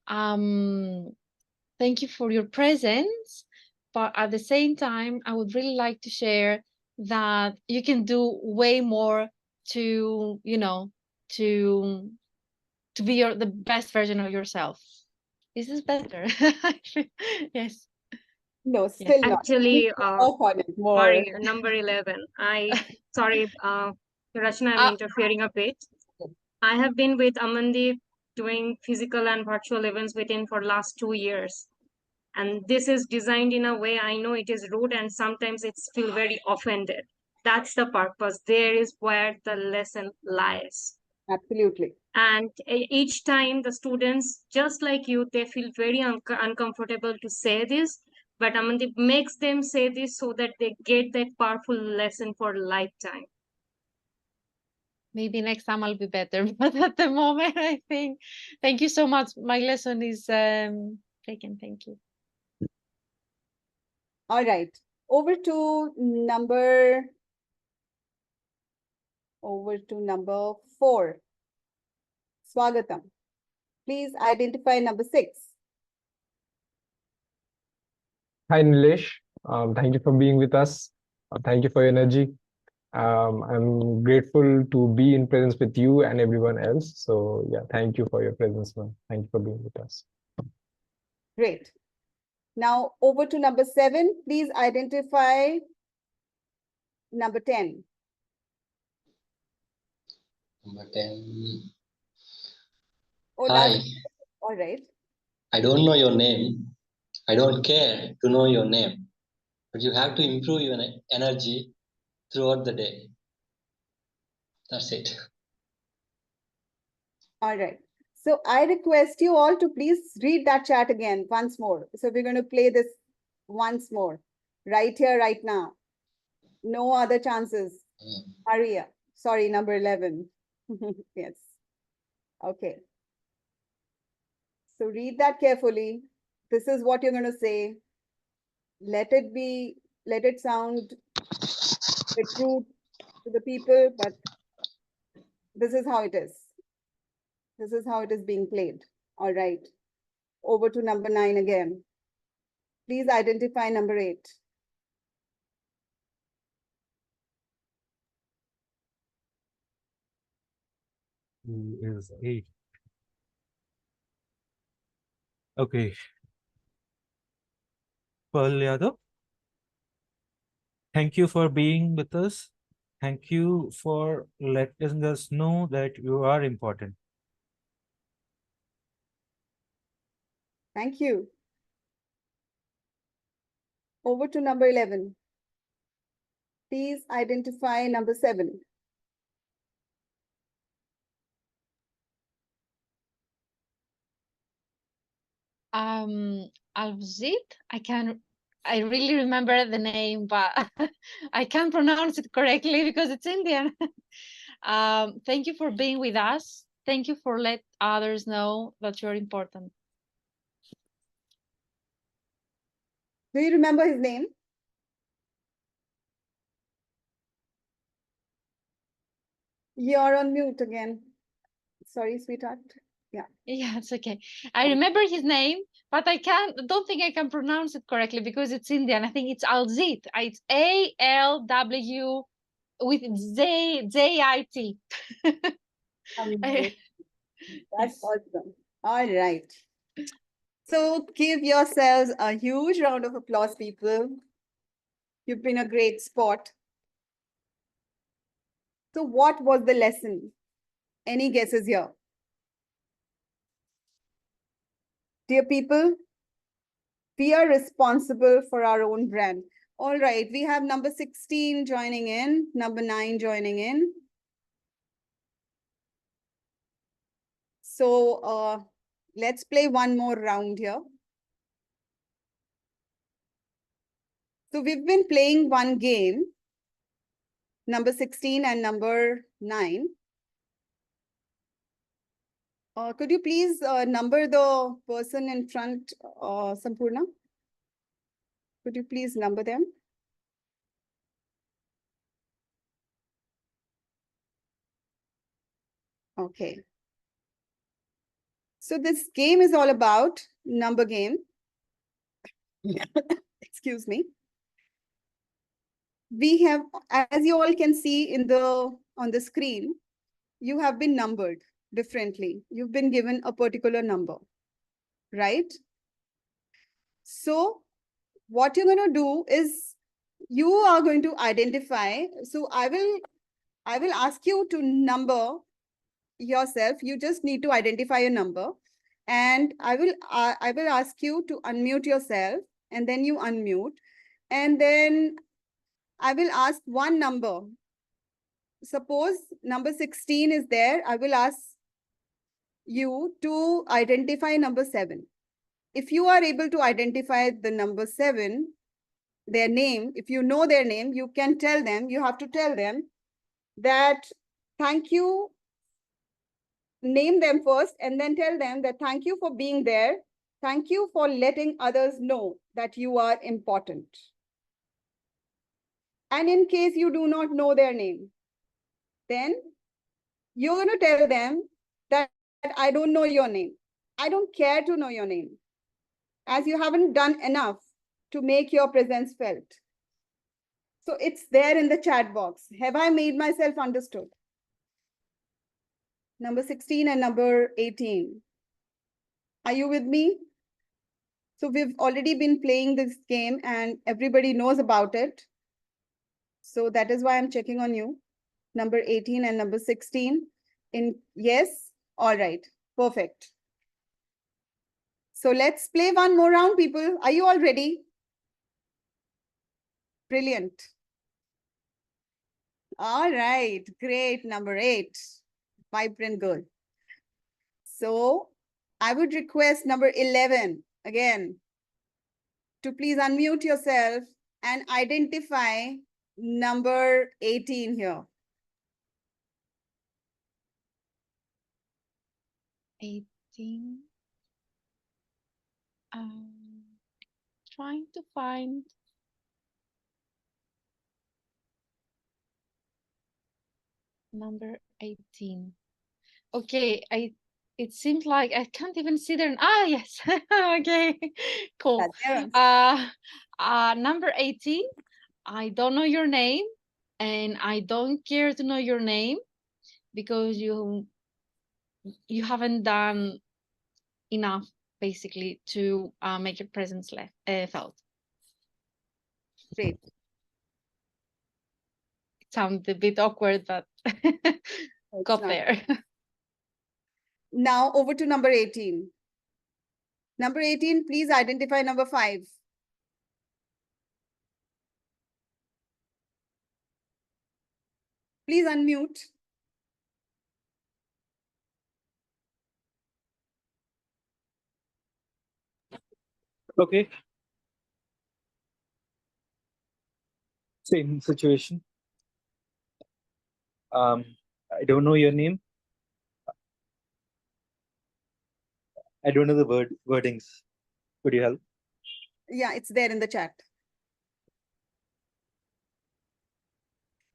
Thank you for your presence, but at the same time, I would really like to share that you can do way more to, to be the best version of yourself. Is this better? Yes. No, still not. Actually, More. sorry, number 11. Sorry, Rachna, I'm interfering a bit. I have been with Amandeep doing physical and virtual events with him for last 2 years. And this is designed in a way, I know it is rude and sometimes it's feel very offended. That's the purpose. There is where the lesson lies. Absolutely. And each time the students, just like you, they feel very uncomfortable to say this, but Amandeep makes them say this so that they get that powerful lesson for a lifetime. Maybe next time I'll be better, but at the moment, I think. Thank you so much. My lesson is taken. Thank you. All right. Over to number 4. Swagatam. Please identify number 6. Hi, Nilesh. Thank you for being with us. Thank you for your energy. I'm grateful to be in presence with you and everyone else. So yeah, thank you for your presence, man. Thank you for being with us. Great. Now over to number 7. Please identify number 10. Number 10. Oh, Hi, all right. I don't know your name. I don't care to know your name, but you have to improve your energy throughout the day. That's it. All right. So I request you all to please read that chat again once more. So we're going to play this once more, right here, right now. No other chances. Hurry up. Sorry, number 11. Yes. Okay. So read that carefully. This is what you're going to say. Let it sound a bit rude to the people, but this is how it is. This is how it is being played. All right. Over to number 9 again. Please identify number 8. Who is 8? Okay. Pearl Yadav. Thank you for being with us. Thank you for letting us know that you are important. Thank you. Over to number 11. Please identify number 7. Alvzit, I really remember the name, but I can't pronounce it correctly because it's Indian. Thank you for being with us. Thank you for let others know that you're important. Do you remember his name? You're on mute again. Sorry, sweetheart. Yeah. Yeah, it's okay. I remember his name, but don't think I can pronounce it correctly because it's Indian. I think it's Alzit. It's ALW with ZIT. That's awesome. All right. So give yourselves a huge round of applause, people. You've been a great sport. So what was the lesson? Any guesses here? Dear people, we are responsible for our own brand. All right, we have number 16 joining in, number 9 joining in. So let's play one more round here. So we've been playing one game, number 16 and number 9. Could you please number the person in front, Sampurna? Could you please number them? Okay. So this game is all about number game. Excuse me. We have, as you all can see on the screen, you have been numbered differently. You've been given a particular number, right? So what you're going to do is you are going to identify. So I will ask you to number yourself. You just need to identify a number, and I will ask you to unmute yourself, and then you unmute, and then I will ask one number. suppose number 16 is there, I will ask you to identify number 7. If you are able to identify the number 7, their name, if you know their name, you can tell them, you have to tell them that thank you, name them first, and then tell them that thank you for being there. Thank you for letting others know that you are important. And in case you do not know their name, then you're going to tell them that I don't know your name. I don't care to know your name, as you haven't done enough to make your presence felt. So it's there in the chat box. Have I made myself understood? Number 16 and number 18. Are you with me? So we've already been playing this game and everybody knows about it. So that is why I'm checking on you. Number 18 and number 16. Yes? All right. Perfect. So let's play one more round, people. Are you all ready? Brilliant. All right. Great. Number 8. Vibrant girl. So I would request number 11 again to please unmute yourself and identify number 18 here. 18. Trying to find number 18. Okay, it seems like I can't even see their. Ah, yes. Okay, cool. Number 18. I don't know your name, and I don't care to know your name because you haven't done enough basically to make your presence felt. Great. It sounded a bit awkward, but got there. Now over to number 18. Number 18, please identify number 5. Please unmute. Okay. Same situation. I don't know your name. I don't know the wordings. Could you help? Yeah, it's there in the chat.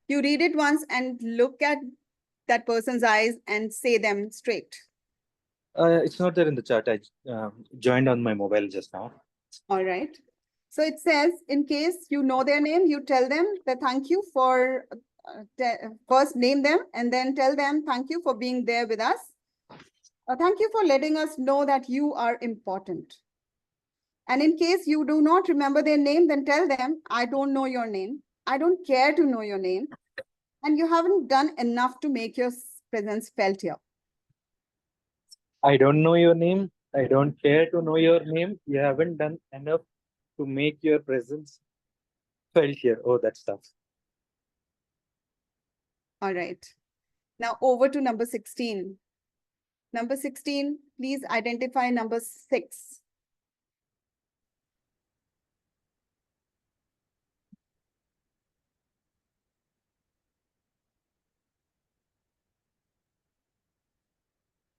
You read it once and look at that person's eyes and say them straight. It's not there in the chat. I joined on my mobile just now. All right. So it says, in case you know their name, you tell them that thank you for, first name them and then tell them thank you for being there with us. Thank you for letting us know that you are important. And in case you do not remember their name, then tell them, I don't know your name. I don't care to know your name. And you haven't done enough to make your presence felt here. I don't know your name. I don't care to know your name. You haven't done enough to make your presence felt here. Oh, that's tough. All right. Now over to number 16. Number 16, please identify number 6.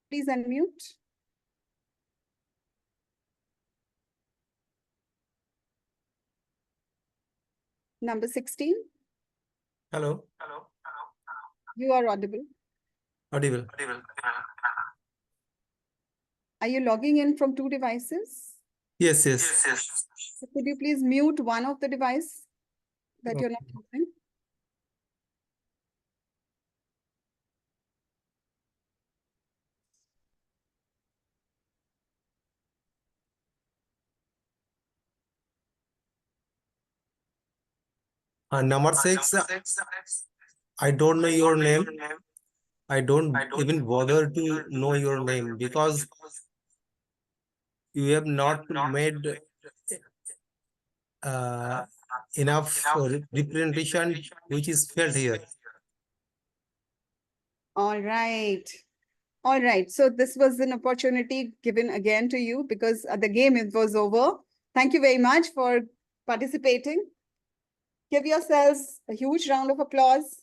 Please unmute. Number 16. Hello. You are audible. Audible. Are you logging in from 2 devices? Yes. So could you please mute one of the device that you're not using? Number 6. I don't know your name. I don't even bother to know your name because you have not made enough representation which is felt here. All right. All right. So this was an opportunity given again to you because the game was over. Thank you very much for participating. Give yourselves a huge round of applause.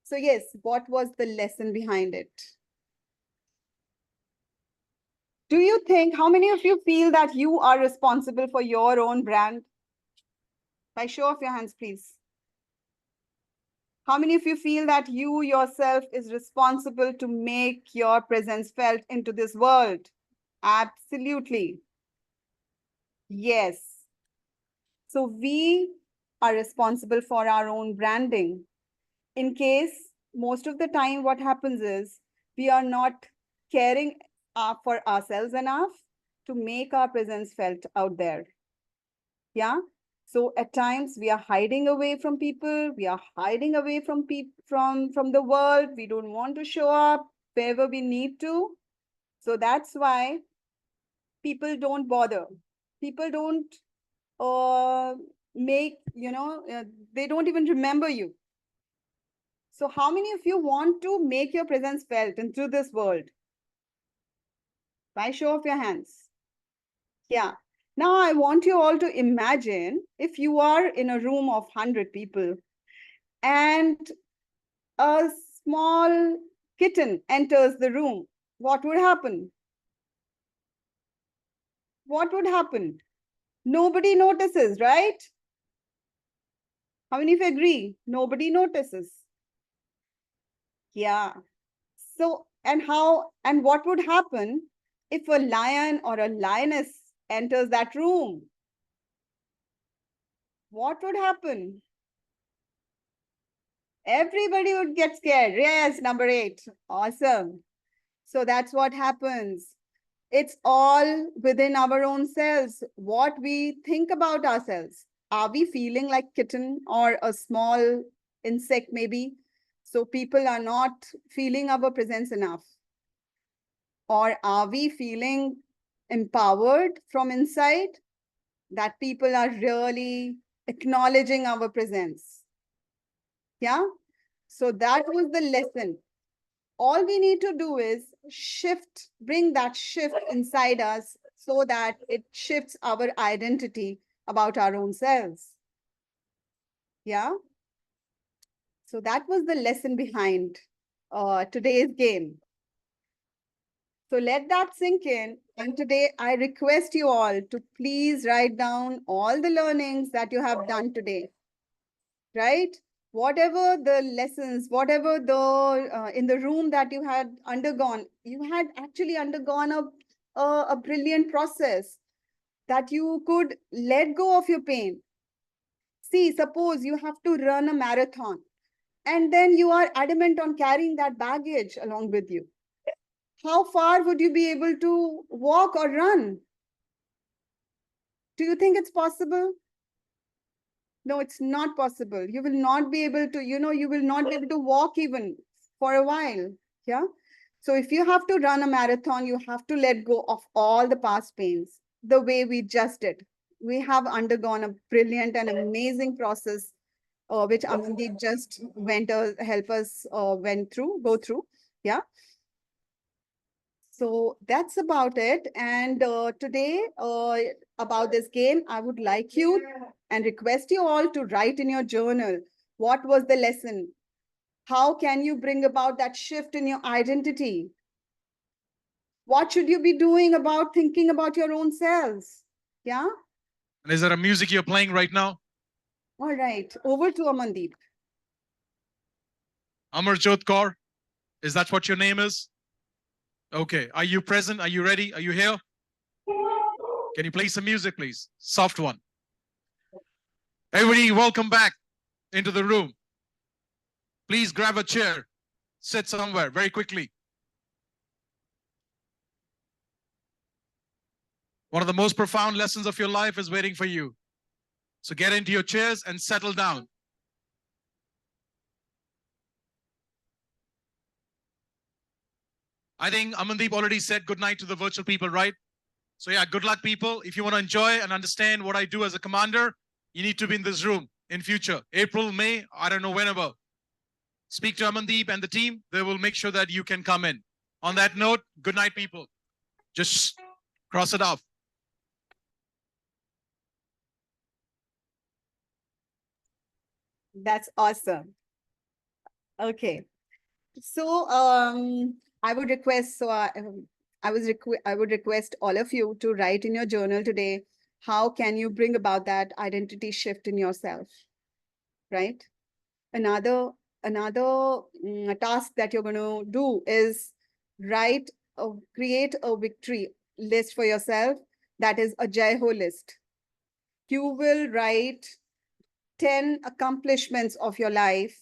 So yes, what was the lesson behind it? Do you think, how many of you feel that you are responsible for your own brand? By show of your hands, please. How many of you feel that you yourself is responsible to make your presence felt into this world? Absolutely. Yes. So we are responsible for our own branding. In case most of the time what happens is we are not caring for ourselves enough to make our presence felt out there. Yeah. So at times we are hiding away from people. We are hiding away from from the world. We don't want to show up wherever we need to. So that's why people don't bother. People don't make, they don't even remember you. So how many of you want to make your presence felt into this world? By show of your hands. Yeah. Now I want you all to imagine if you are in a room of 100 people and a small kitten enters the room. What would happen? What would happen? Nobody notices, right? How many of you agree? Nobody notices. Yeah. So, and what would happen if a lion or a lioness enters that room? What would happen? Everybody would get scared. Yes, number 8. Awesome. So that's what happens. It's all within our own selves, what we think about ourselves. Are we feeling like kitten or a small insect maybe? So people are not feeling our presence enough. Or are we feeling empowered from inside that people are really acknowledging our presence? Yeah. So that was the lesson. All we need to do is bring that shift inside us so that it shifts our identity about our own selves. Yeah. So that was the lesson behind today's game. So let that sink in. And today I request you all to please write down all the learnings that you have done today, right? Whatever the lessons, whatever the in the room that you had undergone, you had actually undergone a brilliant process that you could let go of your pain. See, suppose you have to run a marathon and then you are adamant on carrying that baggage along with you. How far would you be able to walk or run? Do you think it's possible? No, it's not possible. You will not be able to, you will not be able to walk even for a while. Yeah. So if you have to run a marathon, you have to let go of all the past pains the way we just did. We have undergone a brilliant and amazing process, which Amandeep just go through. Yeah. So that's about it. And today, about this game, I would like you and request you all to write in your journal, what was the lesson? How can you bring about that shift in your identity? What should you be doing about thinking about your own selves? Yeah. And is there a music you're playing right now? All right. Over to Amandeep. Amarjot Kaur, is that what your name is? Okay. Are you present? Are you ready? Are you here? Can you play some music, please? Soft one. Everybody, welcome back into the room. Please grab a chair. Sit somewhere very quickly. One of the most profound lessons of your life is waiting for you. So get into your chairs and settle down. I think Amandeep already said good night to the virtual people, right? So yeah, good luck, people. If you want to enjoy and understand what I do as a commander, you need to be in this room in future. April, May, I don't know whenever. Speak to Amandeep and the team. They will make sure that you can come in. On that note, good night, people. Just cross it off. That's awesome. Okay. So I would request, I would request all of you to write in your journal today, how can you bring about that identity shift in yourself, right? Another task that you're going to do is create a victory list for yourself. That is a Jai Ho list. You will write 10 accomplishments of your life,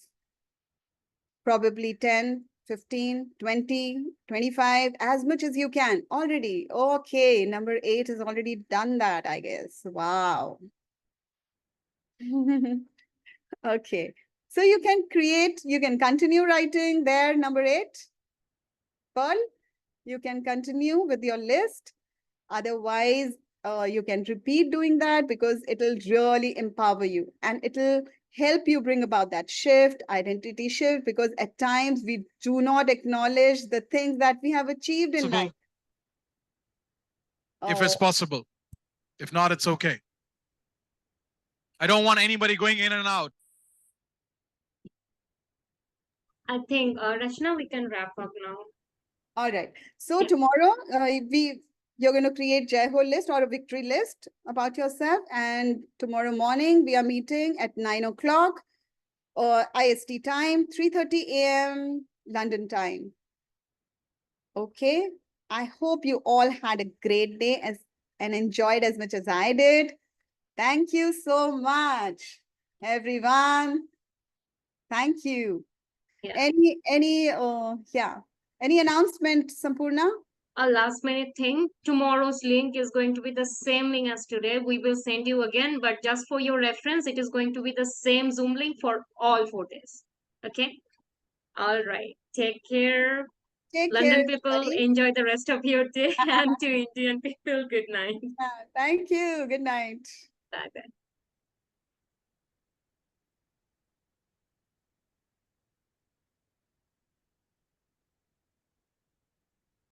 probably 10, 15, 20, 25, as much as you can already. Okay, number 8 has already done that, I guess. Wow. Okay, so you can continue writing there, number 8. Pearl, you can continue with your list. Otherwise, you can repeat doing that because it'll really empower you and it'll help you bring about that shift, identity shift, because at times we do not acknowledge the things that we have achieved in life. If it's possible. If not, it's okay. I don't want anybody going in and out. I think, Rachna, we can wrap up now. All right. So tomorrow, you're going to create Jai Ho list or a victory list about yourself. And tomorrow morning, we are meeting at 9 o'clock IST time, 3:30 a.m. London time. Okay. I hope you all had a great day and enjoyed as much as I did. Thank you so much, everyone. Thank you. Yeah. Any announcement, Sampurna? A last minute thing. Tomorrow's link is going to be the same link as today. We will send you again, but just for your reference, it is going to be the same Zoom link for all 4 days. Okay. All right. Take care. London people, everybody. enjoy the rest of your day. And to Indian people, good night. Thank you. Good night. Bye bye.